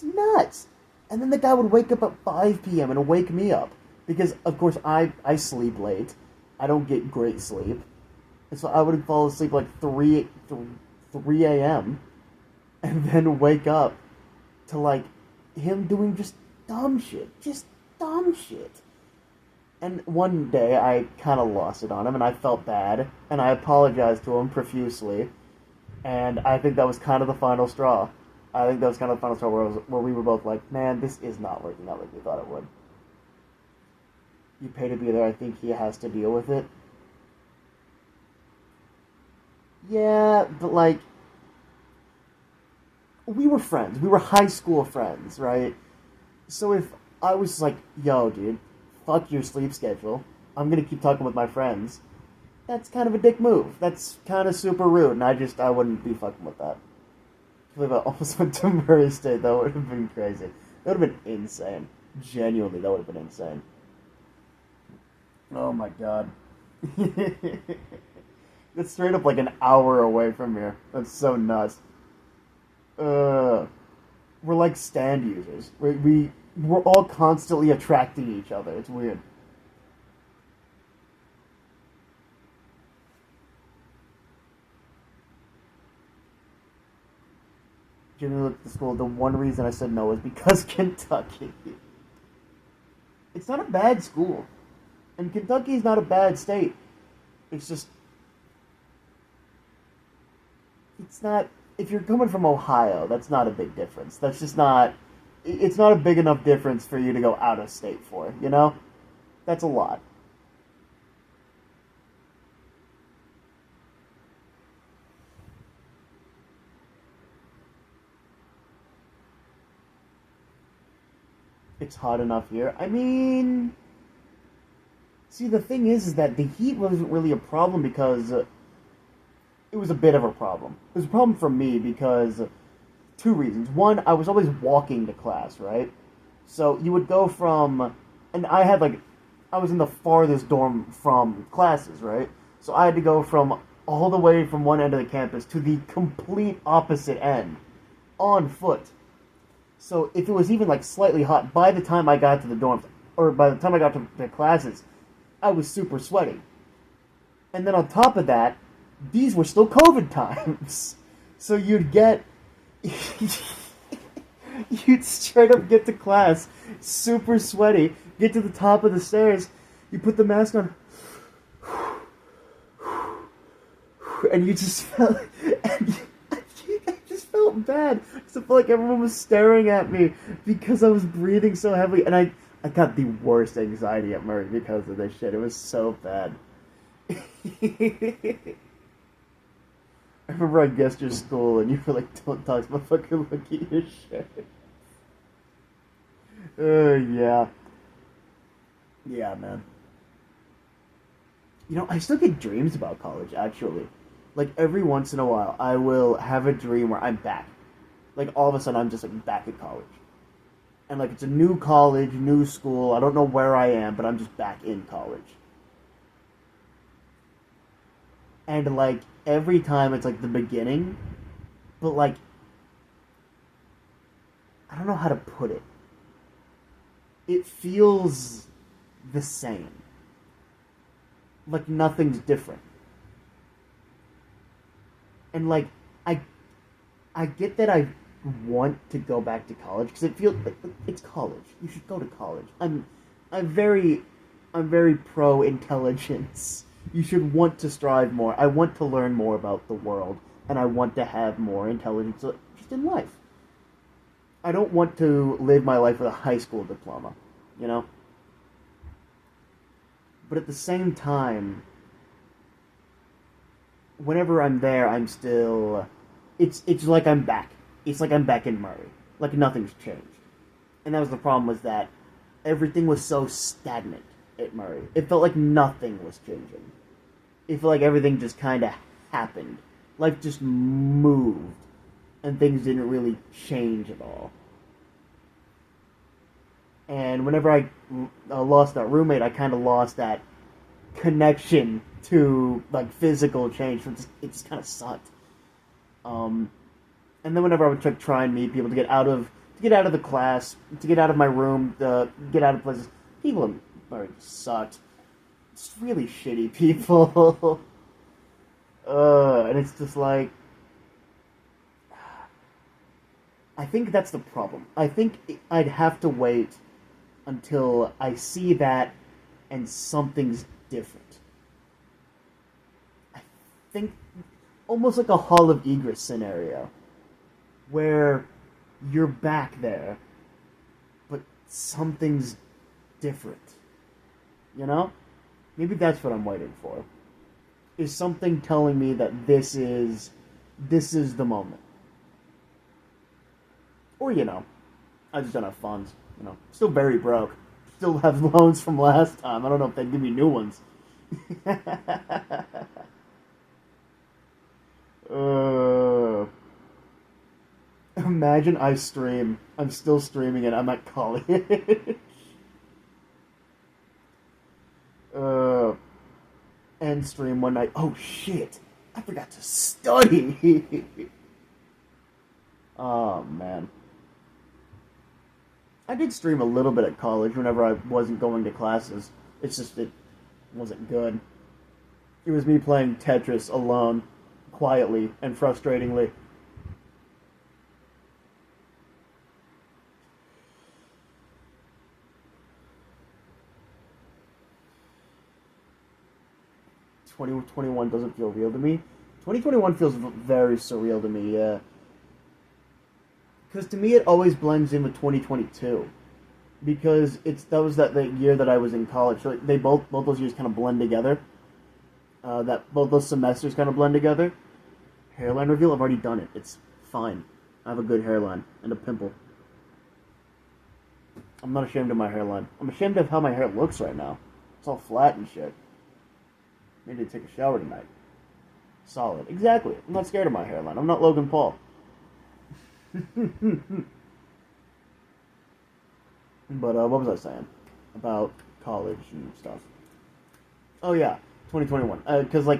nuts. And then the guy would wake up at 5 p.m. and wake me up. Because, of course, I sleep late. I don't get great sleep. And so I would fall asleep like 3 a.m. and then wake up to, like, him doing just dumb shit. Just dumb shit. And one day I kind of lost it on him and I felt bad. And I apologized to him profusely. And I think that was kind of the final straw. I think that was kind of the final straw where we were both like, man, this is not working out like we thought it would. You pay to be there, I think he has to deal with it. Yeah, but, like, we were friends. We were high school friends, right? So if I was like, yo, dude, fuck your sleep schedule, I'm gonna keep talking with my friends, that's kind of a dick move. That's kind of super rude, and I wouldn't be fucking with that. I believe I almost went to Murray State. That would have been crazy. That would have been insane. Genuinely, that would have been insane. Oh my god. It's straight up like an hour away from here. That's so nuts. We're like stand users. We're all constantly attracting each other. It's weird. Jimmy looked at the school. The one reason I said no was because Kentucky. It's not a bad school. And Kentucky's not a bad state. It's just... It's not... If you're coming from Ohio, that's not a big difference. That's just not... It's not a big enough difference for you to go out of state for, you know? That's a lot. It's hot enough here. I mean... See, the thing is that the heat wasn't really a problem because... it was a bit of a problem. It was a problem for me because... two reasons. One, I was always walking to class, right? So you would go from... And I had, like... I was in the farthest dorm from classes, right? So I had to go from all the way from one end of the campus to the complete opposite end. On foot. So if it was even, like, slightly hot, by the time I got to the dorms, or by the time I got to the classes, I was super sweaty. And then on top of that, these were still COVID times. So you'd get... you'd straight up get to class, super sweaty, get to the top of the stairs, you put the mask on, and you just felt... And I just felt bad, because I felt like everyone was staring at me, because I was breathing so heavily, and I got the worst anxiety at Murray because of this shit. It was so bad. I remember I guessed your school, and you were like, "Don't talk, motherfucker. Look at your shit." Yeah, yeah, man. I still get dreams about college. Actually, like every once in a while, I will have a dream where I'm back. Like all of a sudden, I'm just like back at college, and like it's a new college, new school. I don't know where I am, but I'm just back in college. And like every time, it's like the beginning, but like I don't know how to put it. It feels the same. Like nothing's different. And like I I get that I want to go back to college because it feels like it's college. You should go to college. I'm very I'm very pro intelligence. You should want to strive more. I want to learn more about the world and I want to have more intelligence just in life. I don't want to live my life with a high school diploma, you know? But at the same time, whenever I'm there, I'm still. It's like I'm back. It's like I'm back in Murray. Like nothing's changed. And that was the problem was that everything was so stagnant at Murray. It felt like nothing was changing. It felt like everything just kind of happened. Life just moved. And things didn't really change at all. And whenever I lost that roommate, I kind of lost that connection to like physical change. It just kind of sucked. Um, and then whenever I would try and meet people to get out of the class, to get out of my room, to get out of places, people sucked. It's really shitty people. And it's just like I think that's the problem. I think I'd have to wait until I see that and something's different. I think almost like a Hall of Egress scenario where you're back there, but something's different. You know? Maybe that's what I'm waiting for. Is something telling me that this is the moment. Or, I just don't have funds. Still very broke. Still have loans from last time. I don't know if they'd give me new ones. uh, Imagine I stream. I'm still streaming and I'm at college. uh, End stream one night. Oh shit! I forgot to study. Oh man. I did stream a little bit at college whenever I wasn't going to classes. It's just it wasn't good. It was me playing Tetris alone, quietly and frustratingly. "2021 doesn't feel real to me." 2021 feels very surreal to me, yeah. Because to me it always blends in with 2022. Because that was the year that I was in college. So they both those years kind of blend together. That both those semesters kind of blend together. Hairline reveal, I've already done it. It's fine. I have a good hairline and a pimple. I'm not ashamed of my hairline. I'm ashamed of how my hair looks right now. It's all flat and shit. Maybe take a shower tonight. Solid. Exactly. I'm not scared of my hairline. I'm not Logan Paul. But what was I saying about college and stuff? Oh yeah, 2021. Because like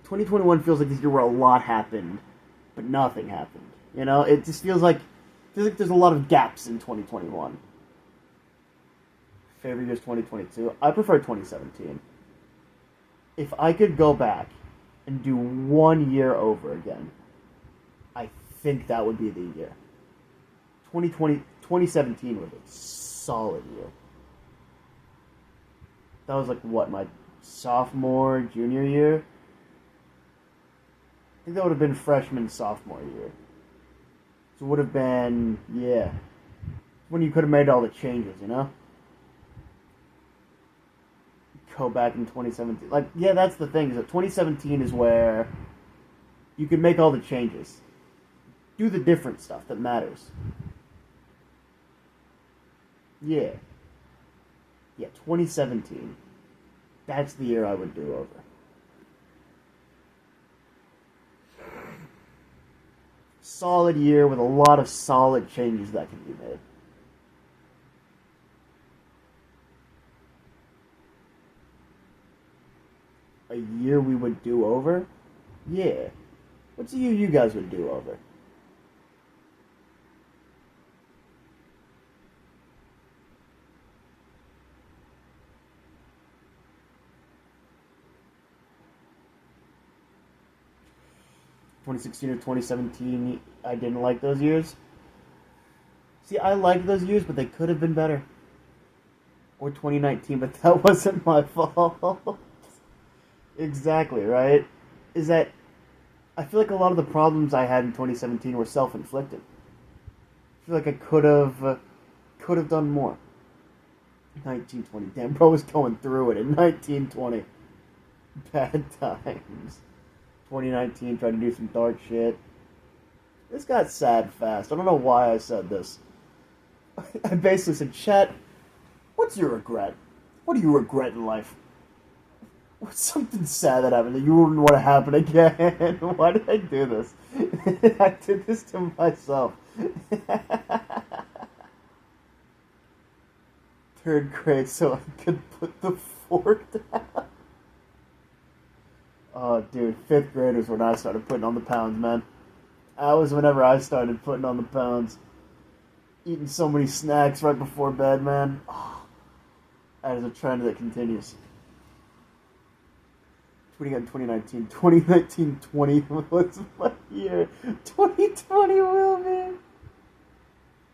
2021 feels like this year where a lot happened, but nothing happened. It just feels like there's a lot of gaps in 2021. Favorite year is 2022. I prefer 2017. If I could go back and do 1 year over again, I think that would be the year. 2017 was a solid year. That was like what, my sophomore, junior year? I think that would have been freshman, sophomore year. So it would have been, yeah, when you could have made all the changes, Go back in 2017. Like, yeah, that's the thing. Is that 2017 is where You can make all the changes. Do the different stuff that matters. Yeah. Yeah, 2017. That's the year I would do over. Solid year with a lot of solid changes that can be made. A year we would do over? Yeah. What's a year you guys would do over? ...2016 or 2017, I didn't like those years. See, I liked those years, but they could have been better. Or 2019, but that wasn't my fault. Exactly, right? Is that I feel like a lot of the problems I had in 2017 were self-inflicted. I feel like I could have done more. 1920, damn, bro was going through it in 1920. Bad times. 2019, tried to do some dark shit. This got sad fast. I don't know why I said this. I basically said, Chet, what's your regret? What do you regret in life? What's something sad that happened that you wouldn't want to happen again? Why did I do this? I did this to myself. Third grade so I could put the fork down. Oh, dude, 5th grade was when I started putting on the pounds, man. That was whenever I started putting on the pounds. Eating so many snacks right before bed, man. Oh, that is a trend that continues. 2019, 2020 was my year. 2020 will be.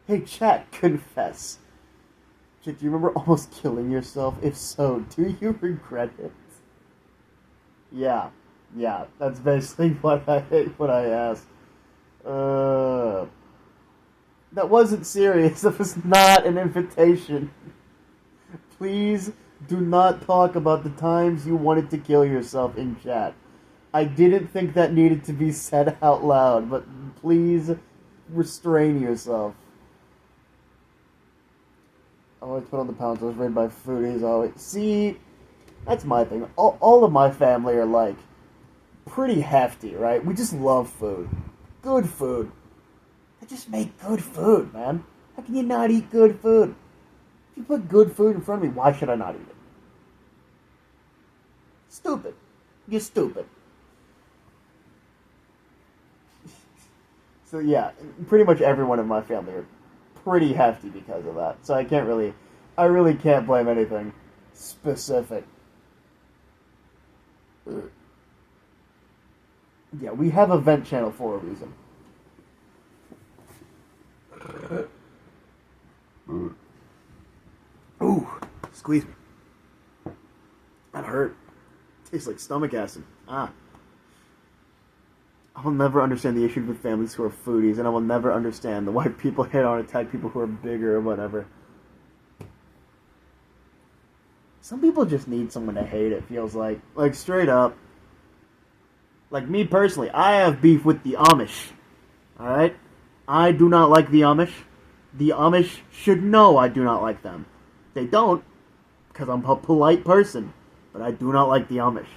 Hey, chat, confess. Chat, do you remember almost killing yourself? If so, do you regret it? Yeah, that's basically what I asked. That wasn't serious. That was not an invitation. Please do not talk about the times you wanted to kill yourself in chat. I didn't think that needed to be said out loud, but please restrain yourself. I always put on the pounds. I was raised by foodies. Always see. That's my thing. All of my family are like pretty hefty, right? We just love food. Good food. I just make good food, man. How can you not eat good food? If you put good food in front of me, why should I not eat it? Stupid. You're stupid. So yeah, pretty much everyone in my family are pretty hefty because of that. So I really can't blame anything specific. Yeah, we have a vent channel for a reason. Ooh, squeeze me. That hurt. Tastes like stomach acid. Ah. I will never understand the issues with families who are foodies, and I will never understand the why people hit on attack people who are bigger or whatever. Some people just need someone to hate, it feels like. Like, straight up. Like, me personally, I have beef with the Amish. Alright? I do not like the Amish. The Amish should know I do not like them. They don't, because I'm a polite person. But I do not like the Amish.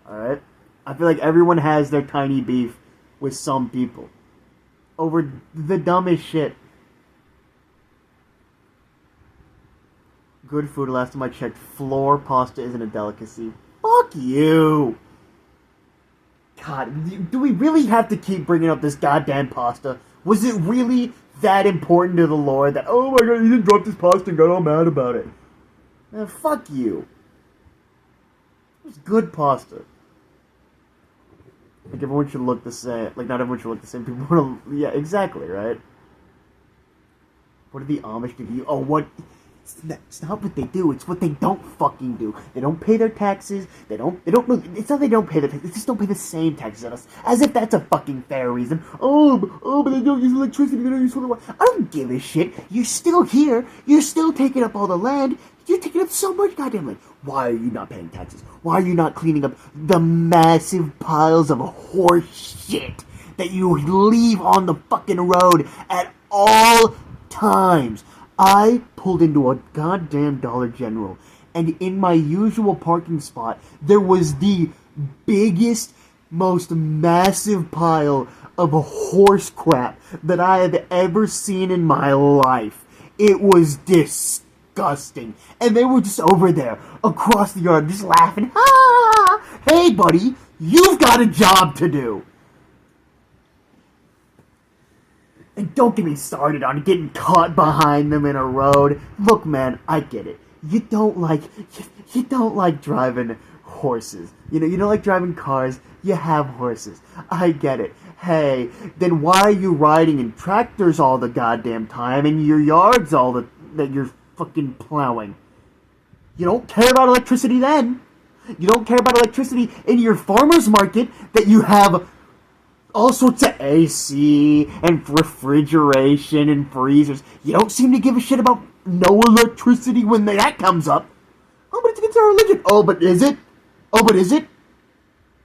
Alright? I feel like everyone has their tiny beef with some people. Over the dumbest shit. Good food, last time I checked, floor pasta isn't a delicacy. Fuck you! God, do we really have to keep bringing up this goddamn pasta? Was it really that important to the Lord that, oh my god, you didn't drop this pasta and got all mad about it? Fuck you. It was good pasta. Like, everyone should look the same. Like, not everyone should look the same. People want to... Yeah, exactly, right? What did the Amish do to you? Oh, what... It's not what they do. It's what they don't fucking do. They don't pay their taxes. They don't. It's not they don't pay their taxes. They just don't pay the same taxes as us. As if that's a fucking fair reason. But they don't use electricity. They don't use water. I don't give a shit. You're still here. You're still taking up all the land. You're taking up so much goddamn land. Why are you not paying taxes? Why are you not cleaning up the massive piles of horse shit that you leave on the fucking road at all times? I pulled into a goddamn Dollar General, and in my usual parking spot, there was the biggest, most massive pile of horse crap that I have ever seen in my life. It was disgusting. And they were just over there, across the yard, just laughing. Ah! Hey, buddy, you've got a job to do. And don't get me started on getting caught behind them in a road. Look, man, I get it. You don't like driving horses. You don't like driving cars. You have horses. I get it. Hey, then why are you riding in tractors all the goddamn time in your yards that you're fucking plowing? You don't care about electricity then. You don't care about electricity in your farmer's market that you have all sorts of AC and refrigeration and freezers. You don't seem to give a shit about no electricity when that comes up. Oh, but it's against our religion. Oh, but is it? Oh, but is it?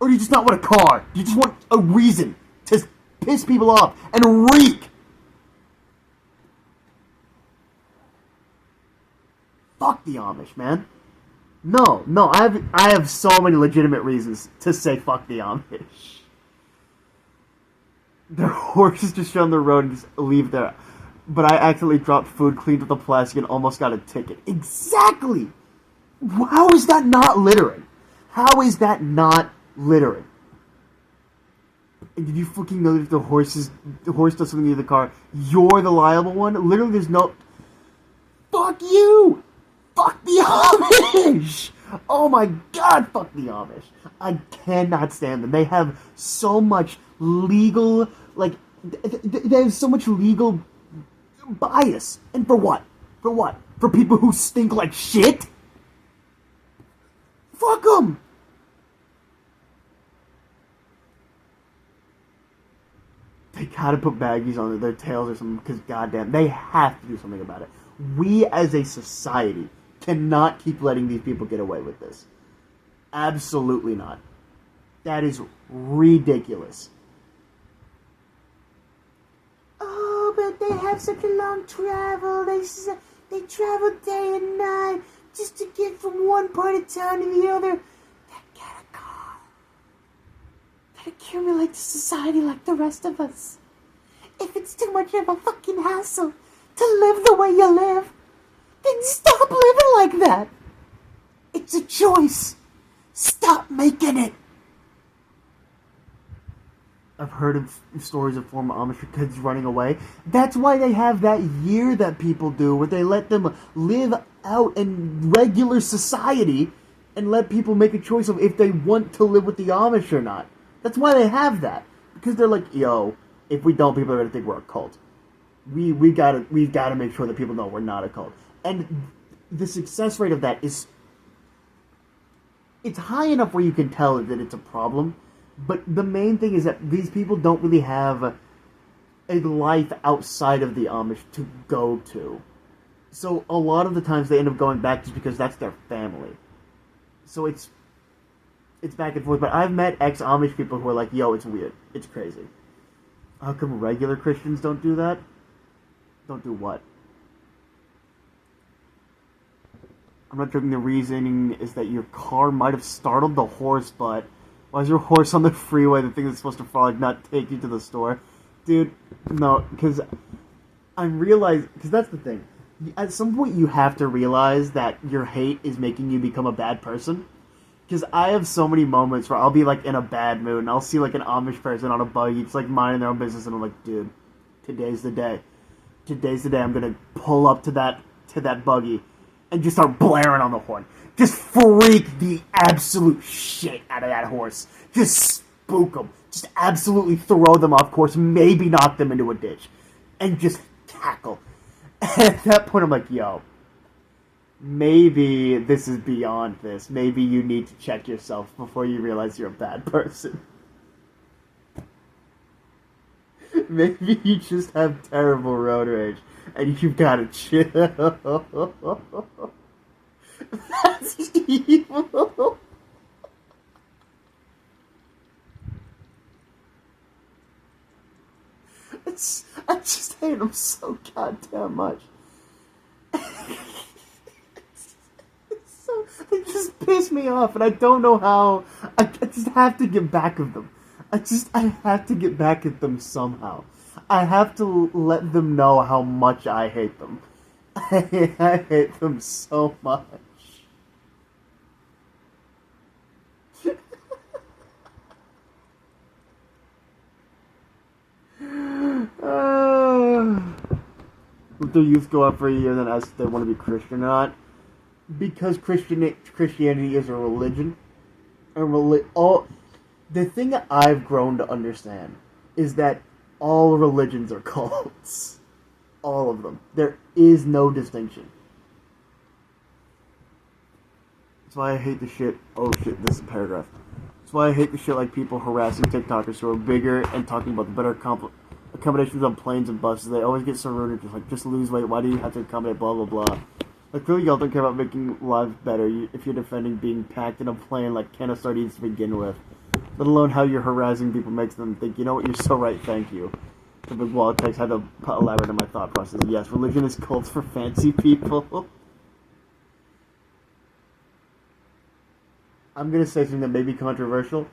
Or do you just not want a car? You just want a reason to piss people off and reek. Fuck the Amish, man. No, I have so many legitimate reasons to say fuck the Amish. Their horses just shit on the road and just leave there. But I accidentally dropped food, cleaned up the plastic, and almost got a ticket. Exactly! How is that not littering? How is that not littering? And did you fucking know that if the horse does something to the car, you're the liable one? Literally, there's no... Fuck you! Fuck the Amish! Oh my god, fuck the Amish. I cannot stand them. They have so much legal, they have so much legal bias. And for what? For what? For people who stink like shit? Fuck them! They gotta put baggies on their tails or something, because goddamn, they have to do something about it. We as a society cannot keep letting these people get away with this. Absolutely not. That is ridiculous. Oh, but they have such a long travel. They travel day and night just to get from one part of town to the other. They get a car. They accumulate to society like the rest of us. If it's too much of a fucking hassle to live the way you live, then stop living like that. It's a choice. Stop making it. I've heard of stories of former Amish kids running away. That's why they have that year that people do, where they let them live out in regular society and let people make a choice of if they want to live with the Amish or not. That's why they have that. Because they're like, yo, if we don't, people are going to think we're a cult. We've got to make sure that people know we're not a cult. And the success rate of that is... It's high enough where you can tell that it's a problem. But the main thing is that these people don't really have a life outside of the Amish to go to. So a lot of the times they end up going back just because that's their family. So it's back and forth. But I've met ex-Amish people who are like, yo, it's weird. It's crazy. How come regular Christians don't do that? Don't do what? I'm not joking. The reasoning is that your car might have startled the horse, but... Why is your horse on the freeway, the thing that's supposed to follow, not take you to the store? Dude, no, because that's the thing. At some point you have to realize that your hate is making you become a bad person. Because I have so many moments where I'll be, in a bad mood, and I'll see, an Amish person on a buggy, just, minding their own business, and I'm like, dude, today's the day. Today's the day I'm gonna pull up to that buggy and just start blaring on the horn. Just freak the absolute shit out of that horse. Just spook them. Just absolutely throw them off course. Maybe knock them into a ditch. And just tackle. And at that point, I'm like, yo, maybe this is beyond this. Maybe you need to check yourself before you realize you're a bad person. Maybe you just have terrible road rage and you've got to chill. That's evil. I just hate him so goddamn much. They just piss me off, and I don't know how. I just have to get back at them. I have to get back at them somehow. I have to let them know how much I hate them. I hate them so much. The youth go out for a year, then ask if they want to be Christian or not. Because Christianity is a religion, the thing that I've grown to understand is that all religions are cults. All of them. There is no distinction. That's why I hate the shit. Oh shit, this is a paragraph. That's why I hate the shit like people harassing TikTokers who are bigger and talking about the better accommodations on planes and buses. They always get so rude and just like, just lose weight. Why do you have to accommodate blah blah blah? Like, clearly y'all don't care about making lives better if you're defending being packed in a plane like can of sardines to begin with. Let alone how you're harassing people makes them think, you know what, you're so right, thank you. The big wall of text had to elaborate on my thought process. Yes, religion is cults for fancy people. I'm gonna say something that may be controversial.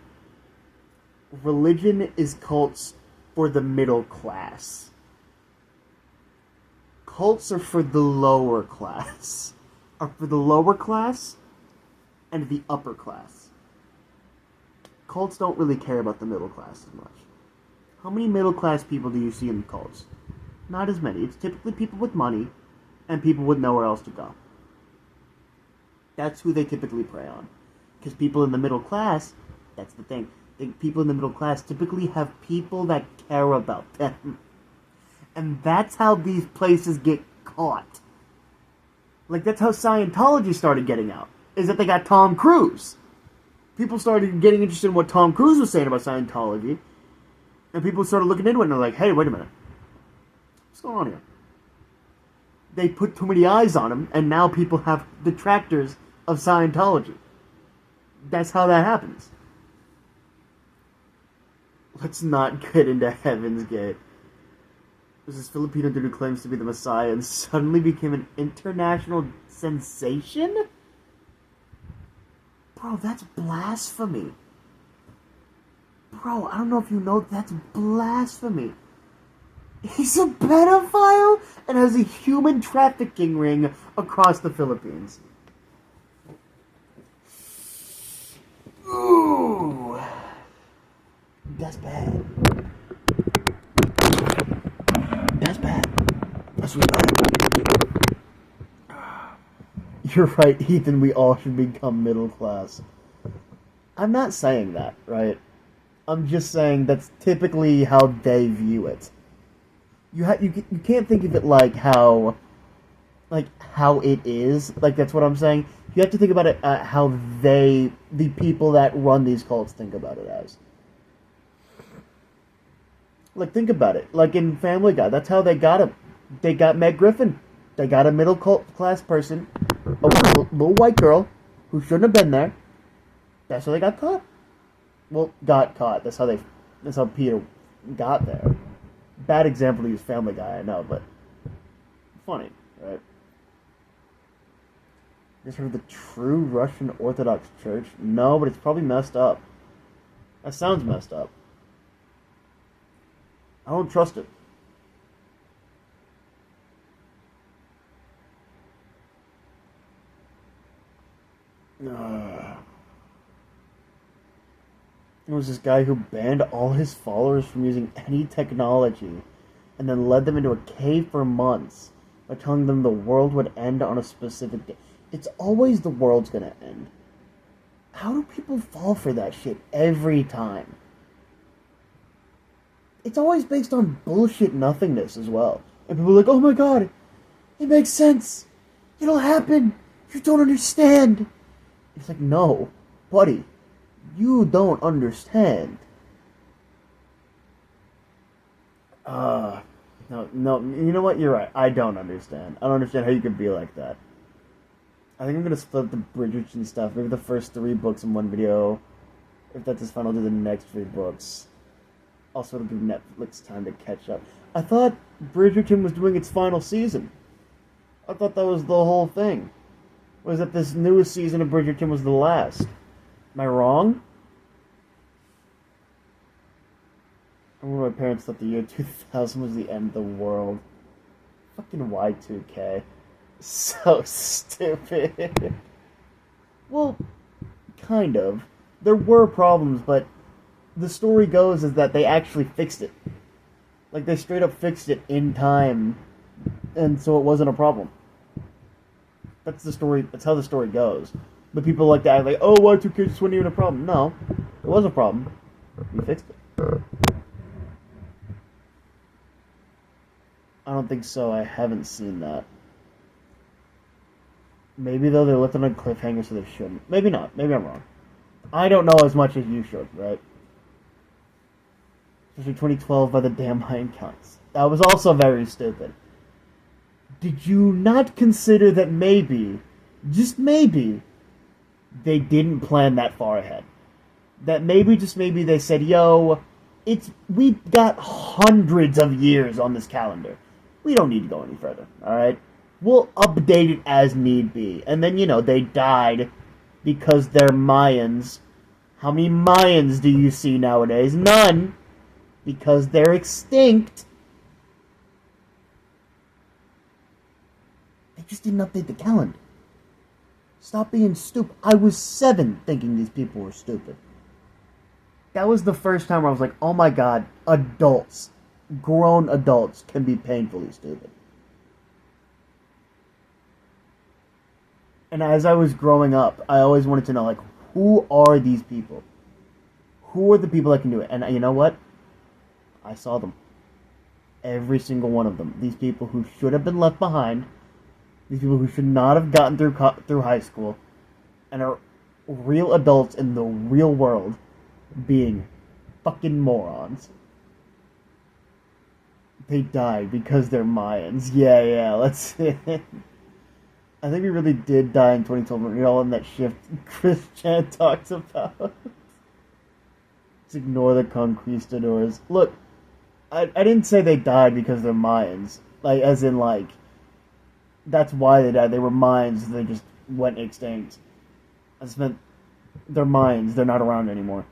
Religion is cults for the middle class. Cults are for the lower class. Are for the lower class and the upper class. Cults don't really care about the middle class as much. How many middle class people do you see in cults? Not as many. It's typically people with money and people with nowhere else to go. That's who they typically prey on. Because people in the middle class, that's the thing. People in the middle class typically have people that care about them. And that's how these places get caught. Like, that's how Scientology started getting out. Is that they got Tom Cruise. People started getting interested in what Tom Cruise was saying about Scientology. And people started looking into it and they're like, hey, wait a minute. What's going on here? They put too many eyes on him, and now people have detractors of Scientology. That's how that happens. Let's not get into Heaven's Gate. There's this Filipino dude who claims to be the Messiah and suddenly became an international sensation? Bro, that's blasphemy. Bro, I don't know if you know, that's blasphemy. He's a pedophile and has a human trafficking ring across the Philippines. Ooh. That's bad. That's bad. That's really bad. You're right, Ethan. We all should become middle class. I'm not saying that, right? I'm just saying that's typically how they view it. You can't think of it like how it is. Like, that's what I'm saying. You have to think about it how the people that run these cults think about it as. Like, think about it. Like in Family Guy, that's how they got him. They got Meg Griffin. They got a middle class person, a little white girl who shouldn't have been there. That's how they got caught. Well, got caught. That's how Peter got there. Bad example to use Family Guy, I know, but funny, right? Just heard of the true Russian Orthodox Church? No, but it's probably messed up. That sounds messed up. I don't trust it. There was this guy who banned all his followers from using any technology and then led them into a cave for months by telling them the world would end on a specific day. It's always the world's gonna end. How do people fall for that shit every time? It's always based on bullshit nothingness as well. And people are like, oh my god, it makes sense. It'll happen. You don't understand. It's like, no, buddy, you don't understand. No, you know what? You're right. I don't understand. I don't understand how you could be like that. I think I'm gonna split the Bridgerton stuff. Maybe the first 3 books in one video. If that's as fun, I'll do the next 3 books. Also, it'll give Netflix time to catch up. I thought Bridgerton was doing its final season. I thought that was the whole thing. Was that this newest season of Bridgerton was the last? Am I wrong? I remember my parents thought the year 2000 was the end of the world. Fucking Y2K. So stupid. Well, kind of. There were problems, but the story goes is that they actually fixed it. Like, they straight up fixed it in time, and so it wasn't a problem. That's the story. That's how the story goes. But people like to act like, oh, Y2K just wasn't even a problem. No, it was a problem. We fixed it. I don't think so. I haven't seen that. Maybe, though, they left it on a cliffhanger, so they shouldn't. Maybe not. Maybe I'm wrong. I don't know as much as you should, right? Especially 2012 by the damn Mayan counts. That was also very stupid. Did you not consider that maybe, just maybe, they didn't plan that far ahead? That maybe, just maybe, they said, yo, we've got hundreds of years on this calendar. We don't need to go any further, alright? We'll update it as need be. And then, they died because they're Mayans. How many Mayans do you see nowadays? None. Because they're extinct. They just didn't update the calendar. Stop being stupid. I was 7 thinking these people were stupid. That was the first time where I was like, oh my god, adults, grown adults can be painfully stupid. And as I was growing up, I always wanted to know, like, who are these people? Who are the people that can do it? And you know what? I saw them. Every single one of them. These people who should have been left behind. These people who should not have gotten through high school. And are real adults in the real world being fucking morons. They died because they're Mayans. Yeah, let's see. I think we really did die in 2012 when we were all in that shift Chris Chan talks about. Let's ignore the conquistadors. Look, I didn't say they died because they're Mayans. Like, as in, like, that's why they died. They were Mayans, they just went extinct. I just meant they're Mayans, they're not around anymore.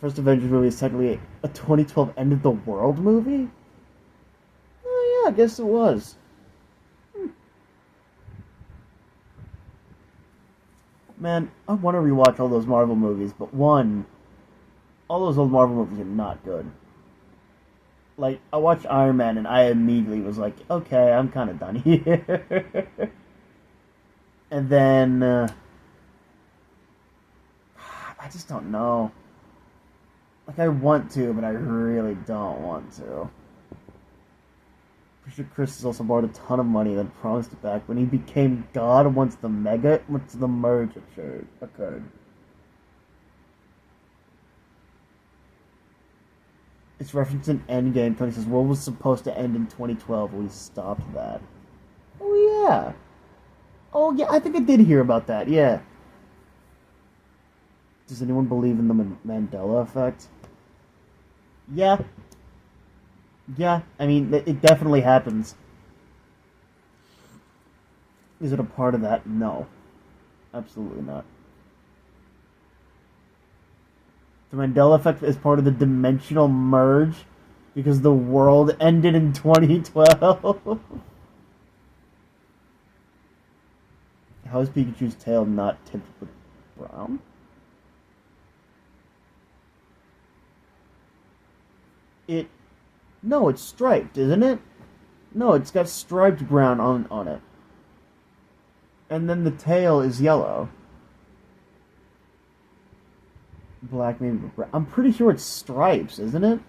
First Avengers movie is technically a 2012 End of the World movie? Oh yeah, I guess it was. Man, I want to rewatch all those Marvel movies, but all those old Marvel movies are not good. Like, I watched Iron Man and I immediately was like, okay, I'm kind of done here. And then, I just don't know. Like, I want to, but I really don't want to. Pretty sure Chris has also borrowed a ton of money and then promised it back when he became God once the merge occurred. It's referenced in Endgame. Tony says, world was supposed to end in 2012, but we stopped that. Oh yeah, I think I did hear about that, yeah. Does anyone believe in the Mandela effect? Yeah, I mean, it definitely happens. Is it a part of that? No. Absolutely not. The Mandela effect is part of the dimensional merge because the world ended in 2012. How is Pikachu's tail not tipped with brown? No, it's striped, isn't it? No, it's got striped brown on it. And then the tail is yellow. Black, maybe brown. I'm pretty sure it's stripes, isn't it?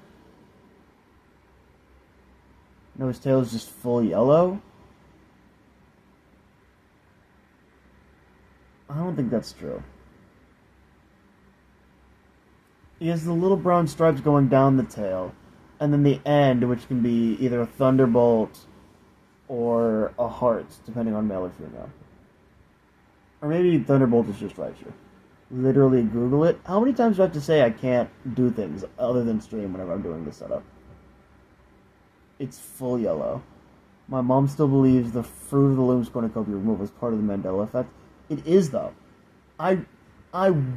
No, his tail is just full yellow. I don't think that's true. He has the little brown stripes going down the tail, and then the end, which can be either a thunderbolt or a heart, depending on male or female. Or maybe thunderbolt is just right here. Literally Google it. How many times do I have to say I can't do things other than stream whenever I'm doing this setup? It's full yellow. My mom still believes the Fruit of the Loom's cornucopia removal is part of the Mandela effect. It is, though. I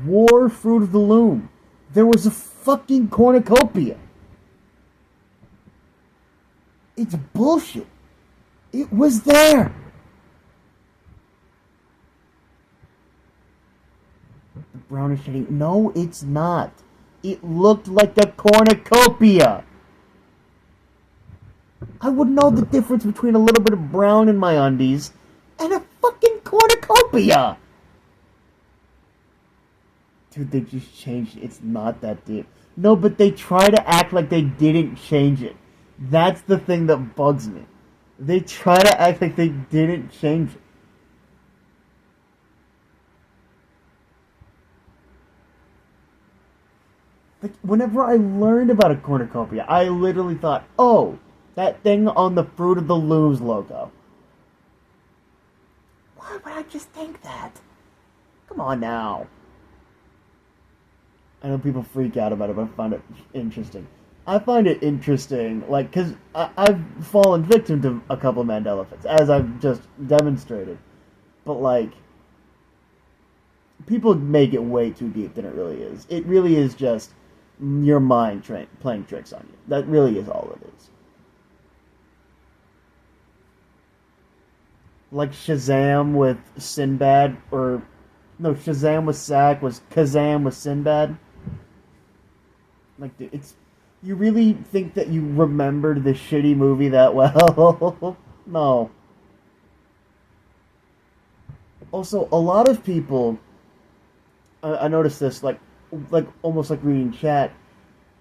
wore Fruit of the Loom. There was a fucking cornucopia. It's bullshit. It was there. The brownish shading. No, it's not. It looked like a cornucopia. I would know the difference between a little bit of brown in my undies and a fucking cornucopia. Dude, they just changed it. It's not that deep. No, but they try to act like they didn't change it. That's the thing that bugs me. They try to act like they didn't change it. Like, whenever I learned about a cornucopia, I literally thought, oh, that thing on the Fruit of the Loom's logo. Why would I just think that? Come on now. I know people freak out about it, but I find it interesting. I find it interesting, like, because I've fallen victim to a couple of Mandela effects, as I've just demonstrated. But, like, people make it way too deep than it really is. It really is just your mind playing tricks on you. That really is all it is. Like Shazam with Sinbad, or no, Shazam with Sack was Kazam with Sinbad. Like, it's, you really think that you remembered the shitty movie that well? No. Also, a lot of people, I noticed this, like almost like reading chat.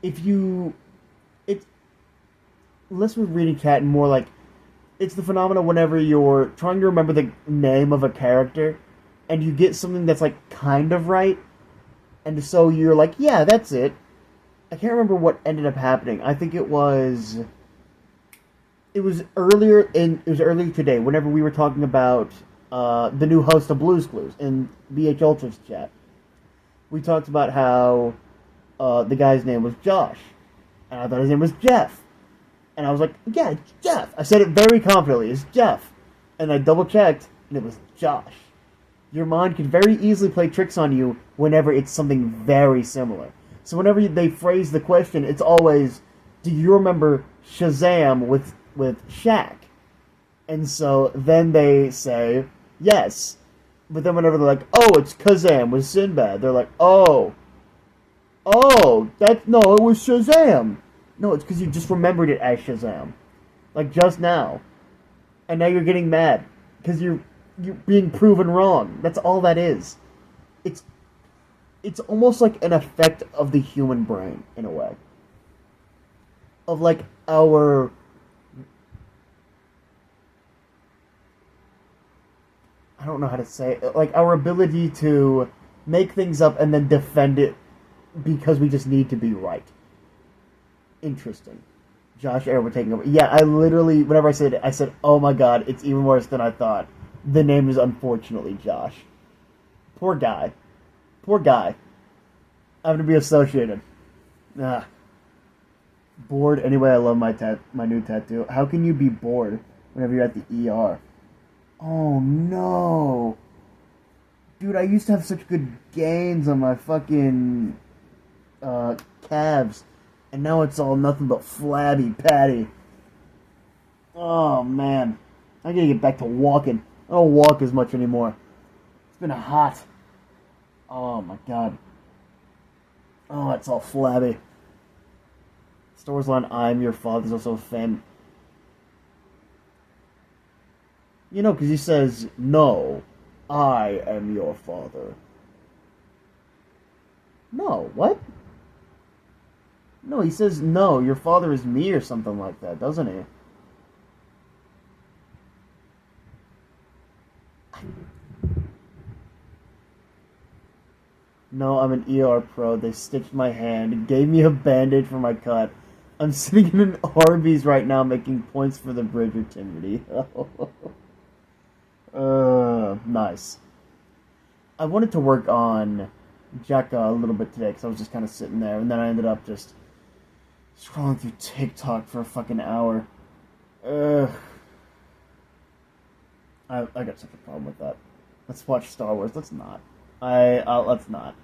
It's less with reading chat and more like, it's the phenomenon whenever you're trying to remember the name of a character, and you get something that's like kind of right, and so you're like, yeah, that's it. I can't remember what ended up happening. I think it was earlier today, whenever we were talking about the new host of Blue's Clues in BH Ultra's chat. We talked about how the guy's name was Josh, and I thought his name was Jeff. And I was like, yeah, it's Jeff. I said it very confidently, it's Jeff. And I double-checked, and it was Josh. Your mind can very easily play tricks on you whenever it's something very similar. So whenever they phrase the question, it's always, do you remember Shazam with Shaq? And so then they say, yes. But then whenever they're like, oh, it's Kazam with Sinbad, they're like, oh, no, it was Shazam. No, it's because you just remembered it as Shazam. Like, just now. And now you're getting mad. Because you're being proven wrong. That's all that is. It's almost like an effect of the human brain, in a way. Of, like, our... I don't know how to say it. Like, our ability to make things up and then defend it because we just need to be right. Interesting. Josh Air taking over. Yeah, I literally, whenever I said it, I said, oh my god, it's even worse than I thought. The name is unfortunately Josh. Poor guy. Poor guy. Having to be associated. Bored? Anyway, I love my new tattoo. How can you be bored whenever you're at the ER? Oh no. Dude, I used to have such good gains on my fucking calves. And now it's all nothing but flabby patty. Oh, man. I gotta get back to walking. I don't walk as much anymore. It's been hot. Oh, my God. Oh, it's all flabby. Store's line, I'm your father's also a fan. You know, because he says, no, I am your father. No, what? No, he says, no, your father is me or something like that, doesn't he? No, I'm an ER pro. They stitched my hand, gave me a bandage for my cut. I'm sitting in an Arby's right now making points for the Bridgerton video. Nice. I wanted to work on Jekka a little bit today because I was just kind of sitting there, and then I ended up just scrolling through TikTok for a fucking hour. Ugh. I got such a problem with that. Let's watch Star Wars. Let's not. Let's not.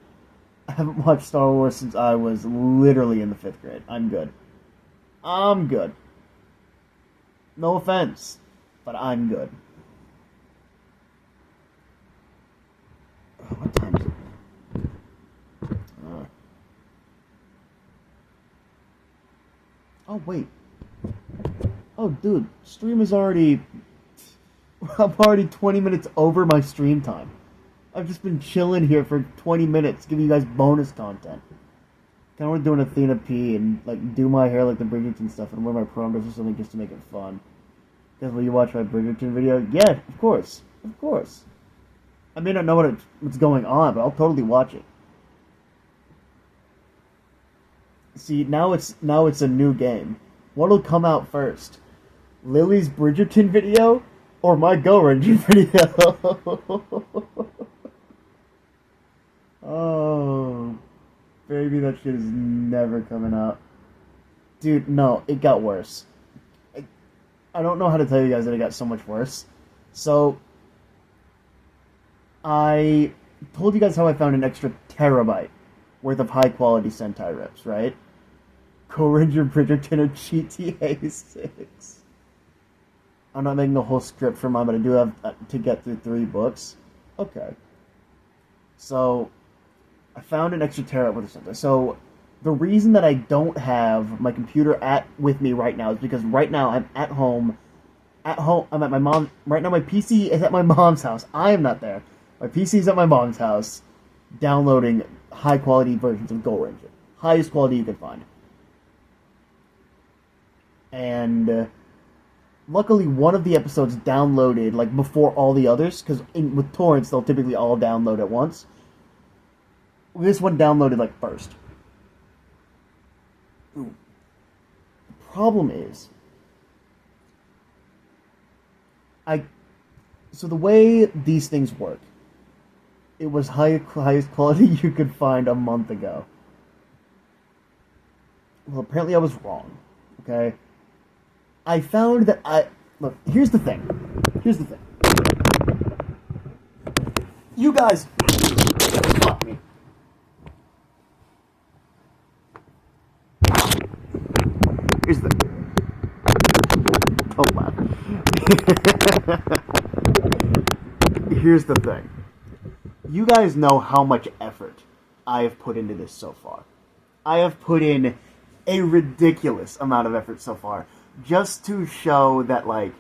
I haven't watched Star Wars since I was literally in the 5th grade. I'm good. I'm good. No offense, but I'm good. What time is it? Oh, wait. Oh, dude, stream is already... I'm already 20 minutes over my stream time. I've just been chilling here for 20 minutes, giving you guys bonus content. Kind of want to do an Athena P and like do my hair like the Bridgerton stuff and wear my prom dress or something just to make it fun. Because will you watch my Bridgerton video? Yeah, of course. Of course. I may not know what's going on, but I'll totally watch it. See, now it's a new game. What'll come out first? Lily's Bridgerton video or my Go Ranger video? Oh, baby, that shit is never coming out. Dude, no, it got worse. I don't know how to tell you guys that it got so much worse. So, I told you guys how I found an extra terabyte worth of high-quality Sentai rips, right? Go Ranger Bridgerton or GTA 6. I'm not making a whole script for mine, but I do have to get through 3 books. Okay. So, I found an extra terabyte worth of Sentai. So, the reason that I don't have my computer with me right now is because right now I'm at home. I'm at my mom. Right now my PC is at my mom's house. I am not there. My PC is at my mom's house, downloading high-quality versions of Go Ranger. Highest quality you can find. And luckily one of the episodes downloaded like before all the others, because with torrents they'll typically all download at once. This one downloaded like first. Ooh. The problem is, so the way these things work, it was highest quality you could find a month ago. Well, apparently I was wrong. Okay? I found that look, here's the thing. You guys, fuck me. Here's the... Don't laugh. Here's the thing. You guys know how much effort I have put into this so far. I have put in a ridiculous amount of effort so far just to show that, like,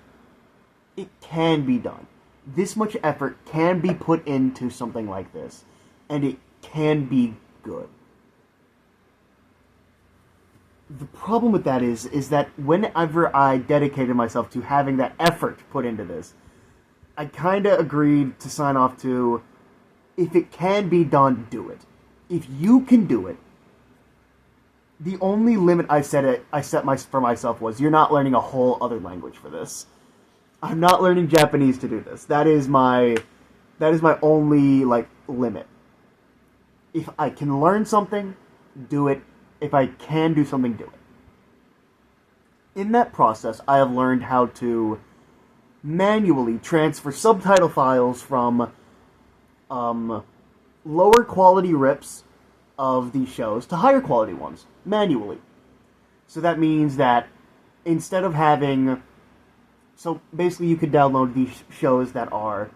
it can be done. This much effort can be put into something like this, and it can be good. The problem with that is that whenever I dedicated myself to having that effort put into this, I kind of agreed to sign off to, if it can be done, do it. If you can do it, the only limit I set for myself was, you're not learning a whole other language for this. I'm not learning Japanese to do this. That is my only, like, limit. If I can learn something, do it. If I can do something, do it. In that process, I have learned how to manually transfer subtitle files from lower quality rips of these shows to higher quality ones, manually. So that means that instead of having... So basically you could download these shows that are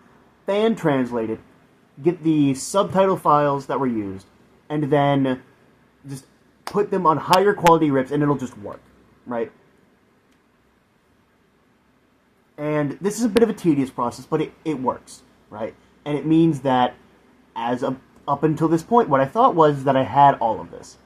fan translated, get the subtitle files that were used, and then just put them on higher quality rips and it'll just work, right? And this is a bit of a tedious process, but it works, right? And it means that up until this point, what I thought was that I had all of this.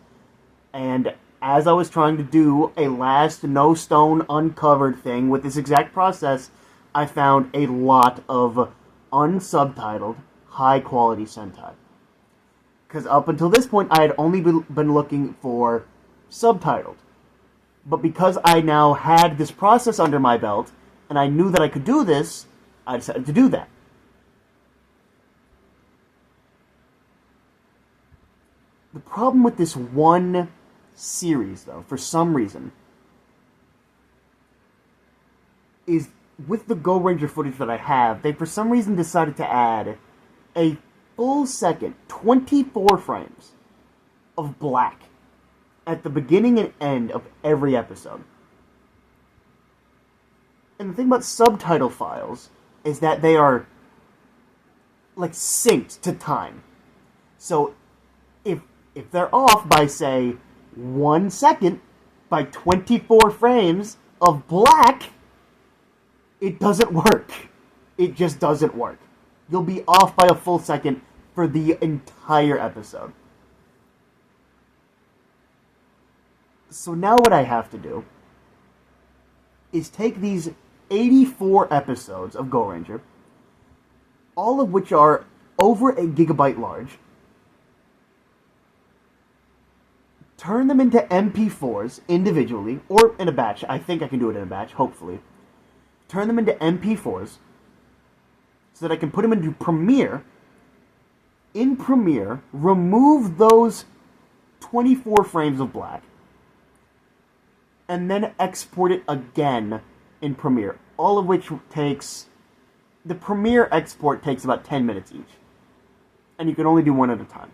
And as I was trying to do a last no stone uncovered thing with this exact process, I found a lot of unsubtitled, high quality Sentai. Because up until this point, I had only been looking for subtitled. But because I now had this process under my belt, and I knew that I could do this, I decided to do that. The problem with this one series, though, for some reason, is with the Go Ranger footage that I have, they for some reason decided to add a full second, 24 frames of black at the beginning and end of every episode. And the thing about subtitle files is that they are like synced to time. So if they're off by, say, 1 second, by 24 frames of black, it doesn't work. It just doesn't work. You'll be off by a full second for the entire episode. So now what I have to do is take these 84 episodes of Go Ranger, all of which are over a gigabyte large, turn them into MP4s individually, or in a batch. I think I can do it in a batch, hopefully. Turn them into MP4s so that I can put them into Premiere. In Premiere, remove those 24 frames of black, and then export it again in Premiere. All of which takes... The Premiere export takes about 10 minutes each. And you can only do one at a time.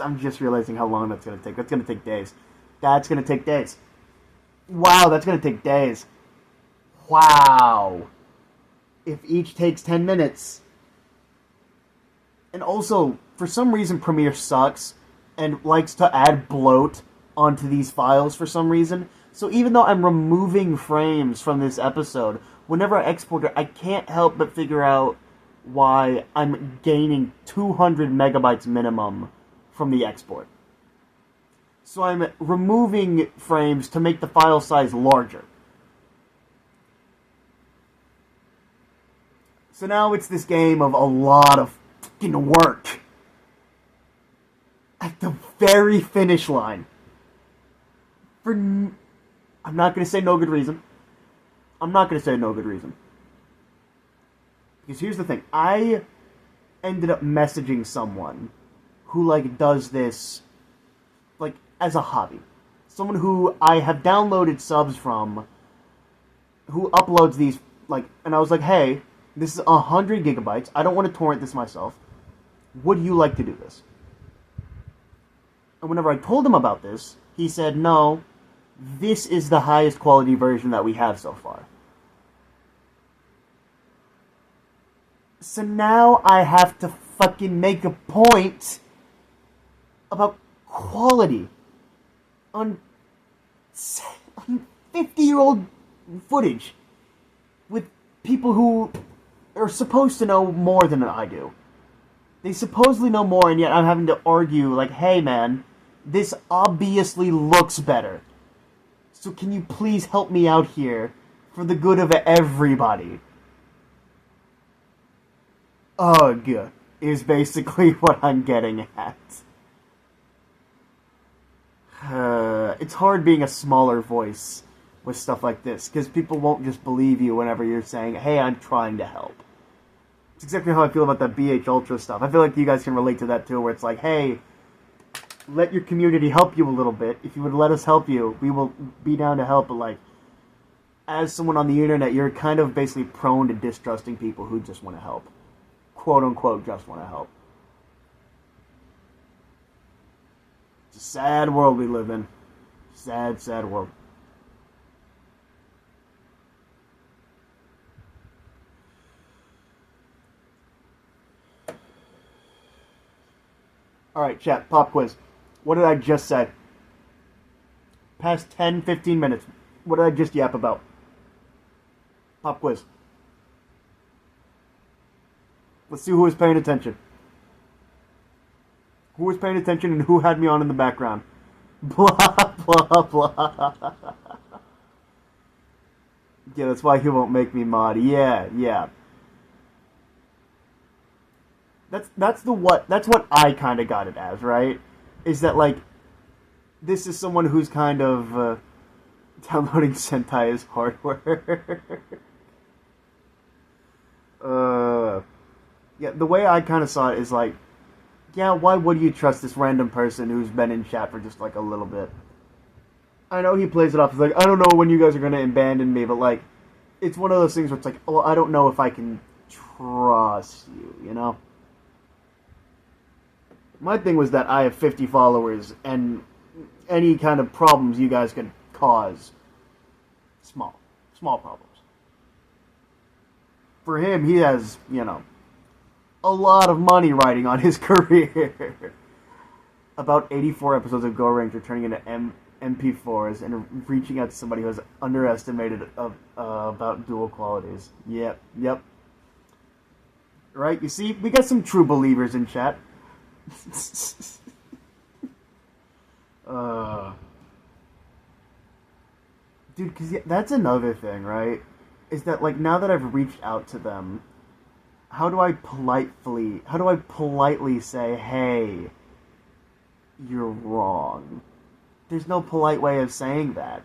I'm just realizing how long that's going to take. That's going to take days. That's going to take days. Wow, that's going to take days. Wow. If each takes 10 minutes. And also, for some reason, Premiere sucks and likes to add bloat onto these files for some reason. So even though I'm removing frames from this episode, whenever I export it, I can't help but figure out why I'm gaining 200 megabytes minimum from the export. So I'm removing frames to make the file size larger. So now it's this game of a lot of fucking work. At the very finish line. I'm not going to say no good reason. I'm not going to say no good reason. Because here's the thing. I ended up messaging someone who, like, does this, like, as a hobby. Someone who I have downloaded subs from, who uploads these, like, and I was like, hey, this is 100 gigabytes. I don't want to torrent this myself. Would you like to do this? And whenever I told him about this, he said, no, this is the highest quality version that we have so far. So now I have to fucking make a point about quality on 50-year-old footage with people who are supposed to know more than I do. They supposedly know more, and yet I'm having to argue, like, hey man, this obviously looks better. So can you please help me out here for the good of everybody? Ugh, is basically what I'm getting at. It's hard being a smaller voice with stuff like this, because people won't just believe you whenever you're saying, hey, I'm trying to help. It's exactly how I feel about that BH Ultra stuff. I feel like you guys can relate to that too, where it's like, hey, let your community help you a little bit. If you would let us help you, we will be down to help, but like, as someone on the internet, you're kind of basically prone to distrusting people who just want to help. Quote unquote, just want to help. It's a sad world we live in. Sad, sad world. Alright, chat, pop quiz. What did I just say? Past 10, 15 minutes. What did I just yap about? Pop quiz. Let's see who was paying attention. Who was paying attention and who had me on in the background? Blah, blah, blah. Yeah, that's why he won't make me mod. Yeah, yeah. That's what I kind of got it as, right? Is that like this is someone who's kind of downloading Sentai as hardware. Yeah, the way I kind of saw it is like, yeah, why would you trust this random person who's been in chat for just like a little bit? I know he plays it off as like, I don't know when you guys are gonna abandon me, but like, it's one of those things where it's like, oh, I don't know if I can trust you, you know? My thing was that I have 50 followers, and any kind of problems you guys could cause, small problems. For him, he has, you know, a lot of money riding on his career. About 84 episodes of Go Ranger turning into MP4s and reaching out to somebody who has underestimated about dual qualities. Yep. Right? You see, we got some true believers in chat. Dude, because that's another thing, right? Is that, like, now that I've reached out to them, how do I politely say, hey, you're wrong? There's no polite way of saying that.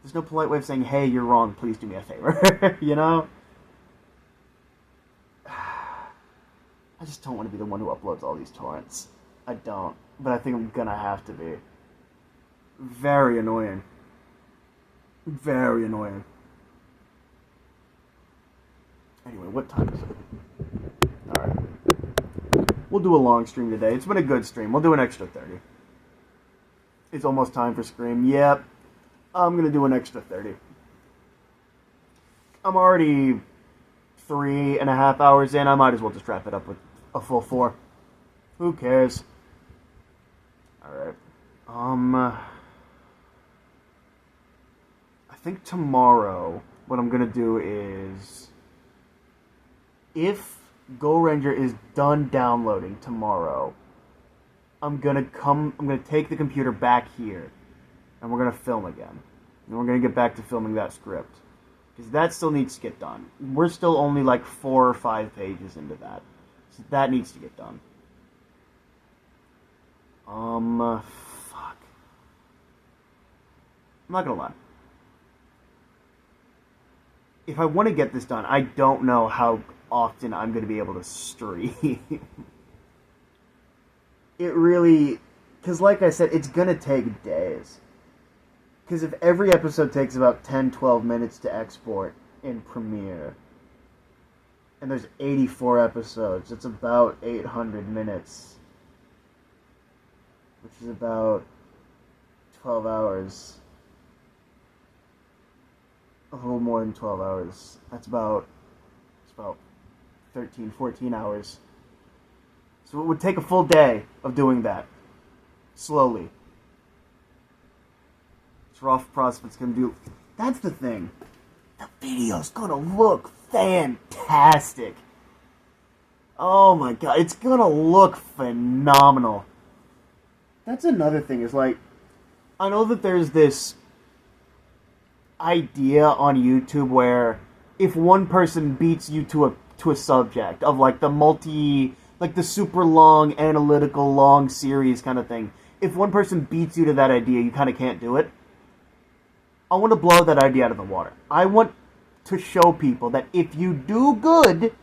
There's no polite way of saying, hey, you're wrong, please do me a favor. You know? I just don't want to be the one who uploads all these torrents. I don't. But I think I'm gonna have to be. Very annoying. Very annoying. Anyway, what time is it? Alright. We'll do a long stream today. It's been a good stream. We'll do an extra 30. It's almost time for Scream. Yep. I'm gonna do an extra 30. I'm already 3.5 hours in. I might as well just wrap it up with a full 4. Who cares? Alright. I think tomorrow what I'm gonna do is, if Go Ranger is done downloading tomorrow, I'm gonna take the computer back here and we're gonna film again. And we're gonna get back to filming that script. Because that still needs to get done. We're still only like 4 or 5 pages into that. So that needs to get done. Fuck. I'm not gonna lie. If I want to get this done, I don't know how often I'm going to be able to stream. It really... Because like I said, it's going to take days. Because if every episode takes about 10-12 minutes to export in Premiere, and there's 84 episodes, it's about 800 minutes. Which is about 12 hours. A little more than 12 hours. It's about 13, 14 hours. So it would take a full day of doing that. Slowly. It's rough prospects can do. That's the thing. The video's gonna look fantastic. Oh my god, it's gonna look phenomenal. That's another thing, is like, I know that there's this idea on YouTube where if one person beats you to a subject of like the super long analytical long series kind of thing, if one person beats you to that idea, you kind of can't do it. I want to blow that idea out of the water. I want to show people that if you do good,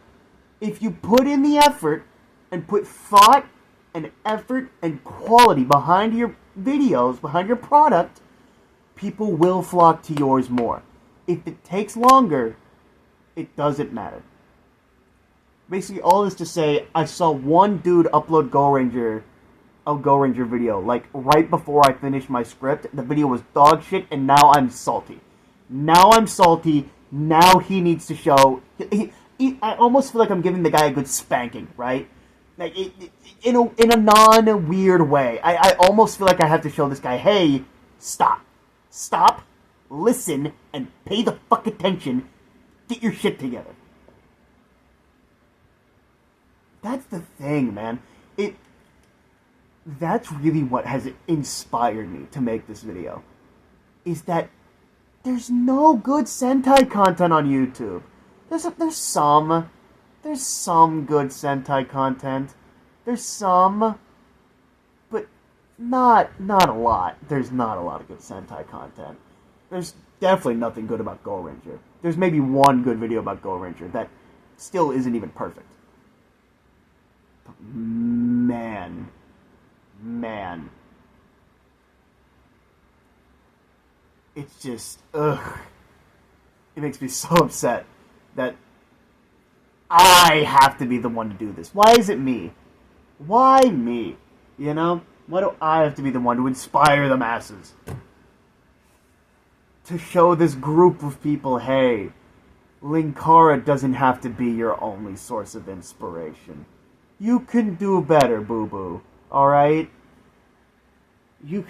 if you put in the effort and put thought and effort and quality behind your videos, behind your product, people will flock to yours more. If it takes longer, it doesn't matter. Basically, all this to say, I saw one dude upload a Go Ranger video, like, right before I finished my script. The video was dog shit, and now I'm salty. Now he needs to show... I almost feel like I'm giving the guy a good spanking, right? Like, in a non-weird way. I almost feel like I have to show this guy, hey, stop, listen, and pay the fuck attention. Get your shit together. That's the thing, man. That's really what has inspired me to make this video. Is that there's no good Sentai content on YouTube. There's some, there's some good Sentai content. There's some, but not a lot. There's not a lot of good Sentai content. There's definitely nothing good about Go Ranger. There's maybe one good video about Go Ranger that still isn't even perfect. But man. It's just, ugh. It makes me so upset that I have to be the one to do this. Why is it me? Why me? You know? Why do I have to be the one to inspire the masses? To show this group of people, hey, Linkara doesn't have to be your only source of inspiration. You can do better, boo-boo. Alright? You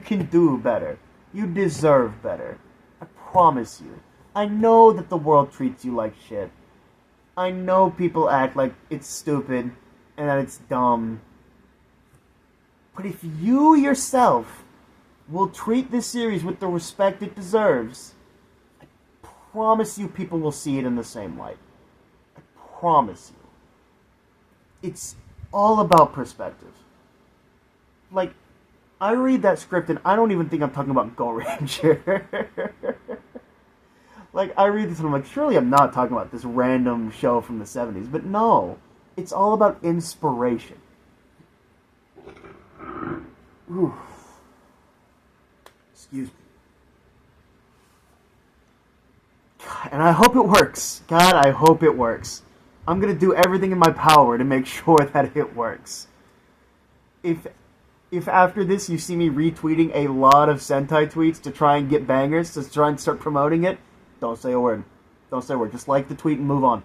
can do better. You deserve better. I promise you. I know that the world treats you like shit. I know people act like it's stupid and that it's dumb. But if you yourself will treat this series with the respect it deserves, I promise you people will see it in the same light. I promise you. It's all about perspective. Like, I read that script and I don't even think I'm talking about Go Ranger. Like, I read this and I'm like, surely I'm not talking about this random show from the 70s. But no, it's all about inspiration. Ooh. Excuse me. God, and I hope it works. God, I hope it works. I'm going to do everything in my power to make sure that it works. If after this you see me retweeting a lot of Sentai tweets to try and get bangers, to try and start promoting it, don't say a word. Don't say a word. Just like the tweet and move on.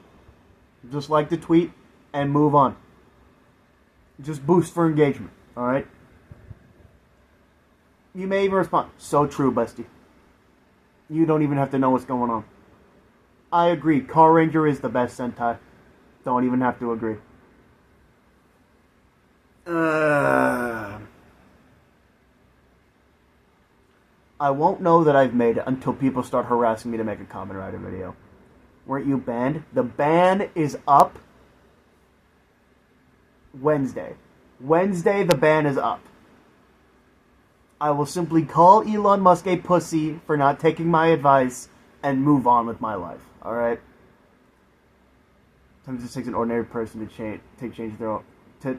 Just like the tweet and move on. Just boost for engagement, alright? You may even respond, so true, bestie. You don't even have to know what's going on. I agree, Car Ranger is the best Sentai. Don't even have to agree. I won't know that I've made it until people start harassing me to make a Kamen Rider video. Weren't you banned? The ban is up Wednesday. Wednesday, the ban is up. I will simply call Elon Musk a pussy for not taking my advice and move on with my life. Alright? Sometimes it just takes an ordinary person to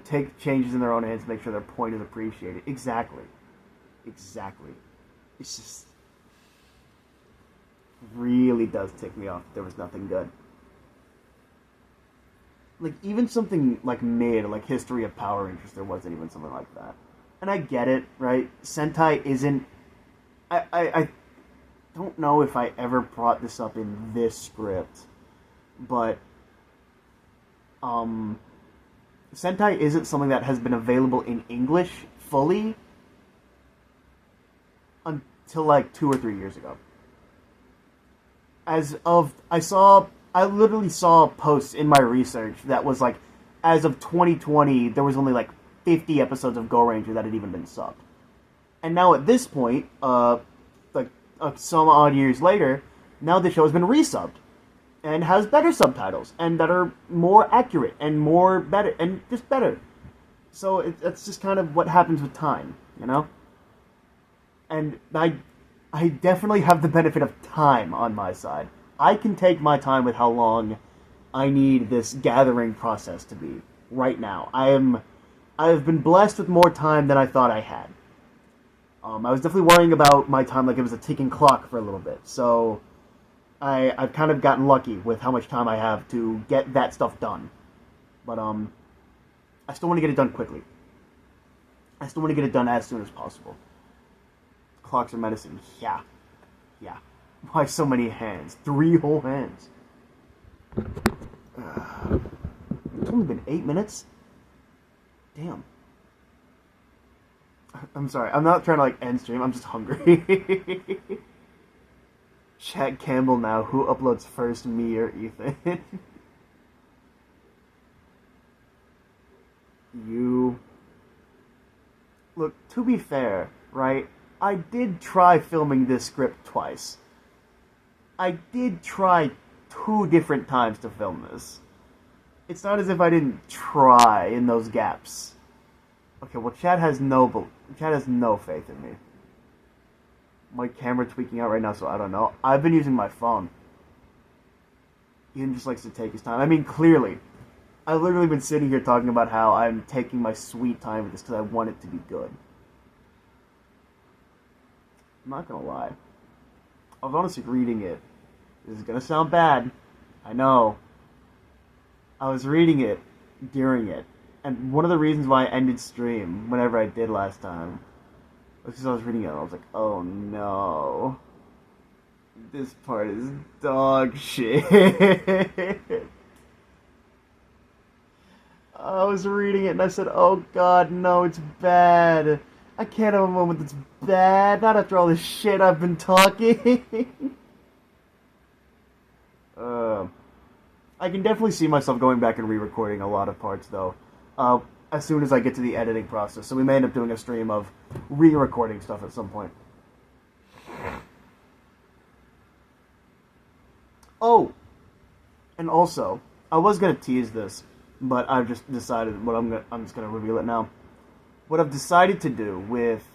take changes in their own hands to make sure their point is appreciated. Exactly. It's just really does tick me off that there was nothing good. Like, even something like mid, like History of Power Rangers, there wasn't even something like that. And I get it, right? Sentai isn't... I don't know if I ever brought this up in this script, but Sentai isn't something that has been available in English fully until like 2 or 3 years ago. I literally saw posts in my research that was like, as of 2020, there was only like 50 episodes of Go Ranger that had even been subbed. And now at this point, some odd years later, now the show has been resubbed and has better subtitles and that are more accurate and more better and just better. So it's just kind of what happens with time, you know? And I definitely have the benefit of time on my side. I can take my time with how long I need this gathering process to be right now. I have been blessed with more time than I thought I had. I was definitely worrying about my time like it was a ticking clock for a little bit. So I've kind of gotten lucky with how much time I have to get that stuff done. But I still want to get it done quickly. I still want to get it done as soon as possible. Clocks are medicine. Yeah. Why so many hands? 3 whole hands. It's only been 8 minutes? Damn. I'm sorry. I'm not trying to, end stream. I'm just hungry. Chat Campbell now. Who uploads first, me or Ethan? You. Look, to be fair, right? I did try filming this script twice. I did try 2 different times to film this. It's not as if I didn't try in those gaps. Okay, well, Chad has no faith in me. My camera tweaking out right now, so I don't know. I've been using my phone. Ian just likes to take his time. I mean, clearly. I've literally been sitting here talking about how I'm taking my sweet time with this because I want it to be good. I'm not gonna lie. I was honestly reading it. This is gonna sound bad. I know. I was reading it during it. And one of the reasons why I ended stream whenever I did last time was because I was reading it and I was like, oh no. This part is dog shit. I was reading it and I said, oh god, no, it's bad. I can't have a moment that's bad, not after all this shit I've been talking. I can definitely see myself going back and re-recording a lot of parts, though, as soon as I get to the editing process. So we may end up doing a stream of re-recording stuff at some point. Oh! And also, I was going to tease this, but I've just decided I'm just going to reveal it now. What I've decided to do with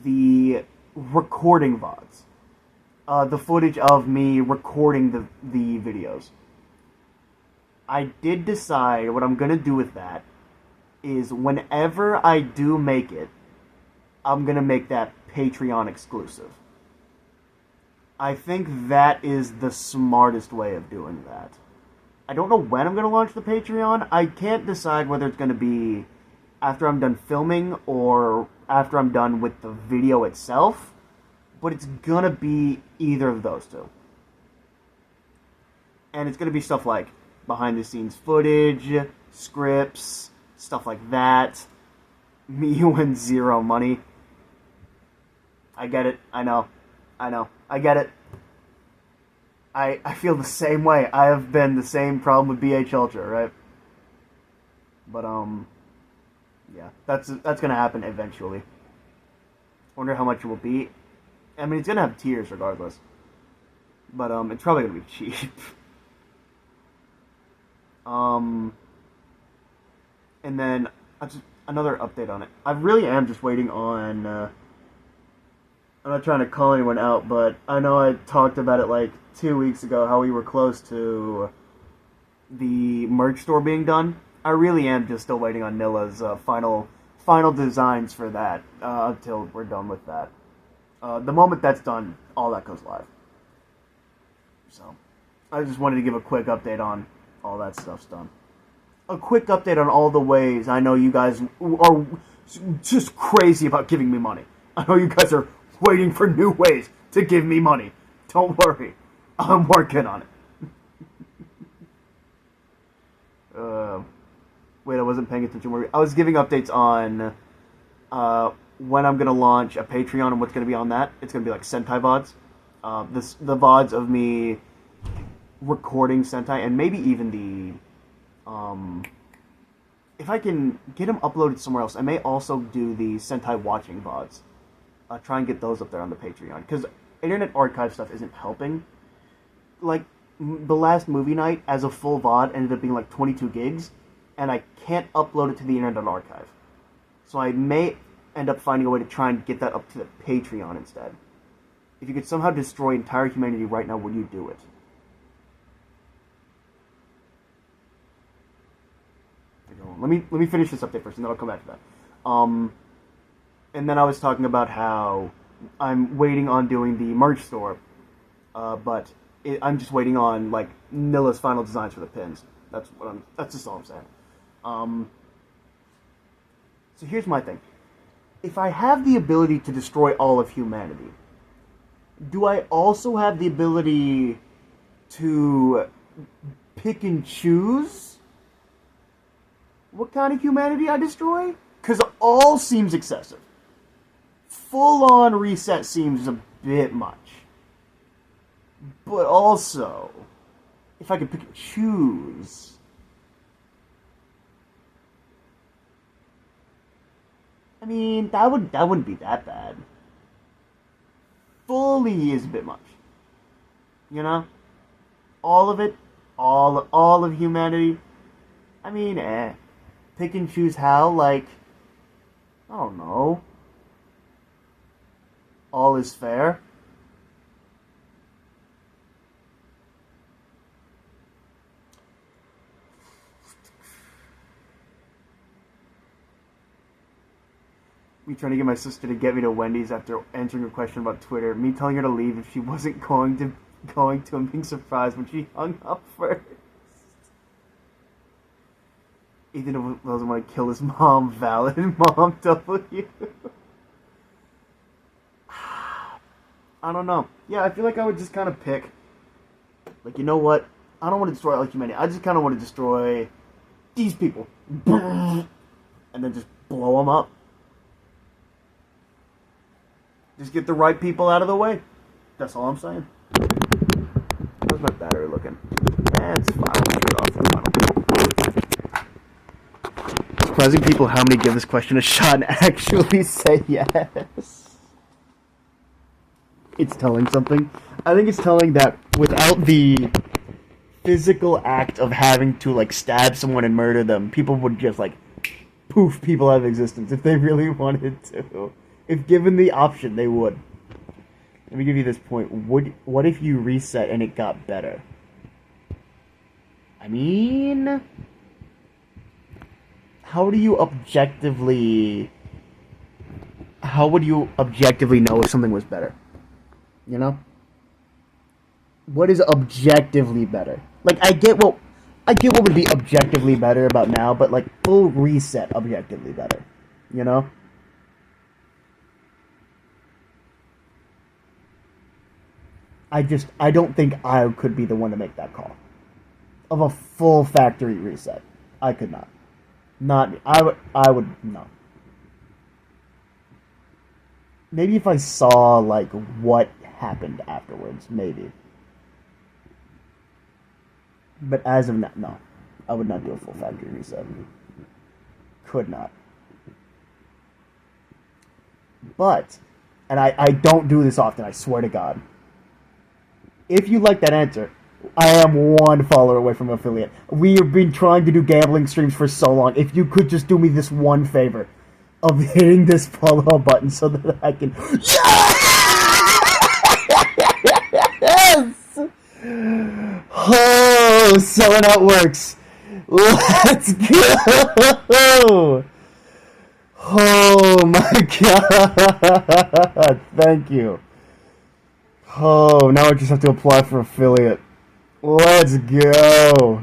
the recording VODs, the footage of me recording the videos, I did decide what I'm going to do with that is whenever I do make it, I'm going to make that Patreon exclusive. I think that is the smartest way of doing that. I don't know when I'm going to launch the Patreon. I can't decide whether it's going to be after I'm done filming or after I'm done with the video itself, but it's going to be either of those two. And it's going to be stuff like behind the scenes footage, scripts, stuff like that. Me win zero money. I get it. I know. I get it. I feel the same way. I have been the same problem with BH Ultra, right? But yeah, that's gonna happen eventually. Wonder how much it will be. I mean, it's gonna have tiers regardless, but it's probably gonna be cheap. And then another update on it. I really am just waiting on. I'm not trying to call anyone out, but I know I talked about it like 2 weeks ago, how we were close to the merch store being done. I really am just still waiting on Nilla's final designs for that until we're done with that. The moment that's done, all that goes live. So, I just wanted to give a quick update on all that stuff's done. A quick update on all the ways I know you guys are just crazy about giving me money. I know you guys are waiting for new ways to give me money. Don't worry. I'm working on it. Wait, I wasn't paying attention. I was giving updates on when I'm going to launch a Patreon and what's going to be on that. It's going to be like Sentai VODs. The VODs of me recording Sentai, and maybe even the... if I can get them uploaded somewhere else, I may also do the Sentai watching VODs. Try and get those up there on the Patreon. Because Internet Archive stuff isn't helping. Like, the last movie night, as a full VOD, ended up being like 22 gigs. And I can't upload it to the Internet Archive. So I may end up finding a way to try and get that up to the Patreon instead. If you could somehow destroy entire humanity right now, would you do it? Let me finish this update first, and then I'll come back to that. And then I was talking about how I'm waiting on doing the merch store, but I'm just waiting on like Nilla's final designs for the pins. That's just all I'm saying. So here's my thing: if I have the ability to destroy all of humanity, do I also have the ability to pick and choose what kind of humanity I destroy? Because all seems excessive. Full-on reset seems a bit much. But also, if I could pick and choose... I mean, that wouldn't be that bad. Fully is a bit much. You know? All of it, all of humanity, I mean, pick and choose how, like, I don't know. All is fair. Me trying to get my sister to get me to Wendy's after answering a question about Twitter. Me telling her to leave if she wasn't going to and being surprised when she hung up first. Ethan doesn't want to kill his mom. Valid. Mom W. I don't know. Yeah, I feel like I would just kind of pick. Like, you know what? I don't want to destroy all humanity. I just kind of want to destroy these people. And then just blow them up. Just get the right people out of the way. That's all I'm saying. How's my battery looking? It's fine. I'll turn it off for the final. Surprising people how many give this question a shot and actually say yes. It's telling something. I think it's telling that without the physical act of having to, like, stab someone and murder them, people would just, like, poof people out of existence if they really wanted to. If given the option, they would. Let me give you this point. What if you reset and it got better? I mean, how would you objectively know if something was better? You know? What is objectively better? Like, I get what would be objectively better about now, but, like, full reset objectively better. You know? I don't think I could be the one to make that call. Of a full factory reset. I could not. I would, no. Maybe if I saw, like, what happened afterwards, maybe. But as of now, no. I would not do a full factory reset. Could not. But, and I don't do this often, I swear to God. If you like that answer, I am one follower away from affiliate. We have been trying to do gambling streams for so long. If you could just do me this one favor of hitting this follow button so that I can... Yes! Oh, selling out works. Let's go! Oh my God! Thank you. Oh, now I just have to apply for affiliate. Let's go.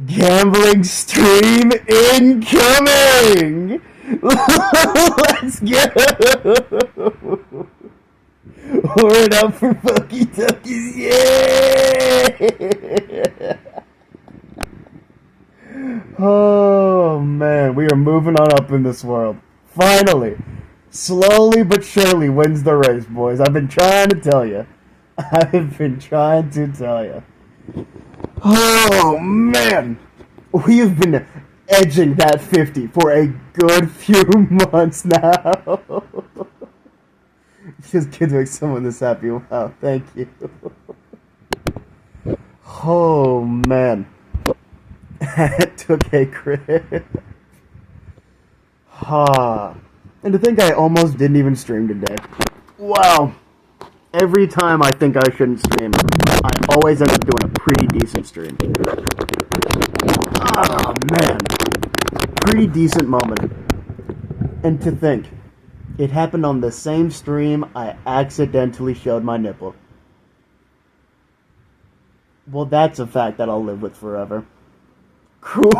Gambling stream incoming. Let's go. Word up for Funky Tuckies. Yeah. Oh, man. We are moving on up in this world. Finally. Slowly but surely wins the race, boys. I've been trying to tell you. I've been trying to tell you. Oh, man. We have been edging that 50 for a good few months now. Just kids make someone this happy. Wow, thank you. Oh, man. That took a crit. Ha. And to think I almost didn't even stream today. Wow. Every time I think I shouldn't stream, I always end up doing a pretty decent stream. Oh, man. Pretty decent moment. And to think, it happened on the same stream I accidentally showed my nipple. Well, that's a fact that I'll live with forever. Cool.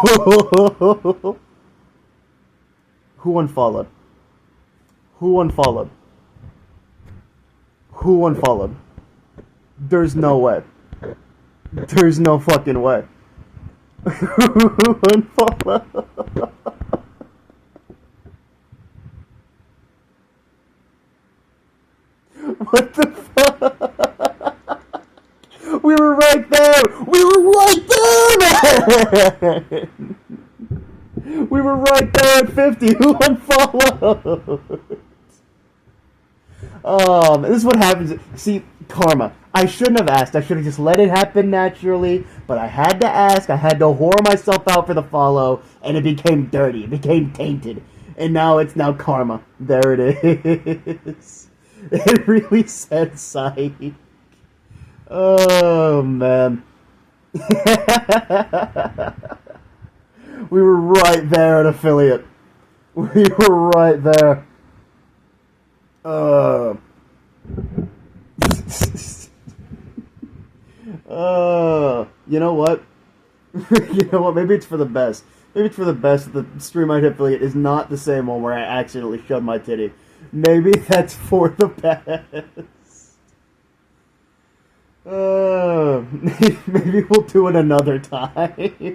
Who unfollowed? Who unfollowed? Who unfollowed? There's no way. There's no fucking way. Who unfollowed? What the fuck? We were right there! We were right there, man! We were right there at 50. Who unfollowed? This is what happens. See, Karma. I shouldn't have asked. I should have just let it happen naturally. But I had to ask. I had to whore myself out for the follow, and it became dirty. It became tainted, and now it's now karma. There it is. It really said psych. Oh man. We were right there at affiliate. We were right there. You know what? You know what? Maybe it's for the best. Maybe it's for the best that the Stream I Hit affiliate is not the same one where I accidentally showed my titty. Maybe that's for the best. Maybe we'll do it another time.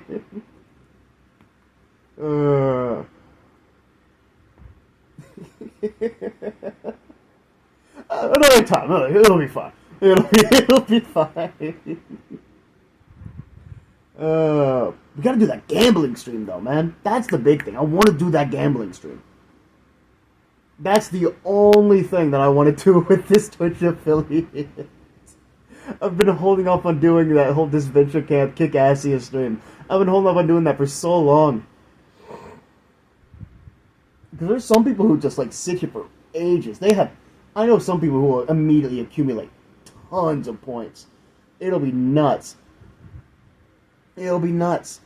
Another time. It'll be fine. It'll be fine. We gotta do that gambling stream though, man. That's the big thing. I want to do that gambling stream. That's the only thing that I want to do with this Twitch affiliate. I've been holding off on doing that whole Disventure Camp Kick-Assia stream. I've been holding off on doing that for so long. Because there's some people who just like sit here for ages. I know some people who will immediately accumulate tons of points. It'll be nuts. It'll be nuts.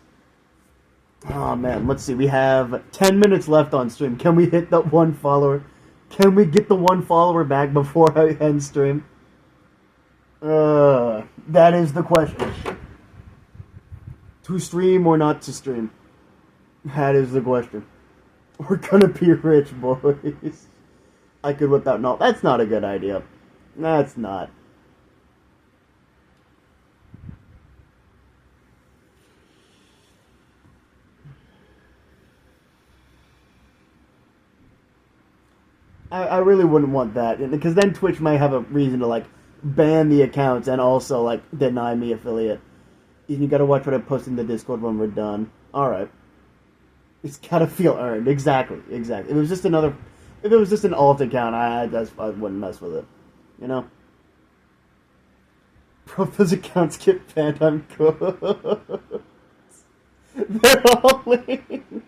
Oh man, let's see. We have 10 minutes left on stream. Can we hit that one follower? Can we get the one follower back before I end stream? That is the question. To stream or not to stream? That is the question. We're gonna be rich, boys. I could whip out... No, that's not a good idea. That's not. I really wouldn't want that, because then Twitch may have a reason to, like, ban the accounts and also, like, deny me affiliate. You gotta watch what I post in the Discord when we're done. Alright. It's gotta feel earned. Exactly. If it was just an alt account, I wouldn't mess with it. You know? Bro, if those accounts get banned, I'm good. They're all linked.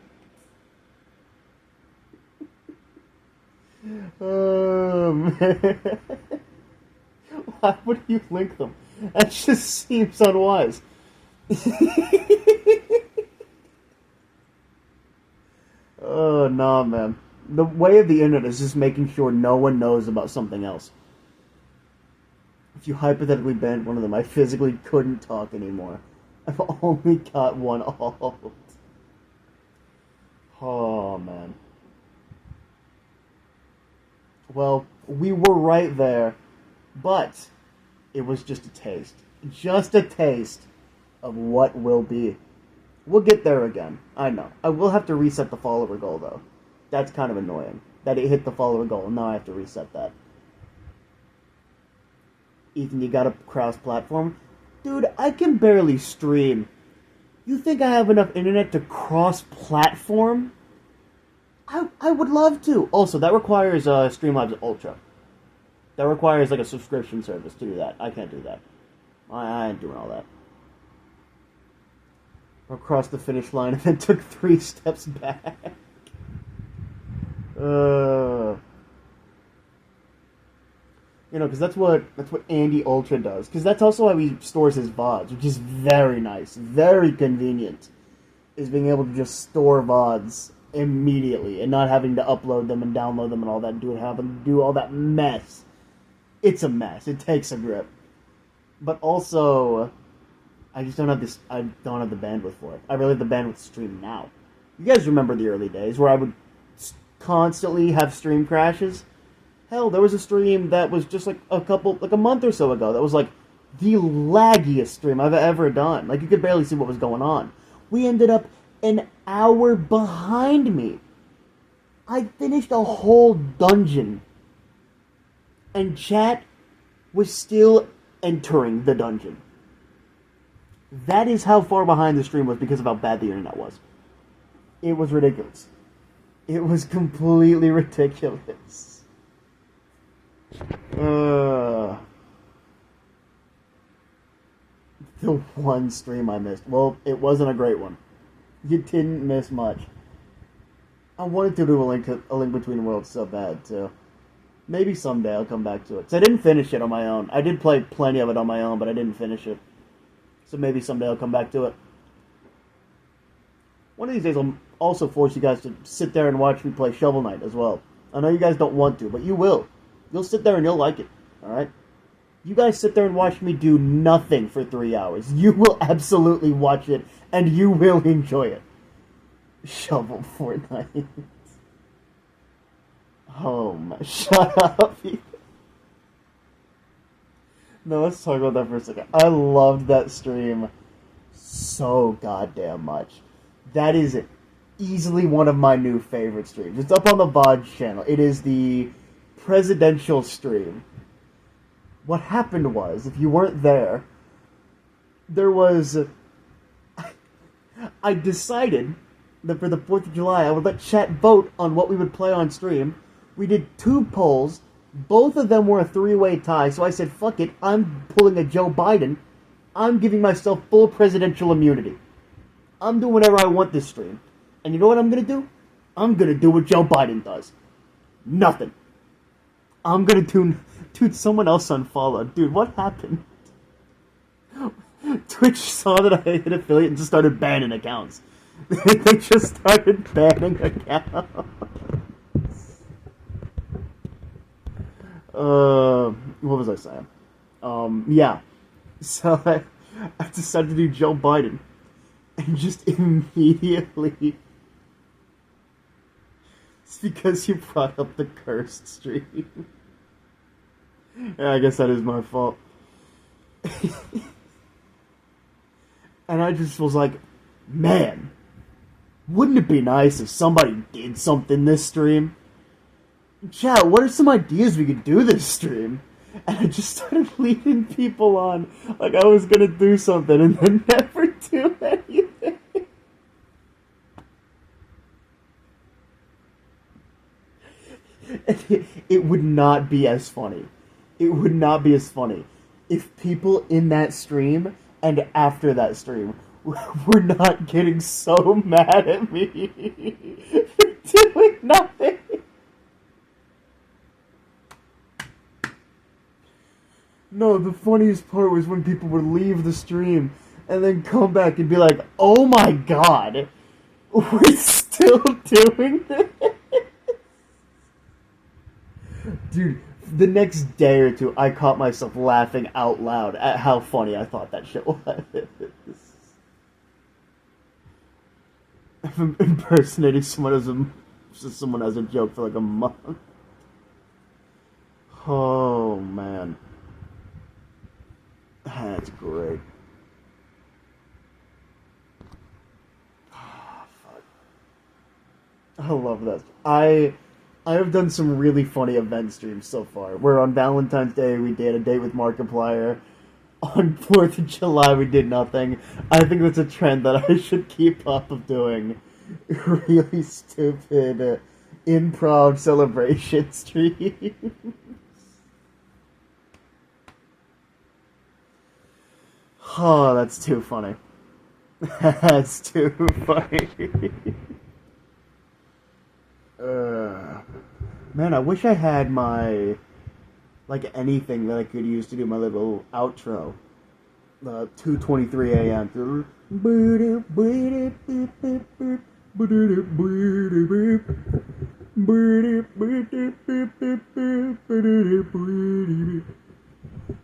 Oh, man. Why would you link them? That just seems unwise. Oh, nah, man. The way of the internet is just making sure no one knows about something else. If you hypothetically banned one of them, I physically couldn't talk anymore. I've only got one alt. Oh, man. Well, we were right there, but it was just a taste. Just a taste of what will be. We'll get there again. I know. I will have to reset the follower goal, though. That's kind of annoying. That it hit the follower goal, and now I have to reset that. Ethan, you got a cross-platform? Dude, I can barely stream. You think I have enough internet to cross-platform? I would love to. Also, that requires Streamlabs Ultra. That requires like a subscription service to do that. I can't do that. I ain't doing all that. Across the finish line and then took 3 steps back. You know, because that's what Andy Ultra does. Because that's also how he stores his VODs, which is very nice, very convenient. Is being able to just store VODs immediately and not having to upload them and download them and all that, do all that mess. It's a mess. It takes a grip. But also, I just don't have this. I don't have the bandwidth for it. I really have the bandwidth to stream now. You guys remember the early days where I would constantly have stream crashes? Hell, there was a stream that was just like a month or so ago that was like the laggiest stream I've ever done. Like, you could barely see what was going on. We ended up an hour behind me. I finished a whole dungeon. And chat was still entering the dungeon. That is how far behind the stream was because of how bad the internet was. It was ridiculous. It was completely ridiculous. the one stream I missed. Well, it wasn't a great one. You didn't miss much. I wanted to do a Link Between Worlds so bad too. Maybe someday I'll come back to it. So I didn't finish it on my own. I did play plenty of it on my own, but I didn't finish it. So maybe someday I'll come back to it. One of these days I'll also force you guys to sit there and watch me play Shovel Knight as well. I know you guys don't want to, but you will. You'll sit there and you'll like it, alright? You guys sit there and watch me do nothing for 3 hours. You will absolutely watch it, and you will enjoy it. Shovel Fortnite. Oh my, shut up. No, let's talk about that for a second. I loved that stream so goddamn much. That is easily one of my new favorite streams. It's up on the VOD channel. It is the presidential stream. What happened was, if you weren't there, there was... I decided that for the 4th of July, I would let chat vote on what we would play on stream. We did 2 polls. Both of them were a 3-way tie, so I said, fuck it, I'm pulling a Joe Biden. I'm giving myself full presidential immunity. I'm doing whatever I want this stream. And you know what I'm gonna do? I'm gonna do what Joe Biden does. Nothing. I'm gonna do someone else unfollow. Dude, what happened? Twitch saw that I hit affiliate and just started banning accounts. They just started banning accounts. What was I saying? Yeah. So I decided to do Joe Biden. And just immediately... It's because you brought up the cursed stream. Yeah, I guess that is my fault. And I just was like, man, wouldn't it be nice if somebody did something this stream? Chat, what are some ideas we could do this stream? And I just started leading people on like I was gonna do something and then never do anything. It would not be as funny. It would not be as funny if people in that stream and after that stream were not getting so mad at me for doing nothing. No, the funniest part was when people would leave the stream and then come back and be like, oh my god, we're still doing this? Dude, the next day or two, I caught myself laughing out loud at how funny I thought that shit was. I've been impersonating someone as a joke for like a month. Oh, man. That's great. Oh, fuck. I love that. I have done some really funny event streams so far. Where on Valentine's Day we did a date with Markiplier. On 4th of July we did nothing. I think that's a trend that I should keep up of doing. Really stupid improv celebration streams. Oh, that's too funny. That's too funny. Man, I wish I had my, like, anything that I could use to do my little outro. 2:23 a.m.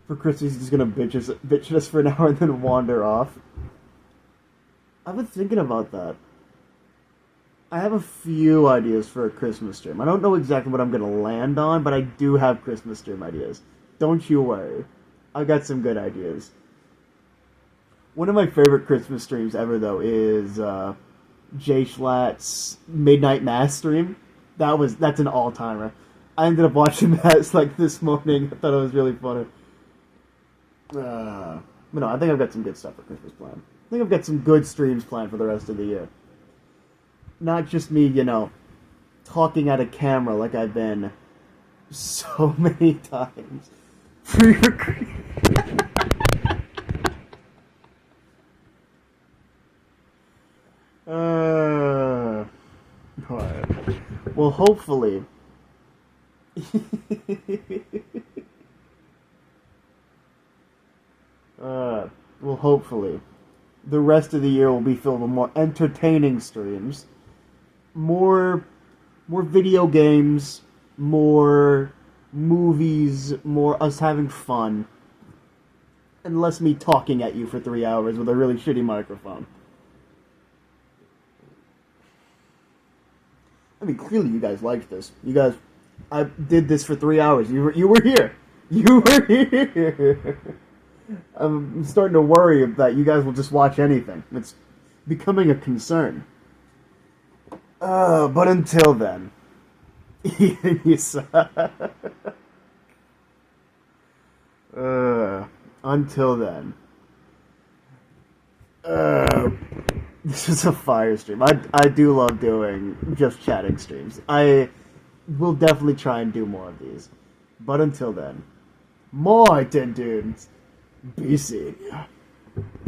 For Chris, he's just gonna bitch at us for an hour and then wander off. I've been thinking about that. I have a few ideas for a Christmas stream. I don't know exactly what I'm gonna land on, but I do have Christmas stream ideas. Don't you worry. I got some good ideas. One of my favorite Christmas streams ever, though, is Jay Schlatt's Midnight Mass stream. That's an all-timer. I ended up watching that like this morning. I thought it was really funny. But no, I think I've got some good stuff for Christmas planned. I think I've got some good streams planned for the rest of the year. Not just me, talking at a camera like I've been so many times. Well, hopefully. Well, hopefully, the rest of the year will be filled with more entertaining streams, more video games, more movies, more us having fun, and less me talking at you for 3 hours with a really shitty microphone. I mean, clearly you guys liked this. You guys, I did this for 3 hours. You were here. You were here. I'm starting to worry that you guys will just watch anything. It's becoming a concern. But until then, you suck. Until then, this is a fire stream. I do love doing just chatting streams. I will definitely try and do more of these. But until then, more Tin Dudes. Be seeing ya.